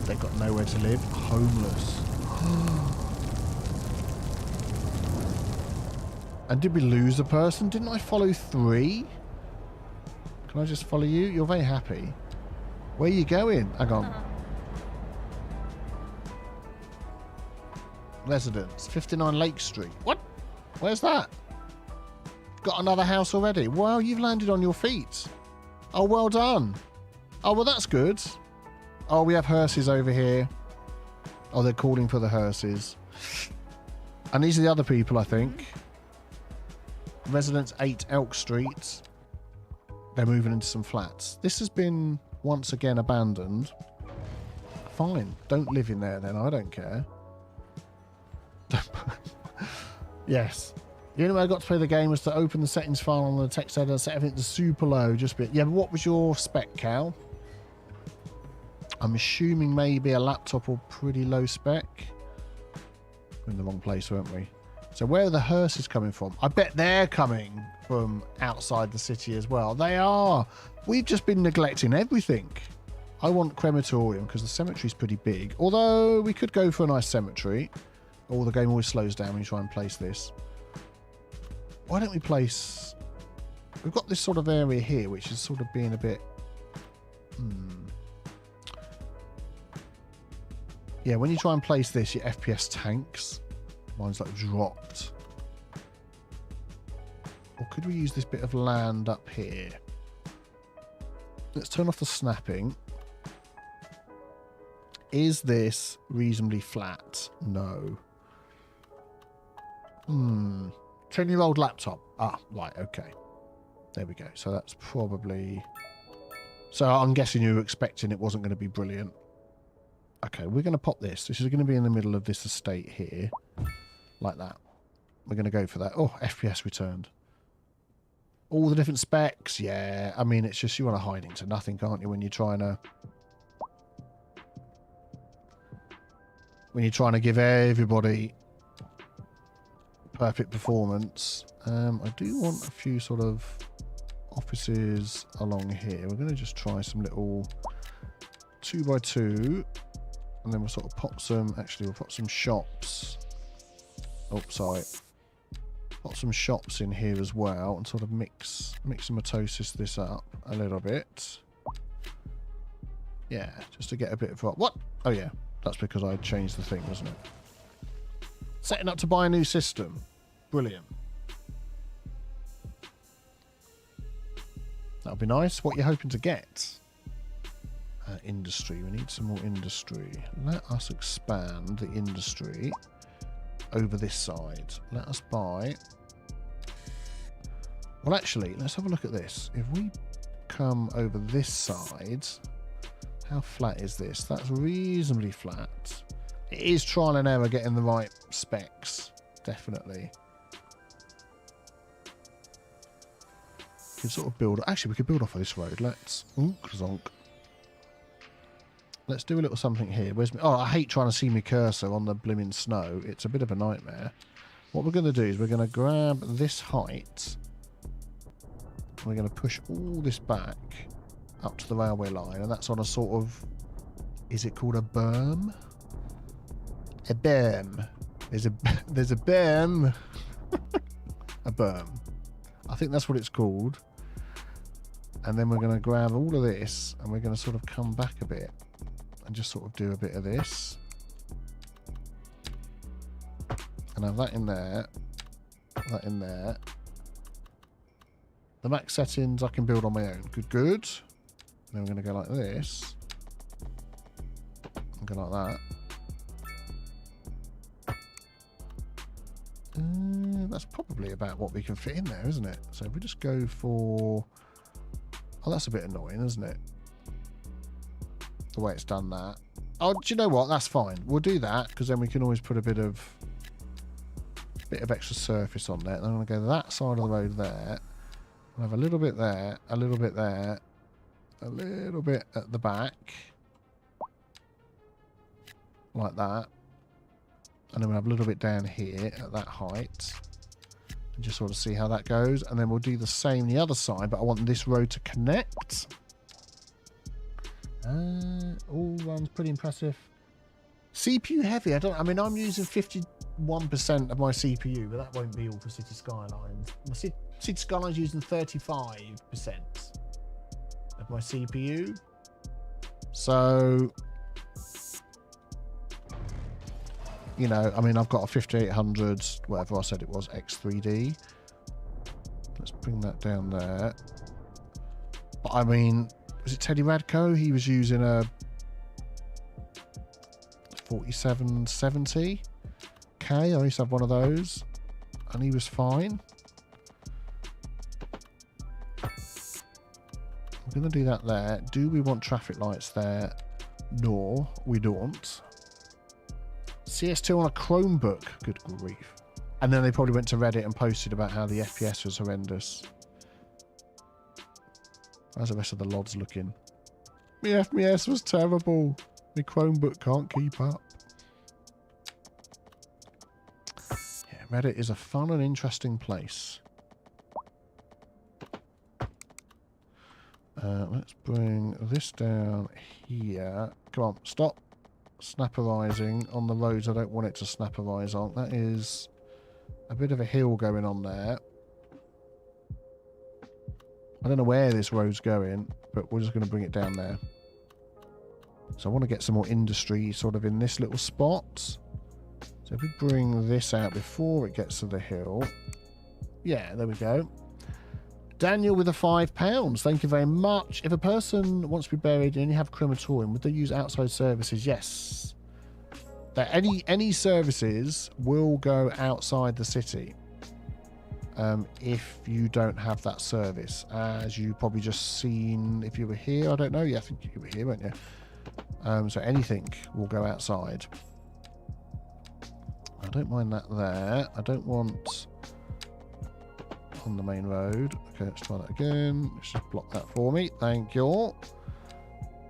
They've got nowhere to live. Homeless. And did we lose a person? Didn't I follow 3? Can I just follow you? You're very happy. Where are you going? Hang on. Residence. 59 Lake Street. What? Where's that? Got another house already. Wow, you've landed on your feet. Oh, well done. Oh, well, that's good. Oh, we have hearses over here. Oh, they're calling for the hearses. And these are the other people, I think. Residence 8 Elk Street. They're moving into some flats. This has been once again abandoned. Fine. Don't live in there then. I don't care. Yes. The only way I got to play the game was to open the settings file on the text editor, set everything to super low. Just a bit. Yeah, but what was your spec, Cal? I'm assuming maybe a laptop or pretty low spec. We're in the wrong place, weren't we? So where are the hearses coming from? I bet they're coming from outside the city as well. They are. We've just been neglecting everything. I want crematorium because the cemetery's pretty big. Although we could go for a nice cemetery. Oh, the game always slows down when you try and place this. Why don't we place... We've got this sort of area here, which is sort of being a bit... Yeah, when you try and place this, your FPS tanks. Mine's like dropped. Or could we use this bit of land up here? Let's turn off the snapping. Is this reasonably flat? No. 10-year-old laptop. Ah, right, okay. There we go. So that's probably... So I'm guessing you were expecting it wasn't going to be brilliant. Okay, we're going to pop this. This is going to be in the middle of this estate here. Like that. We're going to go for that. Oh, FPS returned. All the different specs. Yeah, I mean, it's just you want to hide into nothing, can't you, when you're trying to... When you're trying to give everybody perfect performance. I do want a few sort of offices along here. We're going to just try some little 2x2. And then we'll sort of pop some... Actually, we'll pop some shops. Oh, sorry. Pop some shops in here as well. And sort of mix and mitosis this up a little bit. Yeah, just to get a bit of... What? Oh, yeah. That's because I changed the thing, wasn't it? Setting up to buy a new system. Brilliant. That'll be nice. What are you hoping to get? Industry. We need some more industry. Let us expand the industry over this side. Let us buy... Well, actually, let's have a look at this. If we come over this side... How flat is this? That's reasonably flat. It is trial and error getting the right specs. Definitely. We could sort of build... Actually, we could build off of this road. Let's... Ooh, zonk. Let's do a little something here. Where's me? Oh, I hate trying to see my cursor on the blimmin' snow. It's a bit of a nightmare. What we're going to do is we're going to grab this height. And we're going to push all this back up to the railway line. And that's on a sort of... Is it called a berm? A berm. There's a berm. A berm. I think that's what it's called. And then we're going to grab all of this and we're going to sort of come back a bit and just sort of do a bit of this. And have that in there. That in there. The max settings I can build on my own. Good, good. Then we're going to go like this. And go like that. That's probably about what we can fit in there, isn't it? So if we just go for... Oh, that's a bit annoying, isn't it? The way it's done that. Oh, do you know what? That's fine. We'll do that because then we can always put a bit of extra surface on there. Then I'm going to go that side of the road there. We'll have a little bit there, a little bit there, a little bit at the back. Like that. And then we'll have a little bit down here at that height. And just sort of see how that goes. And then we'll do the same the other side, but I want this road to connect. All runs pretty impressive. CPU heavy. I mean, I'm using 51% of my CPU, but that won't be all for City Skylines. My City Skylines using 35% of my CPU. So, you know, I mean, I've got a 5800, whatever I said it was, X3D. Let's bring that down there. But I mean, was it Teddy Radko? He was using a 4770K. I used to have one of those, and he was fine. I'm going to do that there. Do we want traffic lights there? No, we don't. CS2 on a Chromebook. Good grief. And then they probably went to Reddit and posted about how the FPS was horrendous. How's the rest of the LODs looking? My FPS was terrible. My Chromebook can't keep up. Yeah, Reddit is a fun and interesting place. Let's bring this down here. Come on, stop snapperizing on the roads I don't want it to snapperize on. That is a bit of a hill going on there. I don't know where this road's going, but we're just going to bring it down there. So I want to get some more industry sort of in this little spot. So if we bring this out before it gets to the hill. Yeah, there we go. Daniel with the £5. Thank you very much. If a person wants to be buried and you have crematorium, would they use outside services? Yes. That any services will go outside the city. If you don't have that service, as you probably just seen if you were here. I don't know. Yeah, I think you were here, weren't you? So anything will go outside. I don't mind that there. I don't want on the main road. Okay, let's try that again. Let's just block that for me. Thank you.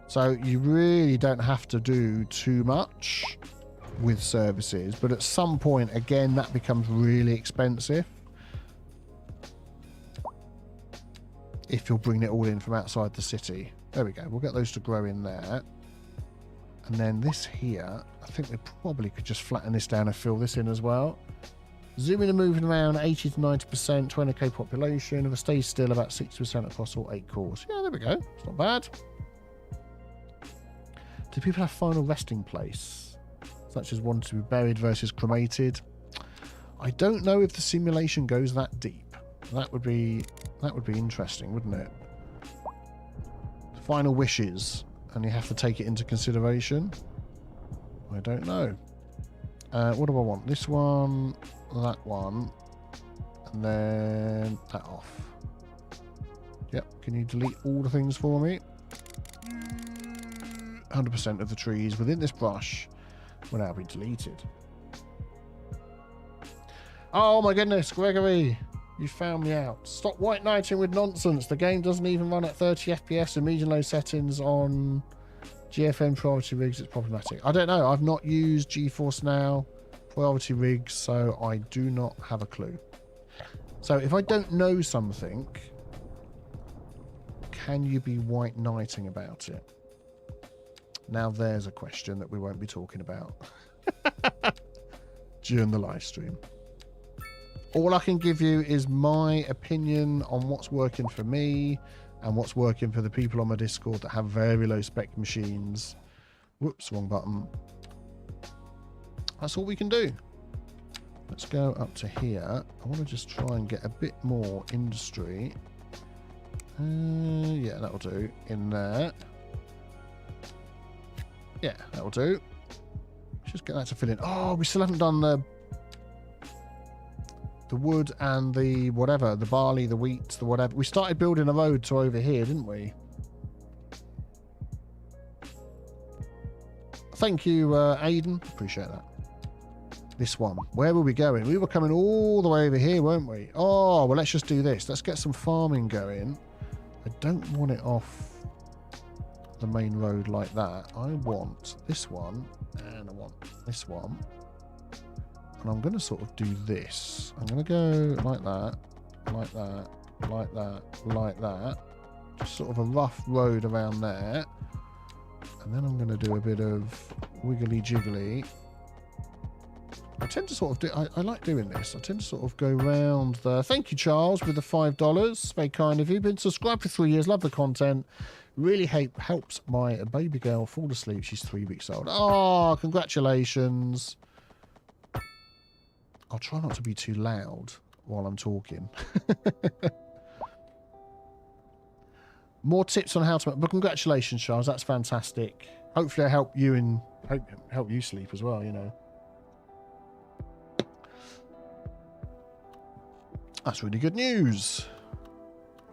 So you really don't have to do too much with services, but at some point, again, that becomes really expensive. If you'll bring it all in from outside the city. There we go. We'll get those to grow in there. And then this here, I think we probably could just flatten this down and fill this in as well. Zooming and moving around 80 to 90%, 20k population. If I stay still, about 60% across all 8 cores. Yeah, there we go. It's not bad. Do people have final resting place? Such as one to be buried versus cremated? I don't know if the simulation goes that deep. That would be interesting, wouldn't it? Final wishes, and you have to take it into consideration. I don't know. What do I want? This one, that one, and then that off. Yep. Can you delete all the things for me? 100% of the trees within this brush will now be deleted. Oh my goodness, Gregory! You found me out. Stop white knighting with nonsense. The game doesn't even run at 30 FPS and medium low settings on GFN priority rigs. It's problematic. I don't know. I've not used GeForce Now priority rigs, so I do not have a clue. So if I don't know something, can you be white knighting about it? Now there's a question that we won't be talking about during the live stream. All I can give you is my opinion on what's working for me and what's working for the people on my Discord that have very low spec machines. Whoops, wrong button. That's all we can do. Let's go up to here. I want to just try and get a bit more industry. Yeah, that'll do. In there. Yeah, that'll do. Just get that to fill in. Oh, we still haven't done the The wood and the whatever, the barley, the wheat, the whatever. We started building a road to over here, didn't we? Thank you, Aiden. Appreciate that. This one. Where were we going? We were coming all the way over here, weren't we? Oh, well, let's just do this. Let's get some farming going. I don't want it off the main road like that. I want this one, and I want this one. And I'm going to sort of do this. I'm going to go like that, like that, like that, like that. Just sort of a rough road around there. And then I'm going to do a bit of wiggly jiggly. I tend to sort of do, I like doing this. I tend to sort of go round the, thank you, Charles, with the $5. Very kind of you. Been subscribed for 3 years. Love the content. Really helps my baby girl fall asleep. She's 3 weeks old. Oh, congratulations. I'll try not to be too loud while I'm talking. More tips on how to... But congratulations, Charles. That's fantastic. Hopefully I help you in... help you sleep as well, you know. That's really good news.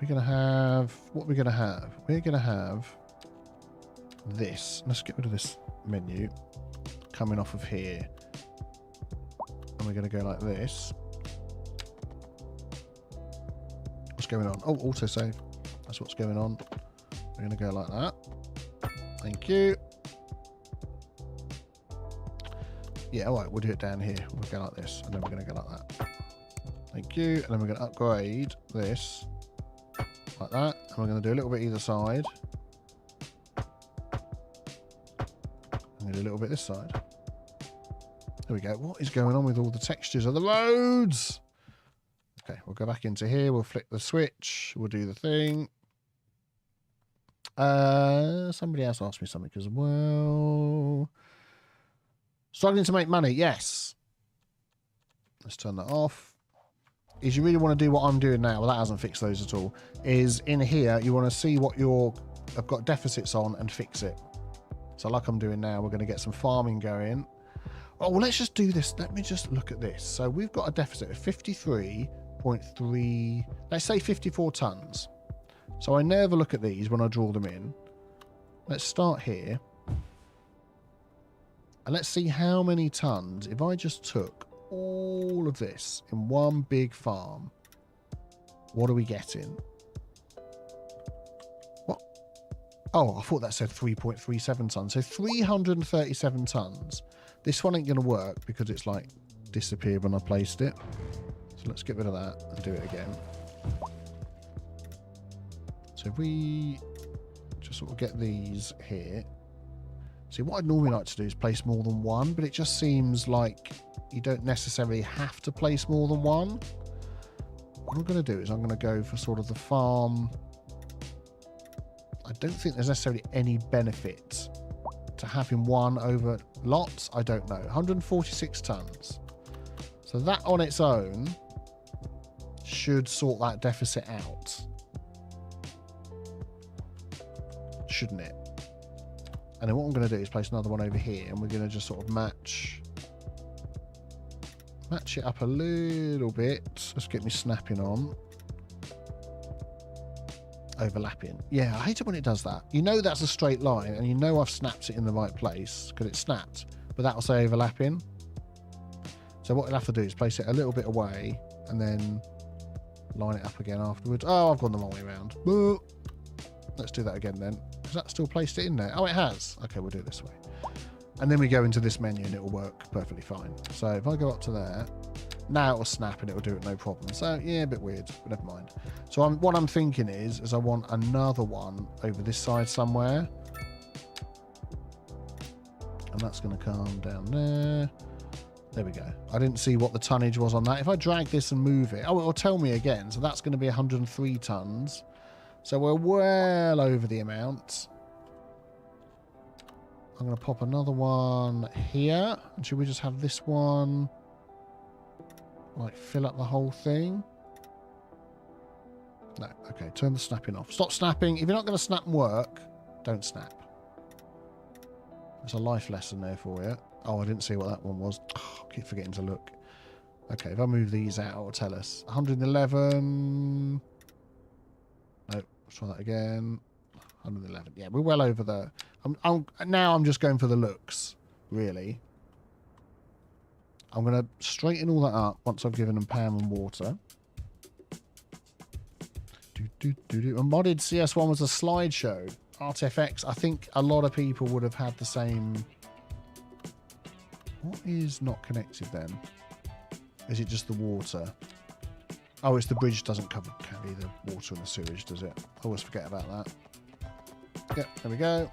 We're going to have... What we're going to have? We're going to have this. Let's get rid of this menu. Coming off of here. And we're going to go like this. What's going on? Oh, autosave. That's what's going on. We're going to go like that. Thank you. Yeah, all right, we'll do it down here. We'll go like this, and then we're going to go like that. Thank you. And then we're going to upgrade this like that. And we're going to do a little bit either side. I'm going to do a little bit this side. There we go. What is going on with all the textures of the roads? Okay, we'll go back into here. We'll flick the switch. We'll do the thing. Somebody else asked me something as well. Struggling to make money. Yes. Let's turn that off. Is you really want to do what I'm doing now? Well, that hasn't fixed those at all. Is in here, you want to see what I've got deficits on and fix it. So like I'm doing now, we're going to get some farming going. Oh, well, let's just do this. Let me just look at this. So we've got a deficit of 53.3, let's say 54 tons. So I never look at these when I draw them in. Let's start here. And let's see how many tons, if I just took all of this in one big farm, what are we getting? What? Oh, I thought that said 3.37 tons. So 337 tons. This one ain't going to work because it's like disappeared when I placed it. So let's get rid of that and do it again. So if we just sort of get these here. See, what I'd normally like to do is place more than one, but it just seems like you don't necessarily have to place more than one. What I'm going to do is I'm going to go for sort of the farm. I don't think there's necessarily any benefit to having one over lots. I don't know. 146 tons. So that on its own should sort that deficit out. Shouldn't it? And then what I'm going to do is place another one over here, and we're going to just sort of match it up a little bit. Let's get me snapping on. Overlapping. Yeah, I hate it when it does that. You know that's a straight line, and you know I've snapped it in the right place because it's snapped, but that will say overlapping. So what we'll have to do is place it a little bit away and then line it up again afterwards. Oh, I've gone the wrong way around. Let's do that again then. Has that still placed it in there? Oh, it has. Okay, we'll do it this way. And then we go into this menu and it will work perfectly fine. So if I go up to there, now it will snap and it will do it no problem. So yeah, a bit weird, but never mind. So what I'm thinking is I want another one over this side somewhere. And that's going to come down there. There we go. I didn't see what the tonnage was on that. If I drag this and move it, oh, it will tell me again. So that's going to be 103 tons. So we're well over the amount. I'm going to pop another one here. And should we just have this one, like, fill up the whole thing? No. Okay, turn the snapping off. Stop snapping. If you're not going to snap and work, don't snap. There's a life lesson there for you. Oh, I didn't see what that one was. Oh, I keep forgetting to look. Okay, if I move these out, it'll tell us. 111. No, let's try that again. 111. Yeah, we're well over there. Now I'm just going for the looks, really. I'm going to straighten all that up once I've given them power and water. A modded CS1 was a slideshow. ArtFX, I think a lot of people would have had the same... What is not connected then? Is it just the water? Oh, it's the bridge doesn't carry the water and the sewage, does it? I always forget about that. Yep, there we go.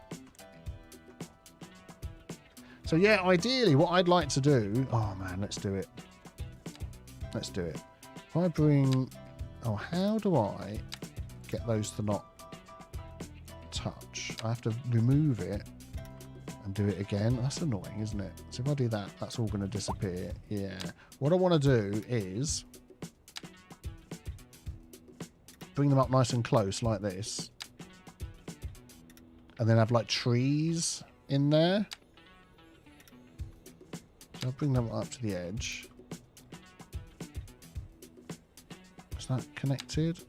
So yeah, ideally what I'd like to do... Oh man, let's do it. Let's do it. If I bring... Oh, how do I get those to not touch? I have to remove it and do it again. That's annoying, isn't it? So if I do that, that's all going to disappear. Yeah. What I want to do is bring them up nice and close like this. And then have like trees in there. So I'll bring them up to the edge. Is that connected?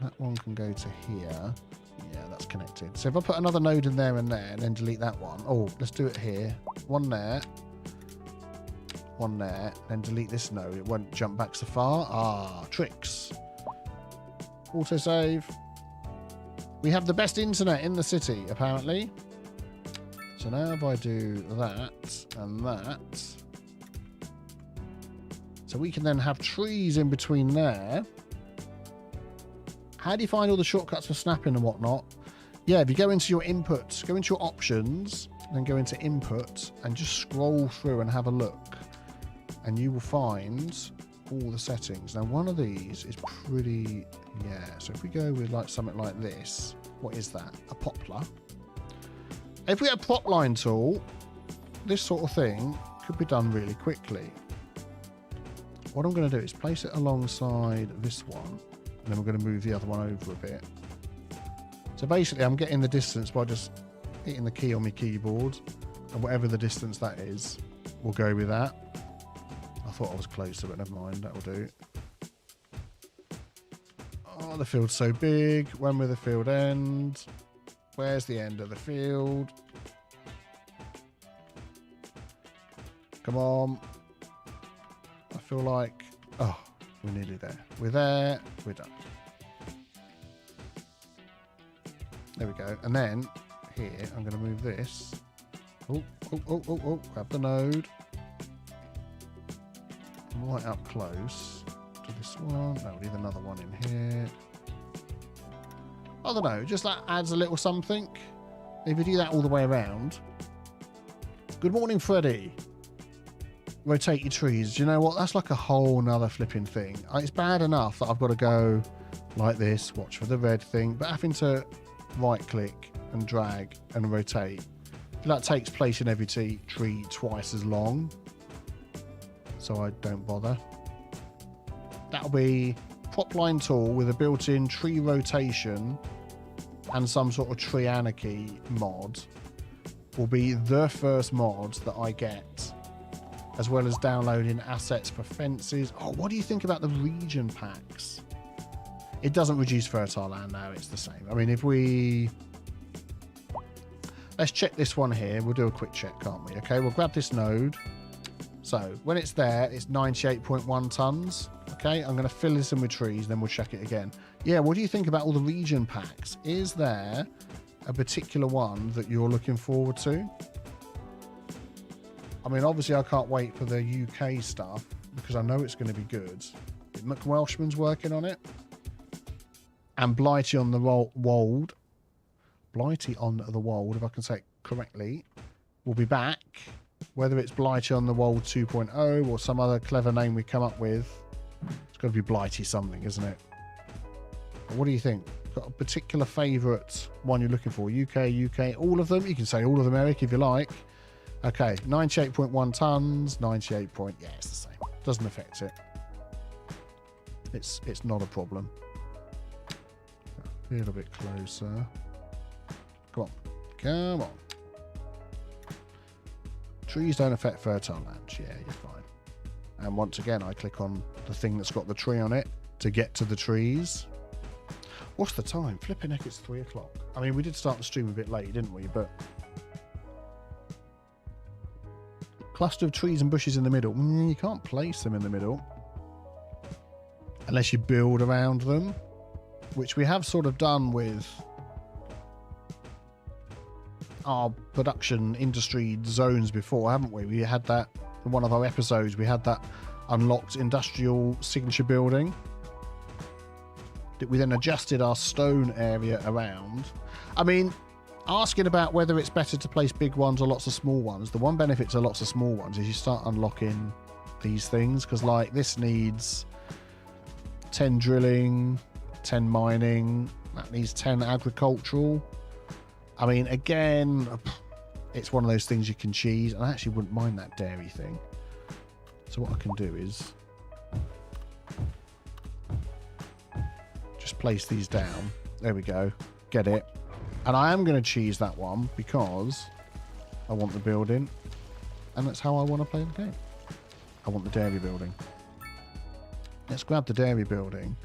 That one can go to here. Yeah, that's connected. So if I put another node in there and then delete that one. Oh, let's do it here. One there. One there. Then delete this node. It won't jump back so far. Ah, tricks. Autosave. We have the best internet in the city, apparently. So now if I do that and that. So we can then have trees in between there. How do you find all the shortcuts for snapping and whatnot? Yeah, if you go into your input, go into your options, then go into input and just scroll through and have a look. And you will find all the settings. Now, one of these is pretty, yeah. So if we go with like something like this, what is that? A poplar. If we had a prop line tool, this sort of thing could be done really quickly. What I'm going to do is place it alongside this one. And then we're going to move the other one over a bit. So basically, I'm getting the distance by just hitting the key on my keyboard. And whatever the distance that is, we'll go with that. I thought I was closer, but never mind. That'll do. Oh, the field's so big. When will the field end? Where's the end of the field? Come on. I feel like... Oh, we're nearly there. We're there. We're done. There we go. And then here, I'm going to move this. Oh. Grab the node. Right up close to this one. No, we need another one in here. I don't know. Just that adds a little something. If you do that all the way around. Good morning, Freddie. Rotate your trees. Do you know what? That's like a whole nother flipping thing. It's bad enough that I've got to go like this, watch for the red thing, but having to right click and drag and rotate. That takes place in every tree twice as long. So I don't bother. That'll be prop line tool with a built-in tree rotation and some sort of tree anarchy mod will be the first mod that I get, as well as downloading assets for fences. Oh, what do you think about the region packs? It doesn't reduce fertile land now, it's the same. I mean, if we... Let's check this one here. We'll do a quick check, can't we? Okay, we'll grab this node. So, when it's there, it's 98.1 tons. Okay, I'm going to fill this in with trees, then we'll check it again. Yeah, what do you think about all the region packs? Is there a particular one that you're looking forward to? I mean, obviously, I can't wait for the UK stuff because I know it's going to be good. McWelshman's working on it. And Blighty on the Wold. Blighty on the Wold, if I can say it correctly, will be back. Whether it's Blighty on the Wold 2.0 or some other clever name we come up with, it's got to be Blighty something, isn't it? But what do you think? Got a particular favourite one you're looking for? UK, all of them? You can say all of them, Eric, if you like. Okay, 98.1 tons, 98 point... Yeah, it's the same. Doesn't affect it. It's not a problem. A little bit closer. Come on. Come on. Trees don't affect fertile land. Yeah, you're fine. And once again, I click on the thing that's got the tree on it to get to the trees. What's the time? Flipping heck, it's 3 o'clock. I mean, we did start the stream a bit late, didn't we? But cluster of trees and bushes in the middle. You can't place them in the middle unless you build around them, which we have sort of done with our production industry zones before, haven't we? We had that in one of our episodes. We had that unlocked industrial signature building that we then adjusted our stone area around. I mean, asking about whether it's better to place big ones or lots of small ones, the one benefit to lots of small ones is you start unlocking these things, because like this needs 10 drilling, 10 mining, that needs 10 agricultural. I mean, again, it's one of those things you can cheese, and I actually wouldn't mind that dairy thing. So what I can do is just place these down. There we go. Get it. And I am going to cheese that one because I want the building, and that's how I want to play the game. I want the dairy building. Let's grab the dairy building.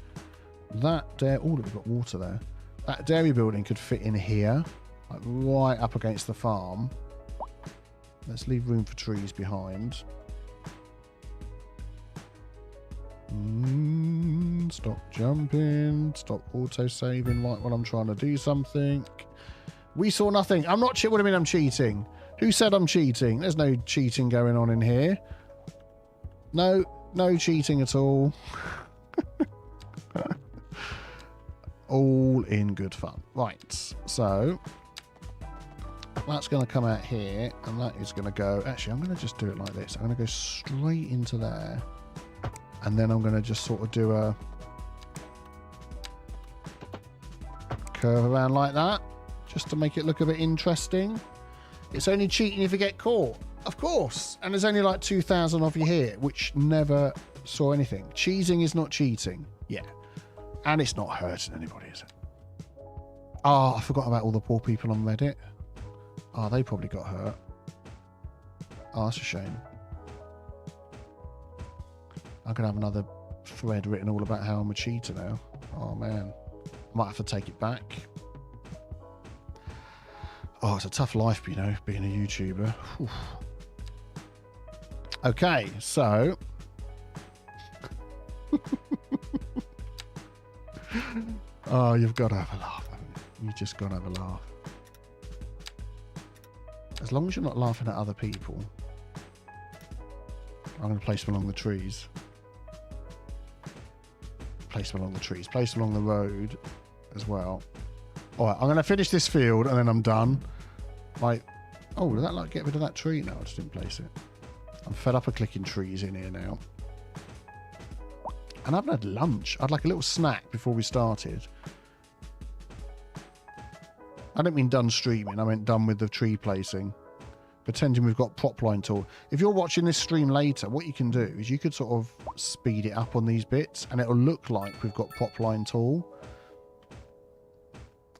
That dairy... Oh, we've got water there. That dairy building could fit in here, like right up against the farm. Let's leave room for trees behind. Stop jumping. Stop auto-saving like when I'm trying to do something. We saw nothing. I'm not... What do you mean I'm cheating? Who said I'm cheating? There's no cheating going on in here. No cheating at all. All in good fun. Right, so that's going to come out here, and that is going to go... Actually, I'm going to just do it like this. I'm going to go straight into there, and then I'm going to just sort of do a curve around like that, just to make it look a bit interesting. It's only cheating if you get caught. Of course. And there's only like 2,000 of you here, which never saw anything. Cheesing is not cheating. Yeah. And it's not hurting anybody, is it? Oh, I forgot about all the poor people on Reddit. Oh, they probably got hurt. Oh, that's a shame. I'm going to have another thread written all about how I'm a cheater now. Oh, man. Might have to take it back. Oh, it's a tough life, you know, being a YouTuber. Whew. Okay, so... Oh, you've got to have a laugh, haven't you? You just got to have a laugh. As long as you're not laughing at other people. I'm going to place them along the trees. Place them along the trees. Place them along the road as well. All right, I'm going to finish this field and then I'm done. Like, oh, did that like get rid of that tree? No, I just didn't place it. I'm fed up of clicking trees in here now. And I haven't had lunch. I had like a little snack before we started. I don't mean done streaming. I meant done with the tree placing. Pretending we've got prop line tool. If you're watching this stream later, what you can do is you could sort of speed it up on these bits and it'll look like we've got prop line tool.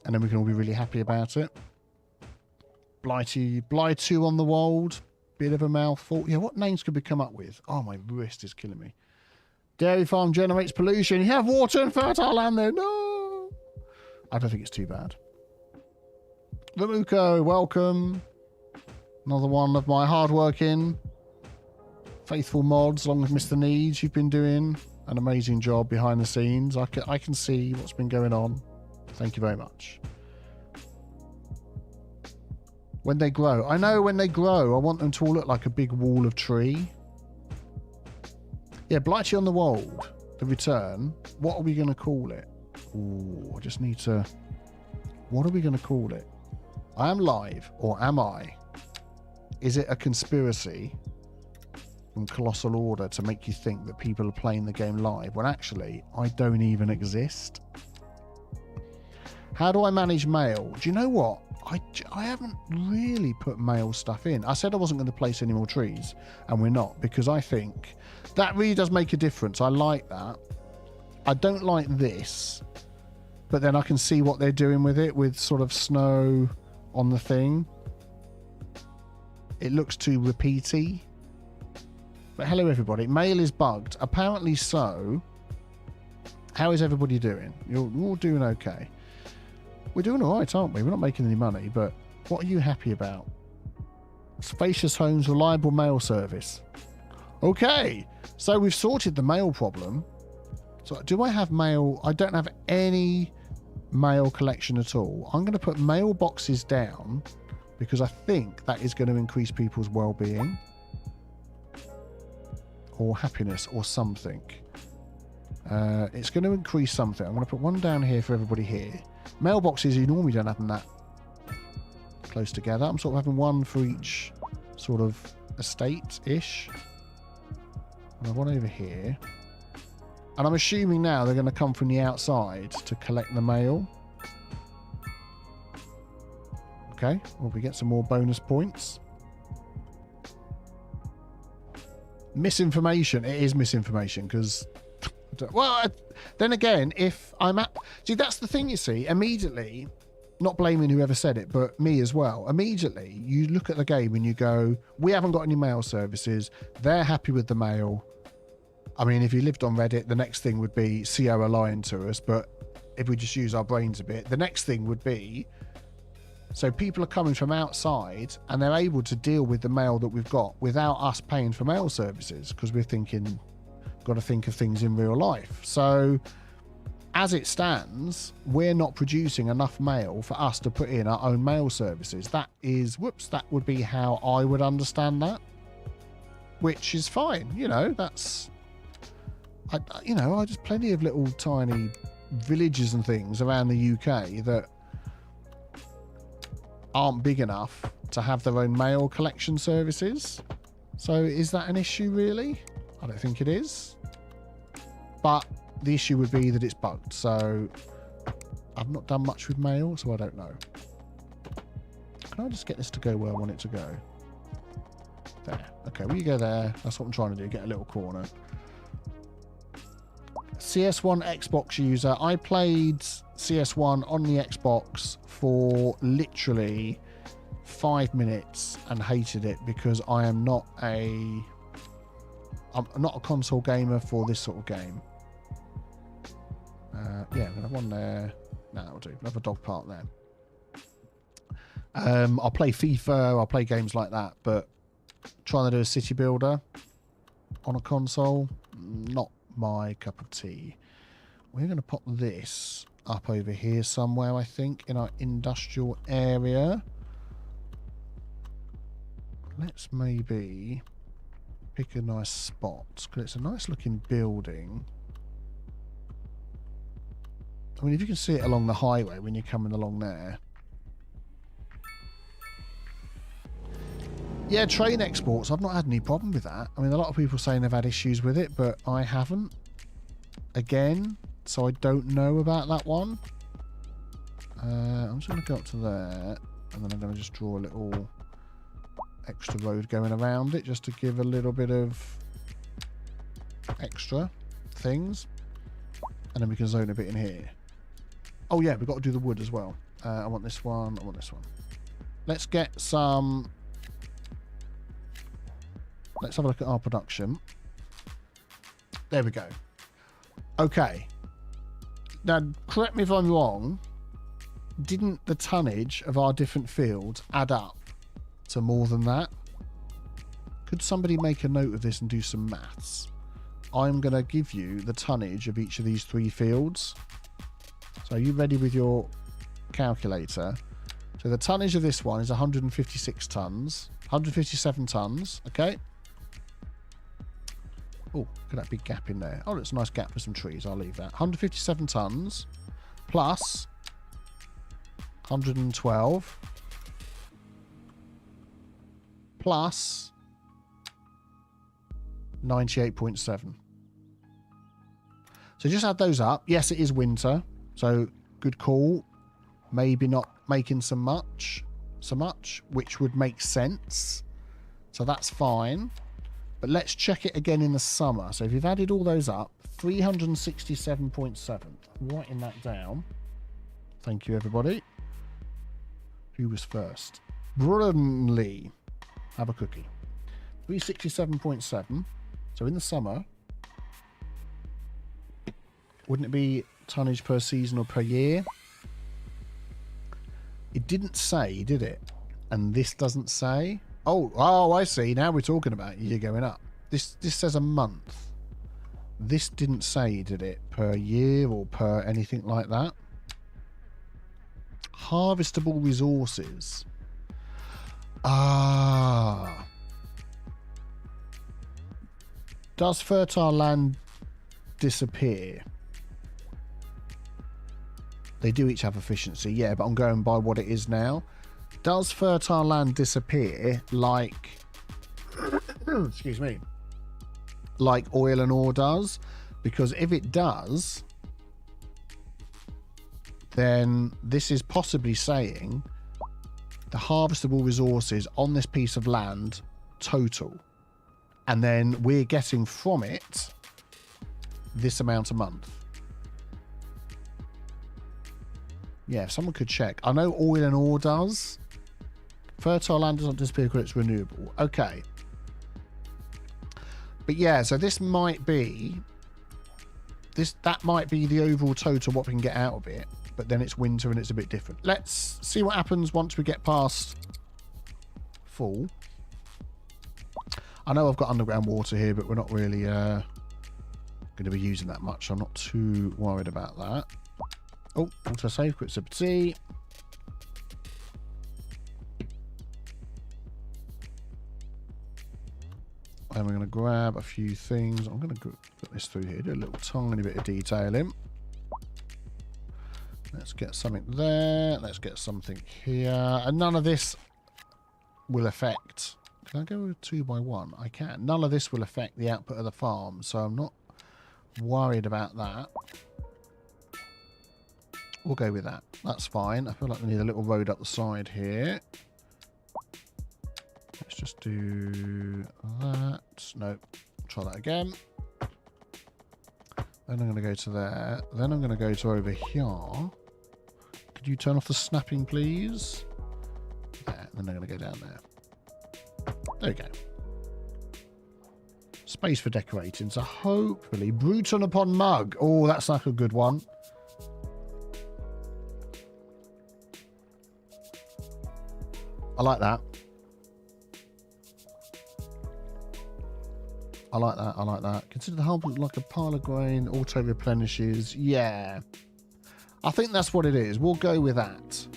And then we can all be really happy about it. Blighty on the wold. Bit of a mouthful. Yeah, what names could we come up with? Oh, my wrist is killing me. Dairy farm generates pollution. You have water and fertile land there. No. I don't think it's too bad. Ramuko, welcome. Another one of my hard-working, faithful mods, along with Mr. Needs. You've been doing an amazing job behind the scenes. I can see what's been going on. Thank you very much. When they grow. I know when they grow, I want them to all look like a big wall of tree. Yeah, Blighty on the Wold, the return. What are we going to call it? Ooh, I just need to... What are we going to call it? I am live, or am I? Is it a conspiracy from Colossal Order to make you think that people are playing the game live when actually I don't even exist? How do I manage mail? Do you know what? I haven't really put mail stuff in. I said I wasn't going to place any more trees, and we're not, because I think that really does make a difference. I like that. I don't like this, but then I can see what they're doing with it, with sort of snow on the thing. It looks too repeaty. But hello, everybody. Mail is bugged. Apparently so. How is everybody doing? You're all doing okay. We're doing all right, aren't we? We're not making any money, but what are you happy about? Spacious homes, reliable mail service. Okay, so we've sorted the mail problem. So do I have mail? I don't have any mail collection at all. I'm going to put mailboxes down because I think that is going to increase people's well-being or happiness or something. It's going to increase something. I'm going to put one down here for everybody here. Mailboxes, you normally don't have them that close together. I'm sort of having one for each sort of estate-ish. And I have one over here. And I'm assuming now they're going to come from the outside to collect the mail. Okay, well, we get some more bonus points. Misinformation. It is misinformation because... Well, then again, if I'm at... See, that's the thing, you see. Immediately, not blaming whoever said it, but me as well. Immediately, you look at the game and you go, we haven't got any mail services. They're happy with the mail. I mean, if you lived on Reddit, the next thing would be Sierra lying to us. But if we just use our brains a bit, the next thing would be... So people are coming from outside and they're able to deal with the mail that we've got without us paying for mail services because we're thinking... got to think of things in real life. So as it stands, we're not producing enough mail for us to put in our own mail services. That is, that would be how I would understand that, which is fine. You know, that's, there's plenty of little tiny villages and things around the UK that aren't big enough to have their own mail collection services. So is that an issue really? I don't think it is. But the issue would be that it's bugged. So I've not done much with mail, so I don't know. Can I just get this to go where I want it to go? There. Okay, well, you go there. That's what I'm trying to do. Get a little corner. CS1 Xbox user. I played CS1 on the Xbox for literally 5 minutes and hated it because I'm not a console gamer for this sort of game. Yeah, I'm going to have one there. No, that'll do. Another dog park there. I'll play FIFA, I'll play games like that, but trying to do a city builder on a console, not my cup of tea. We're going to pop this up over here somewhere, I think, in our industrial area. Let's maybe pick a nice spot, because it's a nice looking building. I mean, if you can see it along the highway when you're coming along there. Yeah, train exports, I've not had any problem with that. I mean, a lot of people saying they've had issues with it, but I haven't. Again, so I don't know about that one. I'm just going to go up to there, and then I'm going to just draw a little extra road going around it, just to give a little bit of extra things. And then we can zone a bit in here. Oh yeah, we've got to do the wood as well. I want this one, I want this one. Let's get some... Let's have a look at our production. There we go. Okay. Now, correct me if I'm wrong. Didn't the tonnage of our different fields add up to more than that? Could somebody make a note of this and do some maths? I'm going to give you the tonnage of each of these 3 fields. So are you ready with your calculator? So the tonnage of this one is 156 tons. 157 tons, okay? Oh, look at that big gap in there. Oh, it's a nice gap with some trees. I'll leave that. 157 tons plus 112 plus 98.7. So just add those up. Yes, it is winter. So good call. Maybe not making so much, which would make sense. So that's fine. But let's check it again in the summer. So if you've added all those up, 367.7. Writing that down. Thank you, everybody. Who was first? Brunley. Have a cookie. 367.7 So in the summer, wouldn't it be tonnage per season or per year? It didn't say, did it? And this doesn't say. Oh, I see. Now we're talking about you going up. This says a month. This didn't say, did it? Per year or per anything like that. Harvestable resources. Ah. Does fertile land disappear? They do each have efficiency, yeah, but I'm going by what it is now. Does fertile land disappear like... excuse me. Like oil and ore does? Because if it does, then this is possibly saying the harvestable resources on this piece of land total. And then we're getting from it this amount a month. Yeah, if someone could check. I know oil and ore does. Fertile land does not disappear because it's renewable. Okay. But yeah, so this might be... That might be the overall total what we can get out of it. But then it's winter and it's a bit different. Let's see what happens once we get past fall. I know I've got underground water here, but we're not really going to be using that much. So I'm not too worried about that. Oh, autosave, quick sip of tea. And we're going to grab a few things. I'm going to put this through here, do a little tiny bit of detailing. Let's get something there. Let's get something here. And none of this will affect... Can I go with 2x1? I can. None of this will affect the output of the farm, so I'm not worried about that. We'll go with that. That's fine. I feel like we need a little road up the side here. Let's just do that. Nope. Try that again. Then I'm going to go to there. Then I'm going to go to over here. Could you turn off the snapping, please? There. Then I'm going to go down there. There we go. Space for decorating. So hopefully... Bruton upon mug. Oh, that's like a good one. I like that. I like that. I like that. Consider the whole like a pile of grain. Auto replenishes. Yeah. I think that's what it is. We'll go with that.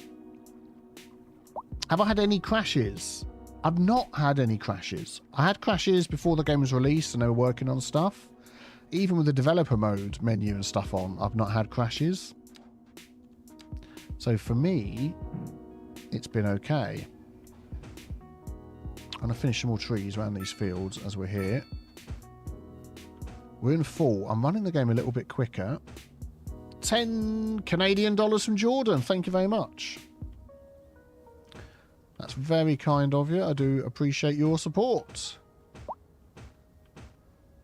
Have I had any crashes? I've not had any crashes. I had crashes before the game was released and they were working on stuff. Even with the developer mode menu and stuff on, I've not had crashes. So for me, it's been okay. I'm going to finish some more trees around these fields as we're here. We're in fall. I'm running the game a little bit quicker. 10 Canadian dollars from Jordan. Thank you very much. That's very kind of you. I do appreciate your support.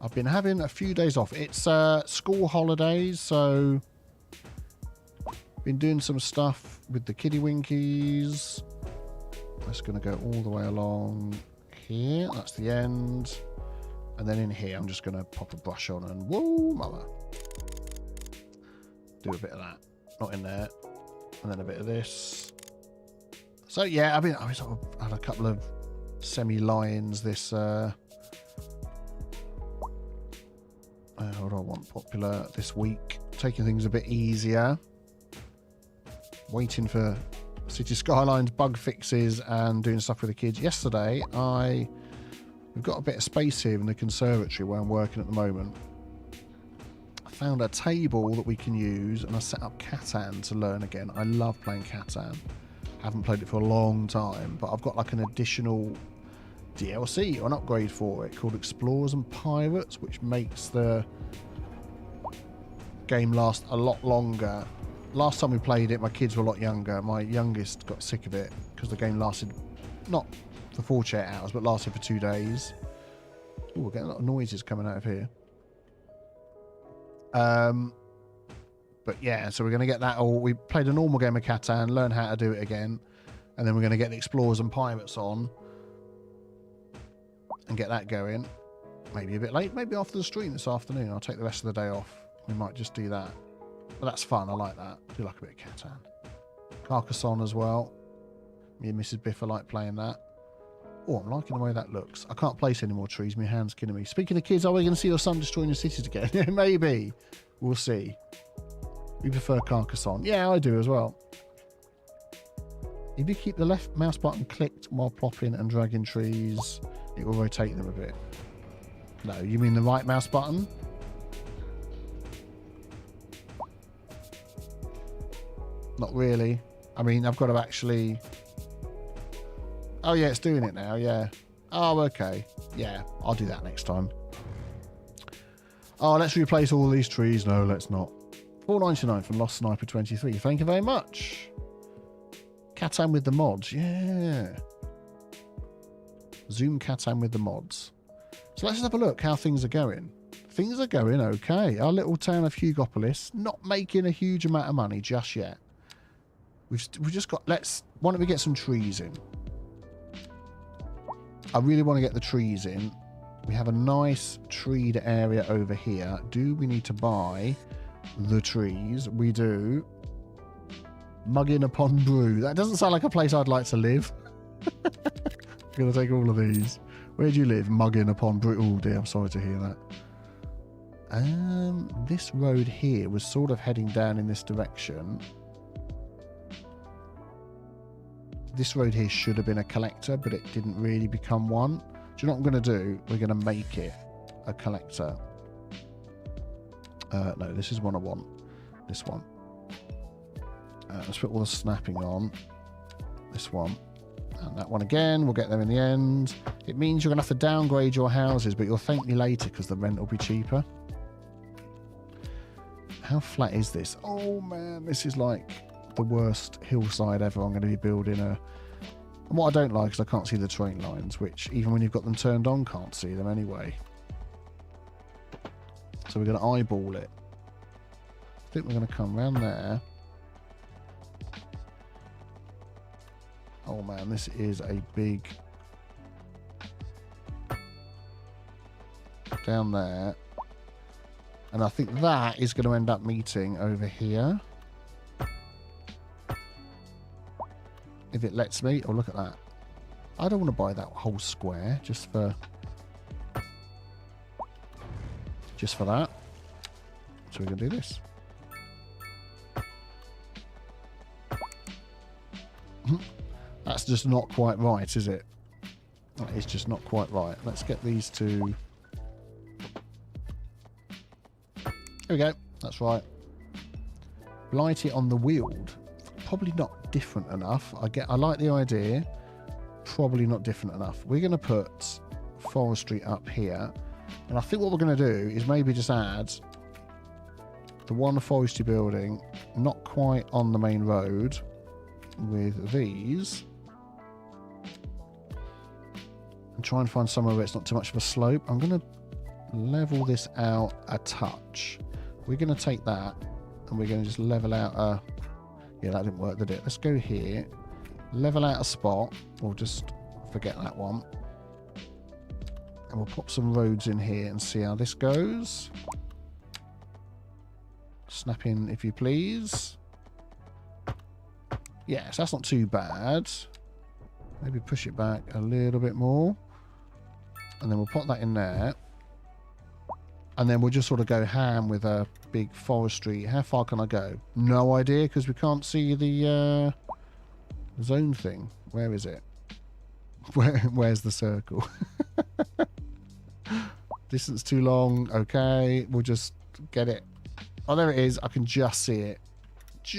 I've been having a few days off. It's school holidays, so... Been doing some stuff with the kiddie winkies. That's going to go all the way along here. That's the end. And then in here, I'm just going to pop a brush on and whoa, mother. Do a bit of that. Not in there. And then a bit of this. So yeah, I sort of had a couple of semi-lines this what do I want popular this week. Taking things a bit easier. Waiting for City Skylines bug fixes and doing stuff with the kids. Yesterday, we've got a bit of space here in the conservatory where I'm working at the moment. I found a table that we can use and I set up Catan to learn again. I love playing Catan. Haven't played it for a long time, but I've got like an additional DLC or an upgrade for it called Explorers and Pirates, which makes the game last a lot longer. Last time we played it, my kids were a lot younger. My youngest got sick of it because the game lasted not for 48 hours, but lasted for 2 days. Oh, we're getting a lot of noises coming out of here. But yeah, so we're going to get that. Or we played a normal game of Catan, learn how to do it again, and then we're going to get the Explorers and Pirates on and get that going. maybe a bit late. Maybe after the stream this afternoon. I'll take the rest of the day off. We might just do that. But that's fun. I like that. I do like a bit of Catan. Carcassonne as well. Me and Mrs. Biffa like playing that. Oh, I'm liking the way that looks. I can't place any more trees. My hand's killing me. Speaking of kids, are we going to see your son destroying the cities again? Maybe. We'll see. We prefer Carcassonne. Yeah, I do as well. If you keep the left mouse button clicked while plopping and dragging trees, it will rotate them a bit. No, you mean the right mouse button? Not really. I mean, I've got to actually... Oh, yeah, it's doing it now, yeah. Oh, okay. Yeah, I'll do that next time. Oh, let's replace all these trees. No, let's not. $4.99 from Lost Sniper 23. Thank you very much. Catan with the mods. Yeah. Zoom Catan with the mods. So let's have a look how things are going. Things are going okay. Our little town of Hugopolis, not making a huge amount of money just yet. We've just got... Why don't we get some trees in? I really want to get the trees in. We have a nice treed area over here. Do we need to buy the trees? We do. Muggin upon Brew. That doesn't sound like a place I'd like to live. I'm going to take all of these. Where do you live? Muggin upon Brew. Oh dear, I'm sorry to hear that. This road here was sort of heading down in this direction. This road here should have been a collector, but it didn't really become one. Do you know what I'm going to do? We're going to make it a collector. No, this is one I want. This one. Let's put all the snapping on. This one. And that one again. We'll get there in the end. It means you're going to have to downgrade your houses, but you'll thank me later because the rent will be cheaper. How flat is this? Oh, man. This is like the worst hillside ever. I'm going to be building a... And what I don't like is I can't see the train lines, which even when you've got them turned on, can't see them anyway. So we're going to eyeball it. I think we're going to come around there. Oh man, this is a big... Down there. And I think that is going to end up meeting over here. If it lets me. Oh, look at that. I don't want to buy that whole square just for that. So we're going to do this. That's just not quite right, is it? That is just not quite right. Let's get these two. There we go. That's right. Blighty on the Weald. Probably not different enough. I like the idea. Probably not different enough. We're going to put forestry up here. And I think what we're going to do is maybe just add the one forestry building, not quite on the main road, with these. And try and find somewhere where it's not too much of a slope. I'm going to level this out a touch. We're going to take that and we're going to just level out a... Yeah, that didn't work, did it? Let's go here. Level out a spot. Or just forget that one. And we'll pop some roads in here and see how this goes. Snap in, if you please. Yes, that's not too bad. Maybe push it back a little bit more. And then we'll pop that in there. And then we'll just sort of go ham with a big forestry. How far can I go? No idea, because we can't see the zone thing. Where is it? Where's the circle? Distance too long. Okay, we'll just get it. Oh, there it is. I can just see it.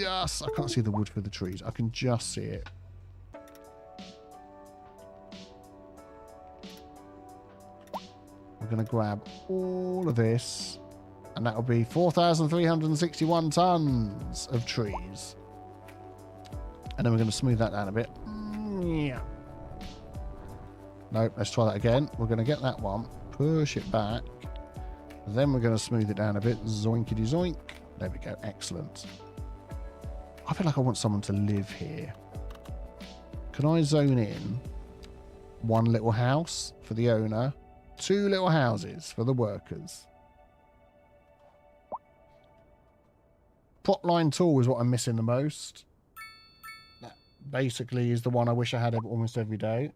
I can't see the wood for the trees. I can just see it. We're going to grab all of this, and that will be 4,361 tons of trees. And then we're going to smooth that down a bit. Yeah. Nope, let's try that again. We're going to get that one, push it back. Then we're going to smooth it down a bit. Zoinkity zoink. There we go. Excellent. I feel like I want someone to live here. Can I zone in one little house for the owner? 2 little houses for the workers. Prop line tool is what I'm missing the most. That basically is the one I wish I had almost every day.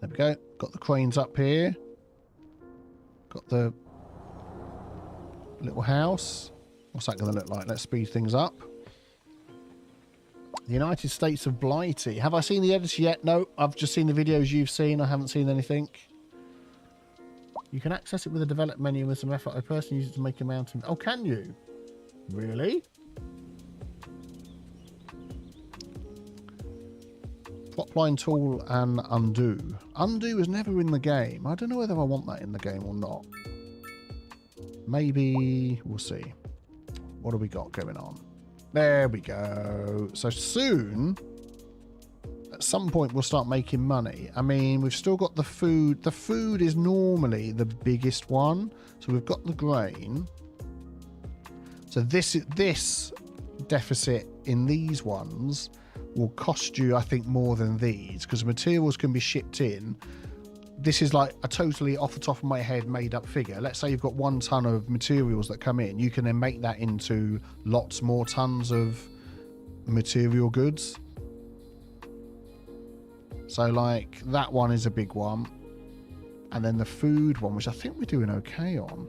There we go. Got the cranes up here. Got the little house. What's that going to look like? Let's speed things up. The United States of Blighty. Have I seen the editor yet? No, I've just seen the videos you've seen. I haven't seen anything. You can access it with a develop menu with some effort. I personally use it to make a mountain. Oh, can you? Really? Plotline tool and undo. Undo is never in the game. I don't know whether I want that in the game or not. Maybe we'll see. What do we got going on? There we go. So soon, at some point, we'll start making money. I mean, we've still got the food. The food is normally the biggest one. So we've got the grain. So this deficit in these ones will cost you, I think, more than these, because materials can be shipped in. This is like a totally off the top of my head made up figure. Let's say you've got 1 ton of materials that come in. You can then make that into lots more tons of material goods. So like that one is a big one. And then the food one, which I think we're doing okay on.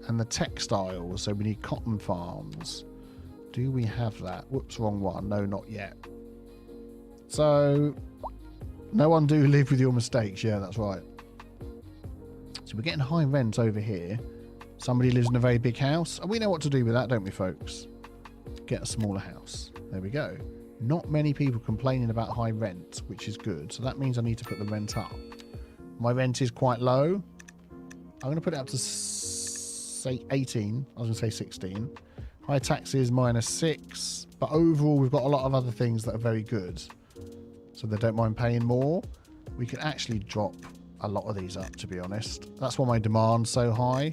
And the textiles, so we need cotton farms. Do we have that? Whoops, wrong one. No, not yet. So, no undo, live with your mistakes. Yeah, that's right. So we're getting high rent over here. Somebody lives in a very big house. And we know what to do with that, don't we, folks? Get a smaller house. There we go. Not many people complaining about high rent, which is good. So that means I need to put the rent up. My rent is quite low. I'm going to put it up to, say, 18. I was going to say 16. High taxes, -6. But overall, we've got a lot of other things that are very good. So they don't mind paying more. We could actually drop a lot of these up, to be honest. That's why my demand's so high.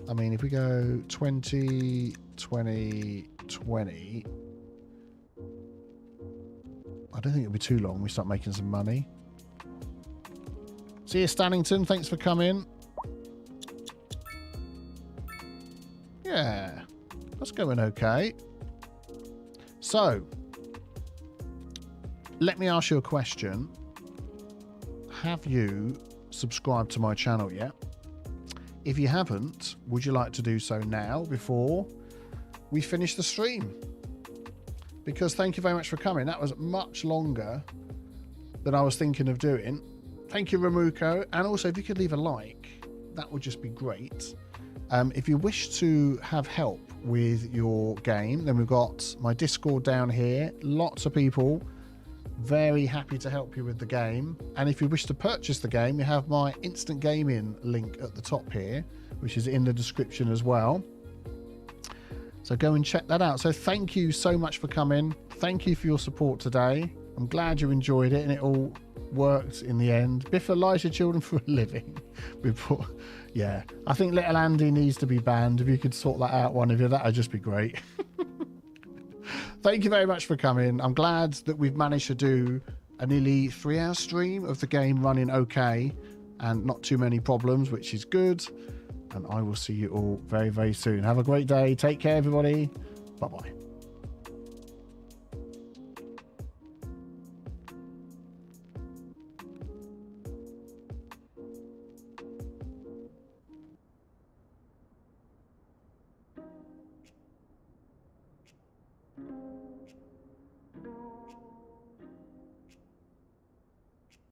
I mean, if we go 20, 20, 20... I don't think it'll be too long we start making some money. See you, Stannington. Thanks for coming. Yeah, that's going okay. So, let me ask you a question. Have you subscribed to my channel yet? If you haven't, would you like to do so now before we finish the stream? Because thank you very much for coming. That was much longer than I was thinking of doing. Thank you, Ramuko. And also, if you could leave a like, that would just be great. If you wish to have help with your game, then we've got my Discord down here. Lots of people very happy to help you with the game. And if you wish to purchase the game, you have my instant gaming link at the top here, which is in the description as well. So go and check that out. So thank you so much for coming. Thank you for your support today. I'm glad you enjoyed it and it all worked in the end. Biffa lies your children for a living. Yeah, I think little Andy needs to be banned. If you could sort that out, one of you, that would just be great. Thank you very much for coming. I'm glad that we've managed to do a nearly 3-hour stream of the game running okay and not too many problems, which is good. And I will see you all very, very soon. Have a great day. Take care, everybody. Bye-bye.